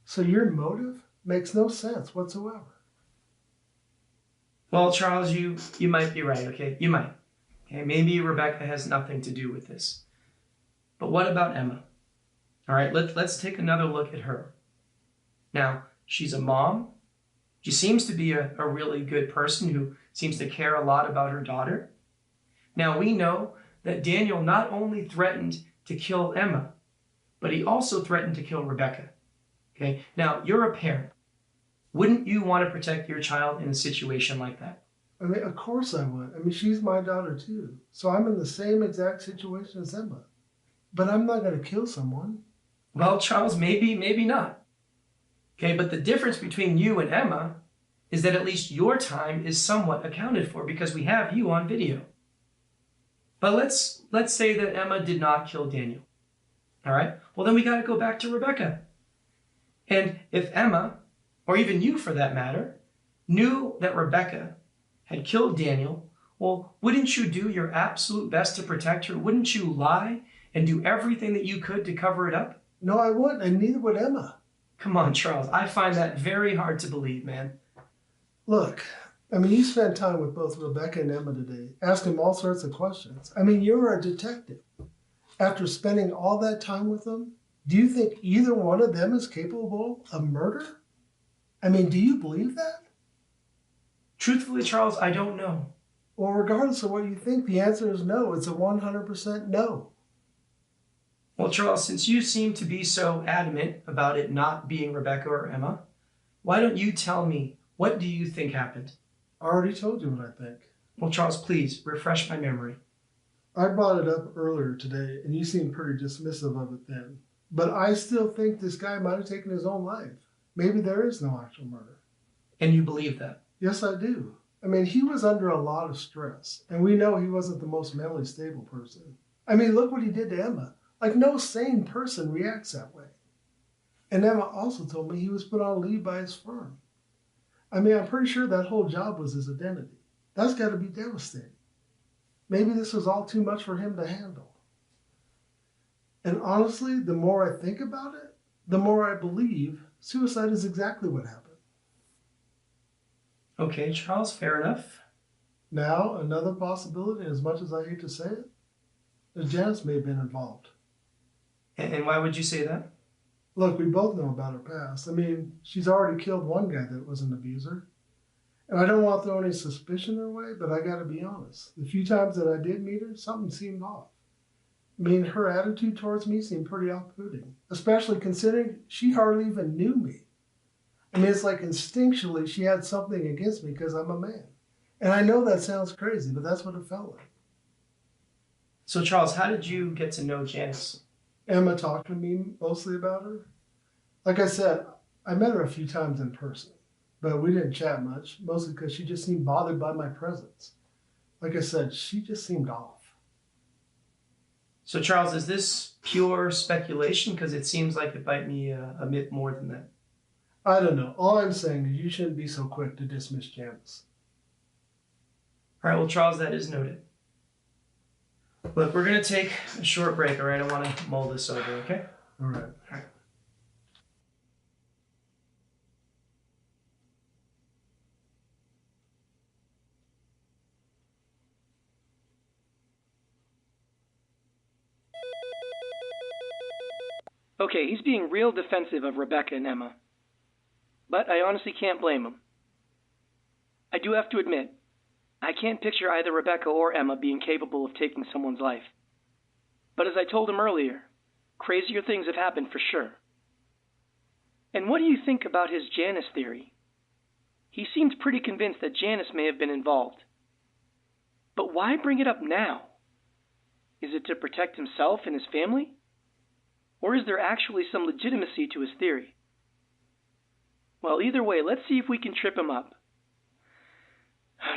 D: So your motive makes no sense whatsoever.
A: Well, Charles, you might be right, okay? You might. Okay, maybe Rebecca has nothing to do with this. But what about Emma? All right, let's take another look at her. Now, She's a mom. She seems to be a really good person who seems to care a lot about her daughter. Now, we know that Daniel not only threatened to kill Emma, but he also threatened to kill Rebecca. Okay? Now, you're a parent. Wouldn't you want to protect your child in a situation like that?
D: I mean, of course I would. I mean, she's my daughter too. So I'm in the same exact situation as Emma. But I'm not going to kill someone.
A: Well, Charles, maybe, maybe not. Okay, but the difference between you and Emma is that at least your time is somewhat accounted for because we have you on video. But let's say that Emma did not kill Daniel. All right? Well, then we got to go back to Rebecca. And if Emma, or even you for that matter, knew that Rebecca had killed Daniel, well, wouldn't you do your absolute best to protect her? Wouldn't you lie and do everything that you could to cover it up?
D: No, I wouldn't, and neither would Emma.
A: Come on, Charles. I find that very hard to believe, man.
D: Look, I mean, you spent time with both Rebecca and Emma today, asking them all sorts of questions. I mean, you're a detective. After spending all that time with them, do you think either one of them is capable of murder? I mean, do you believe that?
A: Truthfully, Charles, I don't know.
D: Well, regardless of what you think, the answer is no. It's a 100% no.
A: Well, Charles, since you seem to be so adamant about it not being Rebecca or Emma, why don't you tell me, what do you think happened?
D: I already told you what I think.
A: Well, Charles, please, refresh my memory.
D: I brought it up earlier today, and you seemed pretty dismissive of it then. But I still think this guy might have taken his own life. Maybe there is no actual murder.
A: And you believe that?
D: Yes, I do. I mean, he was under a lot of stress, and we know he wasn't the most mentally stable person. I mean, look what he did to Emma. Like, no sane person reacts that way. And Emma also told me he was put on leave by his firm. I mean, I'm pretty sure that whole job was his identity. That's got to be devastating. Maybe this was all too much for him to handle. And honestly, the more I think about it, the more I believe suicide is exactly what happened.
A: Okay, Charles, fair enough.
D: Now, another possibility, as much as I hate to say it, that Janice may have been involved.
A: And why would you say that?
D: Look, we both know about her past. I mean, she's already killed one guy that was an abuser. And I don't want to throw any suspicion her way, but I got to be honest. The few times that I did meet her, something seemed off. I mean, her attitude towards me seemed pretty off-putting, especially considering she hardly even knew me. I mean, it's like instinctually she had something against me because I'm a man. And I know that sounds crazy, but that's what it felt like.
A: So, Charles, how did you get to know Janice?
D: Emma talked to me mostly about her. Like I said, I met her a few times in person, but we didn't chat much, mostly because she just seemed bothered by my presence. Like I said, she just seemed off.
A: So, Charles, is this pure speculation? Because it seems like it might be a bit more than that.
D: I don't know. All I'm saying is you shouldn't be so quick to dismiss Janice.
A: All right, well, Charles, that is noted. Look, we're going to take a short break, all right? I want to mull this over, okay?
D: All right.
A: All right.
C: Okay, he's being real defensive of Rebecca and Emma. But I honestly can't blame him. I do have to admit, I can't picture either Rebecca or Emma being capable of taking someone's life. But as I told him earlier, crazier things have happened for sure. And what do you think about his Janice theory? He seems pretty convinced that Janice may have been involved. But why bring it up now? Is it to protect himself and his family? Or is there actually some legitimacy to his theory? Well, either way, let's see if we can trip him up.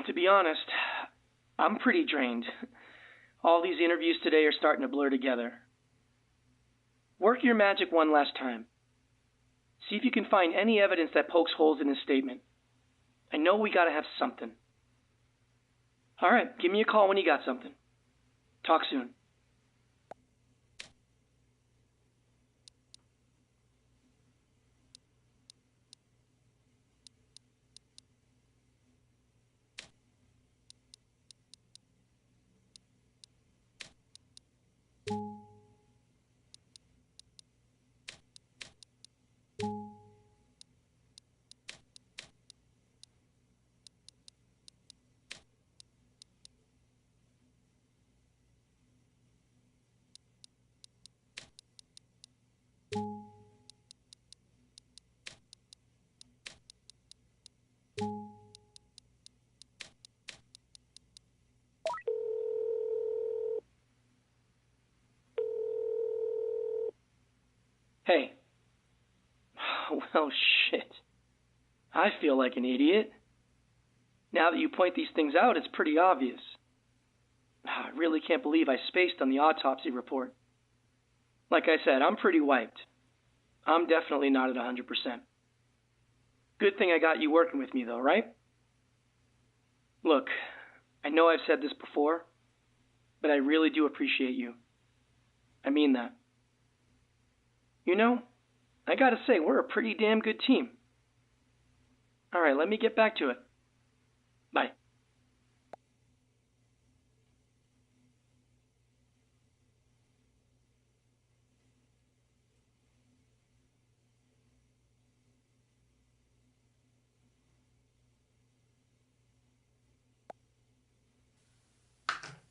C: To be honest, I'm pretty drained. All these interviews today are starting to blur together. Work your magic one last time. See if you can find any evidence that pokes holes in his statement. I know we gotta have something. All right, give me a call when you got something. Talk soon. Hey. Well, shit. I feel like an idiot. Now that you point these things out, it's pretty obvious. I really can't believe I spaced on the autopsy report. Like I said, I'm pretty wiped. I'm definitely not at 100%. Good thing I got you working with me, though, right? Look, I know I've said this before, but I really do appreciate you. I mean that. You know, I gotta say, we're a pretty damn good team. All right, let me get back to it. Bye.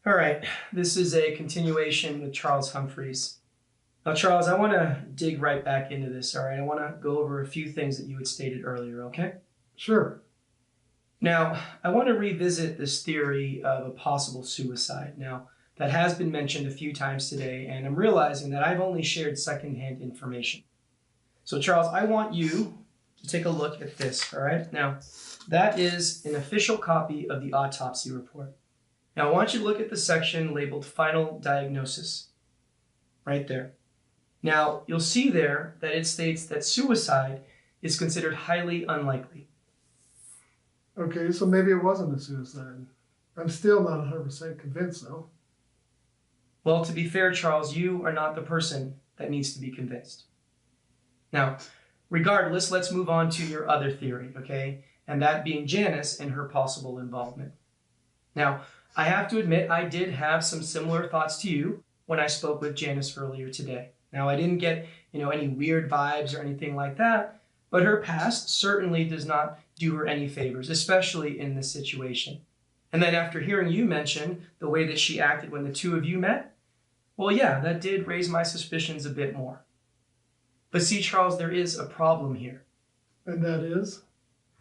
A: All right, this is a continuation with Charles Humphreys. Now, Charles, I want to dig right back into this, all right? I want to go over a few things that you had stated earlier, okay?
D: Sure.
A: Now, I want to revisit this theory of a possible suicide. Now, that has been mentioned a few times today, and I'm realizing that I've only shared secondhand information. So, Charles, I want you to take a look at this, all right? Now, that is an official copy of the autopsy report. Now, I want you to look at the section labeled Final Diagnosis, right there. Now, you'll see there that it states that suicide is considered highly unlikely.
D: Okay, so maybe it wasn't a suicide. I'm still not 100% convinced, though.
A: Well, to be fair, Charles, you are not the person that needs to be convinced. Now, regardless, let's move on to your other theory, okay? And that being Janice and her possible involvement. Now, I have to admit, I did have some similar thoughts to you when I spoke with Janice earlier today. Now, I didn't get, any weird vibes or anything like that, but her past certainly does not do her any favors, especially in this situation. And then after hearing you mention the way that she acted when the two of you met, well, yeah, that did raise my suspicions a bit more. But see, Charles, there is a problem here.
D: And that is?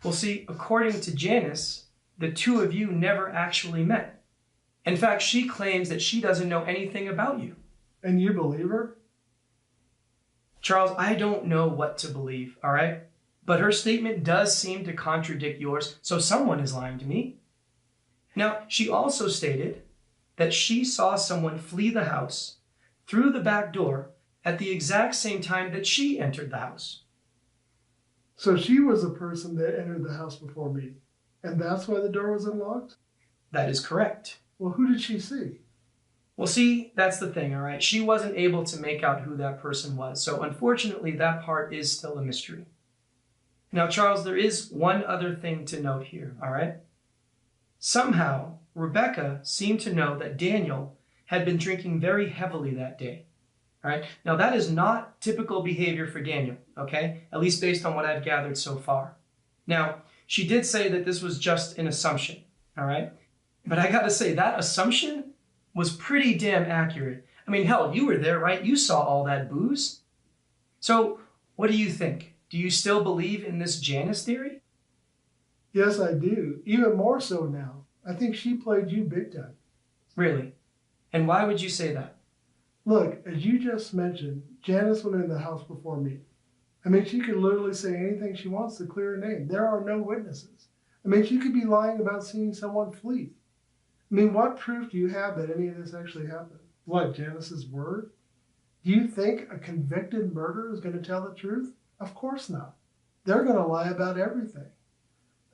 A: Well, see, according to Janice, the two of you never actually met. In fact, she claims that she doesn't know anything about you.
D: And you believe her?
A: Charles, I don't know what to believe, all right? But her statement does seem to contradict yours, so someone is lying to me. Now, she also stated that she saw someone flee the house through the back door at the exact same time that she entered the house.
D: So she was the person that entered the house before me, and that's why the door was unlocked?
A: That is correct.
D: Well, who did she see?
A: Well, see, that's the thing, all right? She wasn't able to make out who that person was, so unfortunately, that part is still a mystery. Now, Charles, there is one other thing to note here, all right? Somehow, Rebecca seemed to know that Daniel had been drinking very heavily that day, all right? Now, that is not typical behavior for Daniel, okay? At least based on what I've gathered so far. Now, she did say that this was just an assumption, all right? But I gotta say, that assumption was pretty damn accurate. I mean, hell, you were there, right? You saw all that booze. So, what do you think? Do you still believe in this Janice theory?
D: Yes, I do. Even more so now. I think she played you big time.
A: Really? And why would you say that?
D: Look, as you just mentioned, Janice went in the house before me. I mean, she could literally say anything she wants to clear her name. There are no witnesses. I mean, she could be lying about seeing someone flee. I mean, what proof do you have that any of this actually happened? What, Janice's word? Do you think a convicted murderer is going to tell the truth? Of course not. They're going to lie about everything.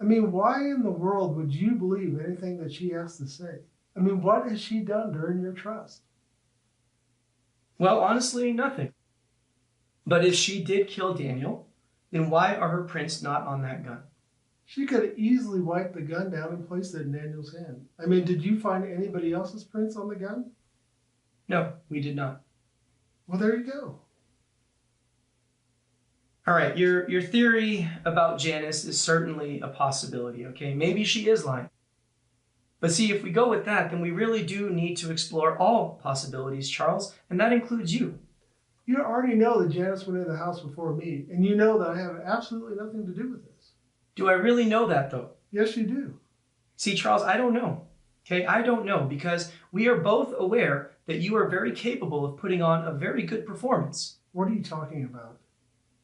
D: I mean, why in the world would you believe anything that she has to say? I mean, what has she done to earn your trust?
A: Well, honestly, nothing. But if she did kill Daniel, then why are her prints not on that gun?
D: She could have easily wiped the gun down and placed it in Daniel's hand. I mean, did you find anybody else's prints on the gun?
A: No, we did not.
D: Well, there you go.
A: All right, your theory about Janice is certainly a possibility, okay? Maybe she is lying. But see, if we go with that, then we really do need to explore all possibilities, Charles, and that includes you.
D: You already know that Janice went in the house before me, and you know that I have absolutely nothing to do with this.
A: Do I really know that, though?
D: Yes, you do.
A: See, Charles, I don't know. Okay, I don't know, because we are both aware that you are very capable of putting on a very good performance.
D: What are you talking about?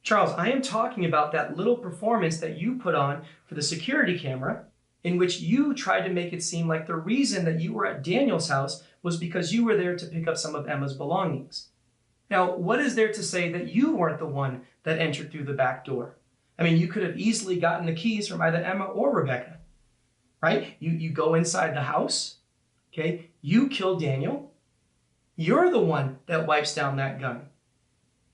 A: Charles, I am talking about that little performance that you put on for the security camera in which you tried to make it seem like the reason that you were at Daniel's house was because you were there to pick up some of Emma's belongings. Now, what is there to say that you weren't the one that entered through the back door? I mean, you could have easily gotten the keys from either Emma or Rebecca, right? You go inside the house, okay? You kill Daniel. You're the one that wipes down that gun.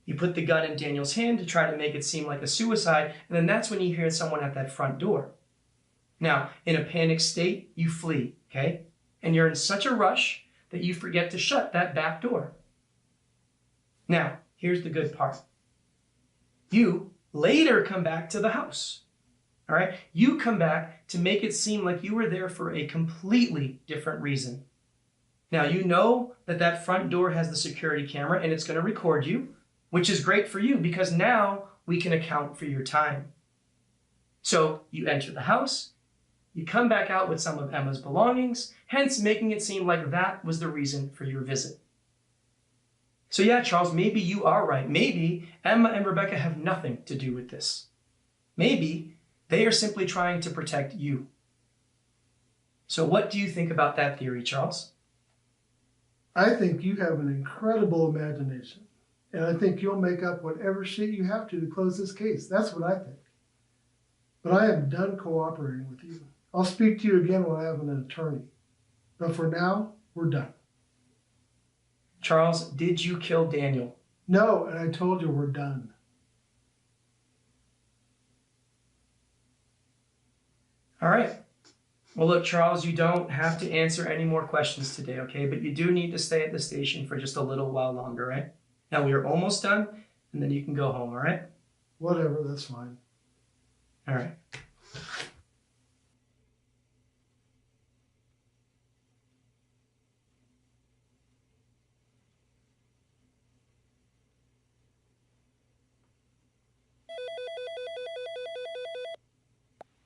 A: You put the gun in Daniel's hand to try to make it seem like a suicide, and then that's when you hear someone at that front door. Now, in a panic state, you flee, okay? And you're in such a rush that you forget to shut that back door. Now, here's the good part. You later come back to the house, all right? You come back to make it seem like you were there for a completely different reason. Now, you know that that front door has the security camera and it's going to record you, which is great for you because now we can account for your time. So you enter the house, you come back out with some of Emma's belongings, hence making it seem like that was the reason for your visit. So yeah, Charles, maybe you are right. Maybe Emma and Rebecca have nothing to do with this. Maybe they are simply trying to protect you. So what do you think about that theory, Charles?
D: I think you have an incredible imagination. And I think you'll make up whatever shit you have to close this case. That's what I think. But I am done cooperating with you. I'll speak to you again when I have an attorney. But for now, we're done.
A: Charles, did you kill Daniel?
D: No, and I told you we're done.
A: All right. Well, look, Charles, you don't have to answer any more questions today, okay? But you do need to stay at the station for just a little while longer, right? Now, we are almost done, and then you can go home, all right?
D: Whatever, that's fine.
A: All right.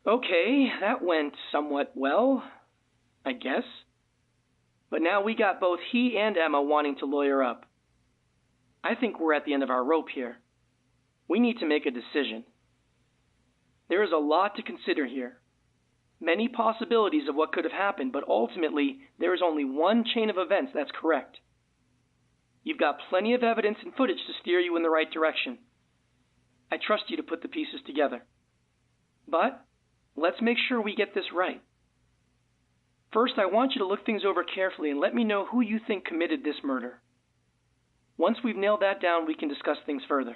C: Okay, that went somewhat well, I guess. But now we got both he and Emma wanting to lawyer up. I think we're at the end of our rope here. We need to make a decision. There is a lot to consider here. Many possibilities of what could have happened, but ultimately, there is only one chain of events that's correct. You've got plenty of evidence and footage to steer you in the right direction. I trust you to put the pieces together. But let's make sure we get this right. First, I want you to look things over carefully and let me know who you think committed this murder. Once we've nailed that down, we can discuss things further.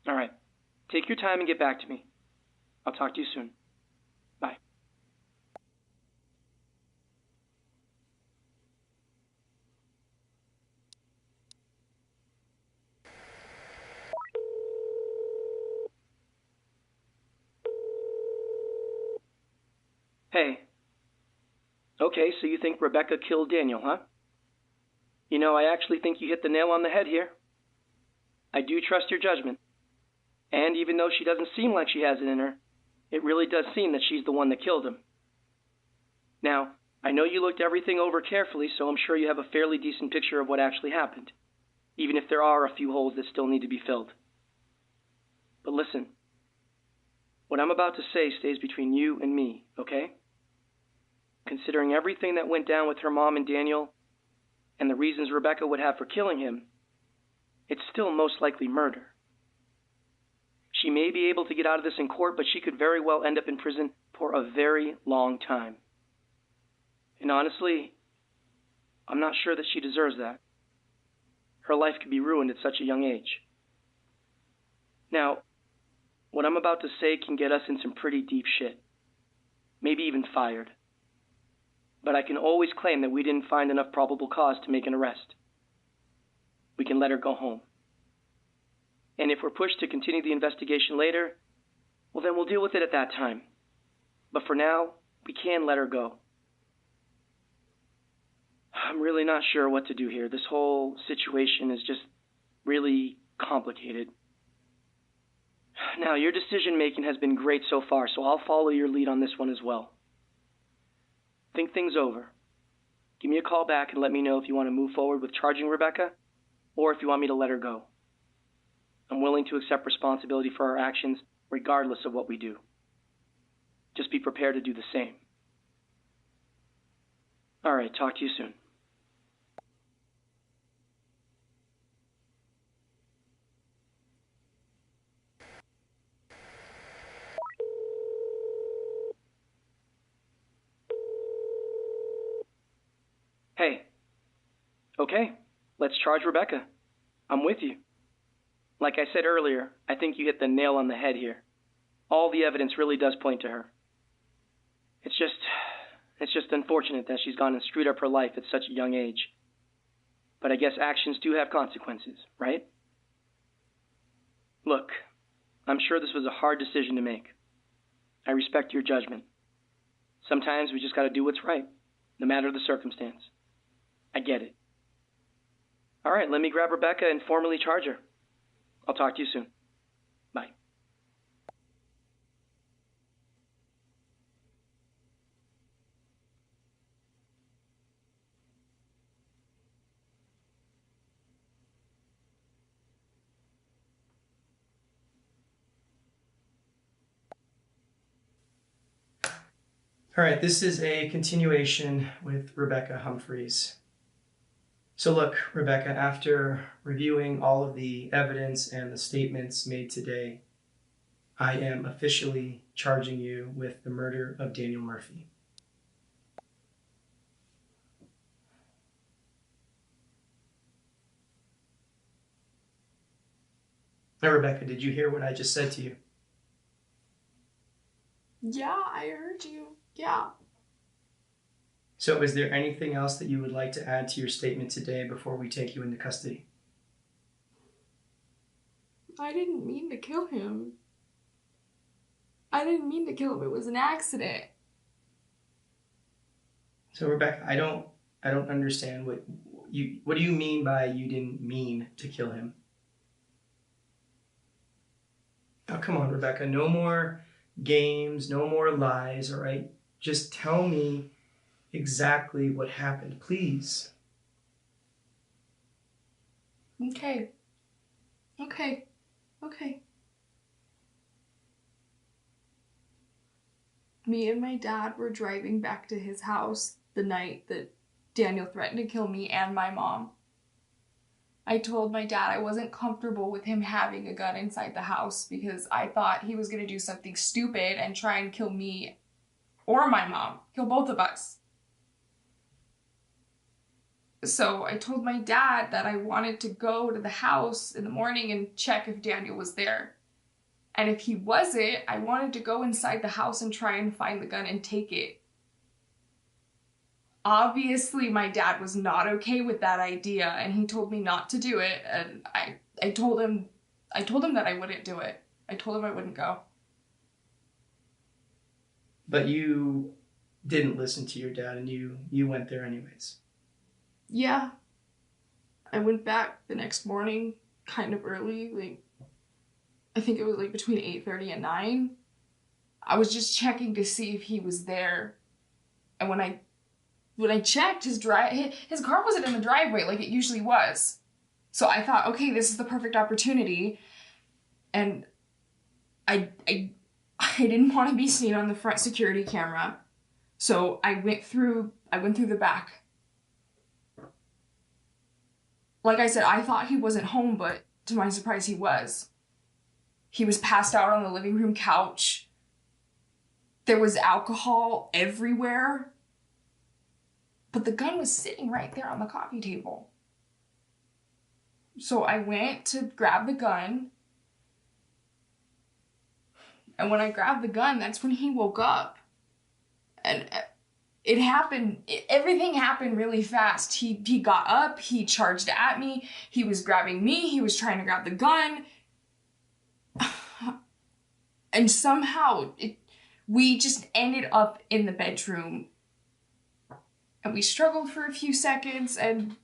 C: All right. Take your time and get back to me. I'll talk to you soon. Bye. Hey. Okay, so you think Rebecca killed Daniel, huh? You know, I actually think you hit the nail on the head here. I do trust your judgment. And even though she doesn't seem like she has it in her, it really does seem that she's the one that killed him. Now, I know you looked everything over carefully, so I'm sure you have a fairly decent picture of what actually happened, even if there are a few holes that still need to be filled. But listen, what I'm about to say stays between you and me, okay? Considering everything that went down with her mom and Daniel, and the reasons Rebecca would have for killing him, it's still most likely murder. She may be able to get out of this in court, but she could very well end up in prison for a very long time. And honestly, I'm not sure that she deserves that. Her life could be ruined at such a young age. Now, what I'm about to say can get us in some pretty deep shit. Maybe even fired. But I can always claim that we didn't find enough probable cause to make an arrest. We can let her go home. And if we're pushed to continue the investigation later, well, then we'll deal with it at that time. But for now, we can let her go. I'm really not sure what to do here. This whole situation is just really complicated. Now, your decision-making has been great so far, so I'll follow your lead on this one as well. Think things over. Give me a call back and let me know if you want to move forward with charging Rebecca, or if you want me to let her go. I'm willing to accept responsibility for our actions regardless of what we do. Just be prepared to do the same. All right, talk to you soon. Hey. Okay, let's charge Rebecca. I'm with you. Like I said earlier, I think you hit the nail on the head here. All the evidence really does point to her. It's just unfortunate that she's gone and screwed up her life at such a young age. But I guess actions do have consequences, right? Look, I'm sure this was a hard decision to make. I respect your judgment. Sometimes we just gotta do what's right, no matter the circumstance. I get it. All right, let me grab Rebecca and formally charge her. I'll talk to you soon. Bye.
A: All right, this is a continuation with Rebecca Humphreys. So look, Rebecca, after reviewing all of the evidence and the statements made today, I am officially charging you with the murder of Daniel Murphy. Now, Rebecca, did you hear what I just said to you?
G: Yeah, I heard you. Yeah.
A: So is there anything else that you would like to add to your statement today before we take you into custody?
G: I didn't mean to kill him. I didn't mean to kill him. It was an accident.
A: So Rebecca, I don't understand what do you mean by you didn't mean to kill him? Oh, come on, Rebecca, no more games, no more lies, all right? Just tell me exactly what happened, please.
G: Okay. Me and my dad were driving back to his house the night that Daniel threatened to kill me and my mom. I told my dad I wasn't comfortable with him having a gun inside the house because I thought he was going to do something stupid and try and kill me or my mom, kill both of us. So I told my dad that I wanted to go to the house in the morning and check if Daniel was there. And if he wasn't, I wanted to go inside the house and try and find the gun and take it. Obviously, my dad was not okay with that idea, and he told me not to do it, and I told him that I wouldn't do it. I told him I wouldn't go.
A: But you didn't listen to your dad, and you went there anyways.
G: Yeah. I went back the next morning, kind of early, I think it was between 8:30 and 9. I was just checking to see if he was there. And when I checked, his car wasn't in the driveway like it usually was. So I thought, okay, this is the perfect opportunity. And I didn't want to be seen on the front security camera. So I went through the back. Like I said, I thought he wasn't home, but to my surprise, he was. He was passed out on the living room couch. There was alcohol everywhere. But the gun was sitting right there on the coffee table. So I went to grab the gun. And when I grabbed the gun, that's when he woke up. And everything happened really fast. He got up, he charged at me, he was grabbing me, he was trying to grab the gun. And somehow we just ended up in the bedroom. And we struggled for a few seconds, and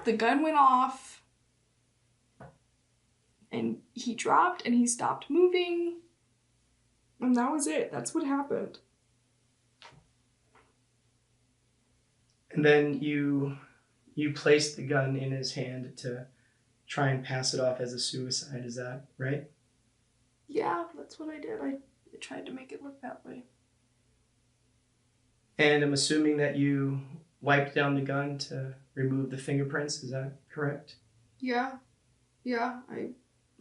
G: the gun went off. And he dropped, and he stopped moving. And that was it. That's what happened.
A: And then you you placed the gun in his hand to try and pass it off as a suicide. Is that right?
G: Yeah, that's what I did. I tried to make it look that way.
A: And I'm assuming that you wiped down the gun to remove the fingerprints. Is that correct?
G: Yeah.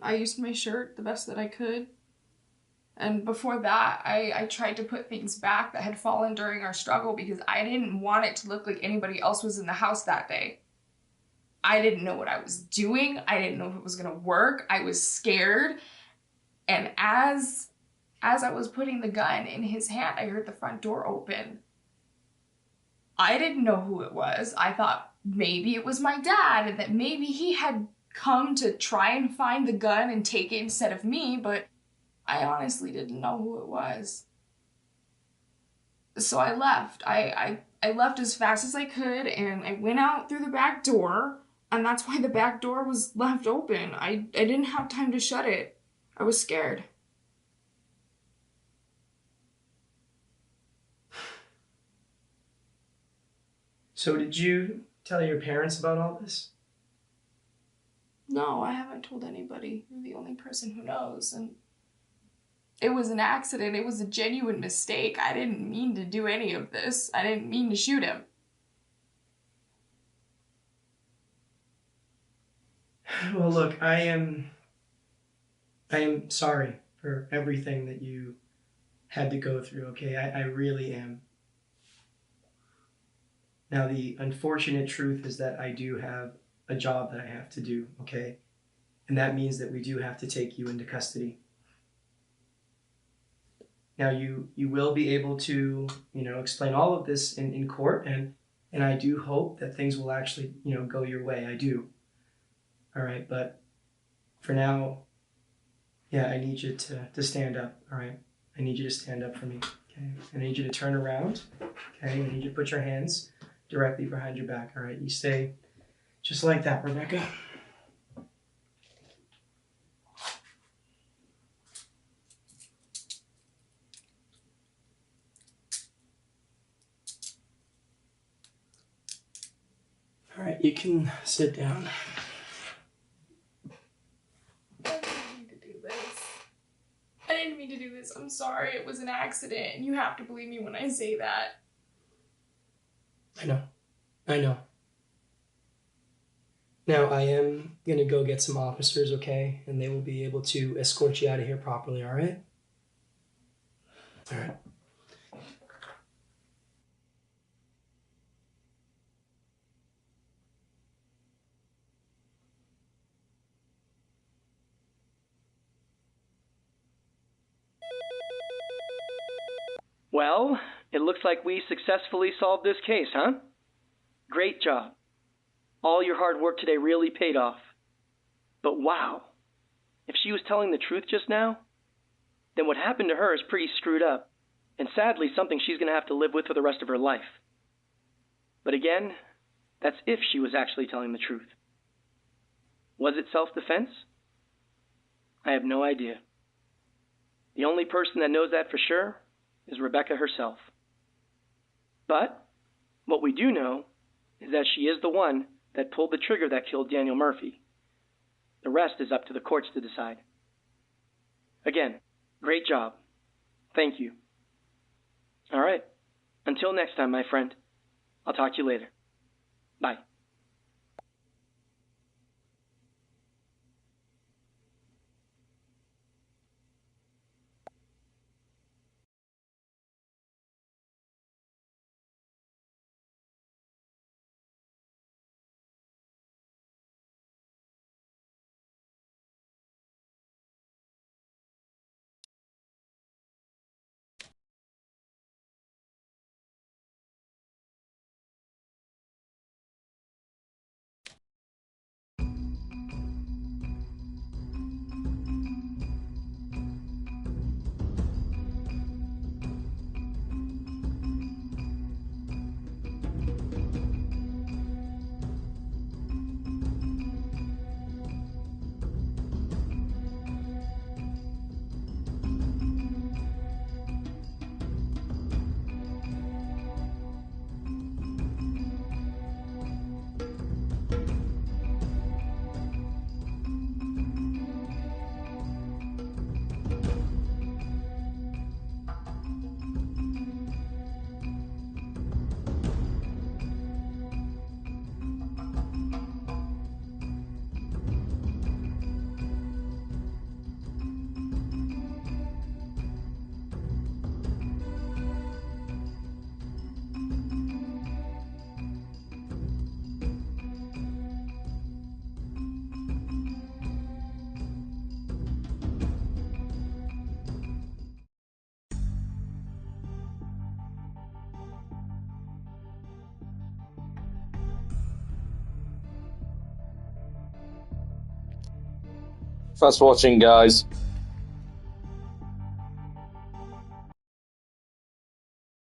G: I used my shirt the best that I could. And before that, I tried to put things back that had fallen during our struggle because I didn't want it to look like anybody else was in the house that day. I didn't know what I was doing. I didn't know if it was going to work. I was scared. And as I was putting the gun in his hand, I heard the front door open. I didn't know who it was. I thought maybe it was my dad and that maybe he had come to try and find the gun and take it instead of me, but I honestly didn't know who it was. So I left. I left as fast as I could and I went out through the back door, and that's why the back door was left open. I didn't have time to shut it. I was scared.
A: So did you tell your parents about all this?
G: No, I haven't told anybody. You're the only person who knows, and it was an accident. It was a genuine mistake. I didn't mean to do any of this. I didn't mean to shoot him.
A: Well, look, I am sorry for everything that you had to go through, okay? I really am. Now, the unfortunate truth is that I do have a job that I have to do, okay? And that means that we do have to take you into custody. Now, you will be able to, explain all of this in court, and I do hope that things will actually, go your way. I do. All right, but for now, yeah, I need you to stand up, all right? I need you to stand up for me, okay? I need you to turn around, okay? I need you to put your hands directly behind your back, all right? You stay just like that, Rebecca. All right, you can sit down.
G: I didn't mean to do this. I'm sorry. It was an accident. And you have to believe me when I say that.
A: I know. Now, I am going to go get some officers, okay? And they will be able to escort you out of here properly, all right? All right.
C: Well, it looks like we successfully solved this case, huh? Great job. All your hard work today really paid off. But wow, if she was telling the truth just now, then what happened to her is pretty screwed up, and sadly something she's going to have to live with for the rest of her life. But again, that's if she was actually telling the truth. Was it self-defense? I have no idea. The only person that knows that for sure is Rebecca herself. But what we do know is that she is the one that pulled the trigger that killed Daniel Murphy. The rest is up to the courts to decide. Again, great job. Thank you. All right. Until next time, my friend. I'll talk to you later. Bye.
H: Thanks for watching, guys.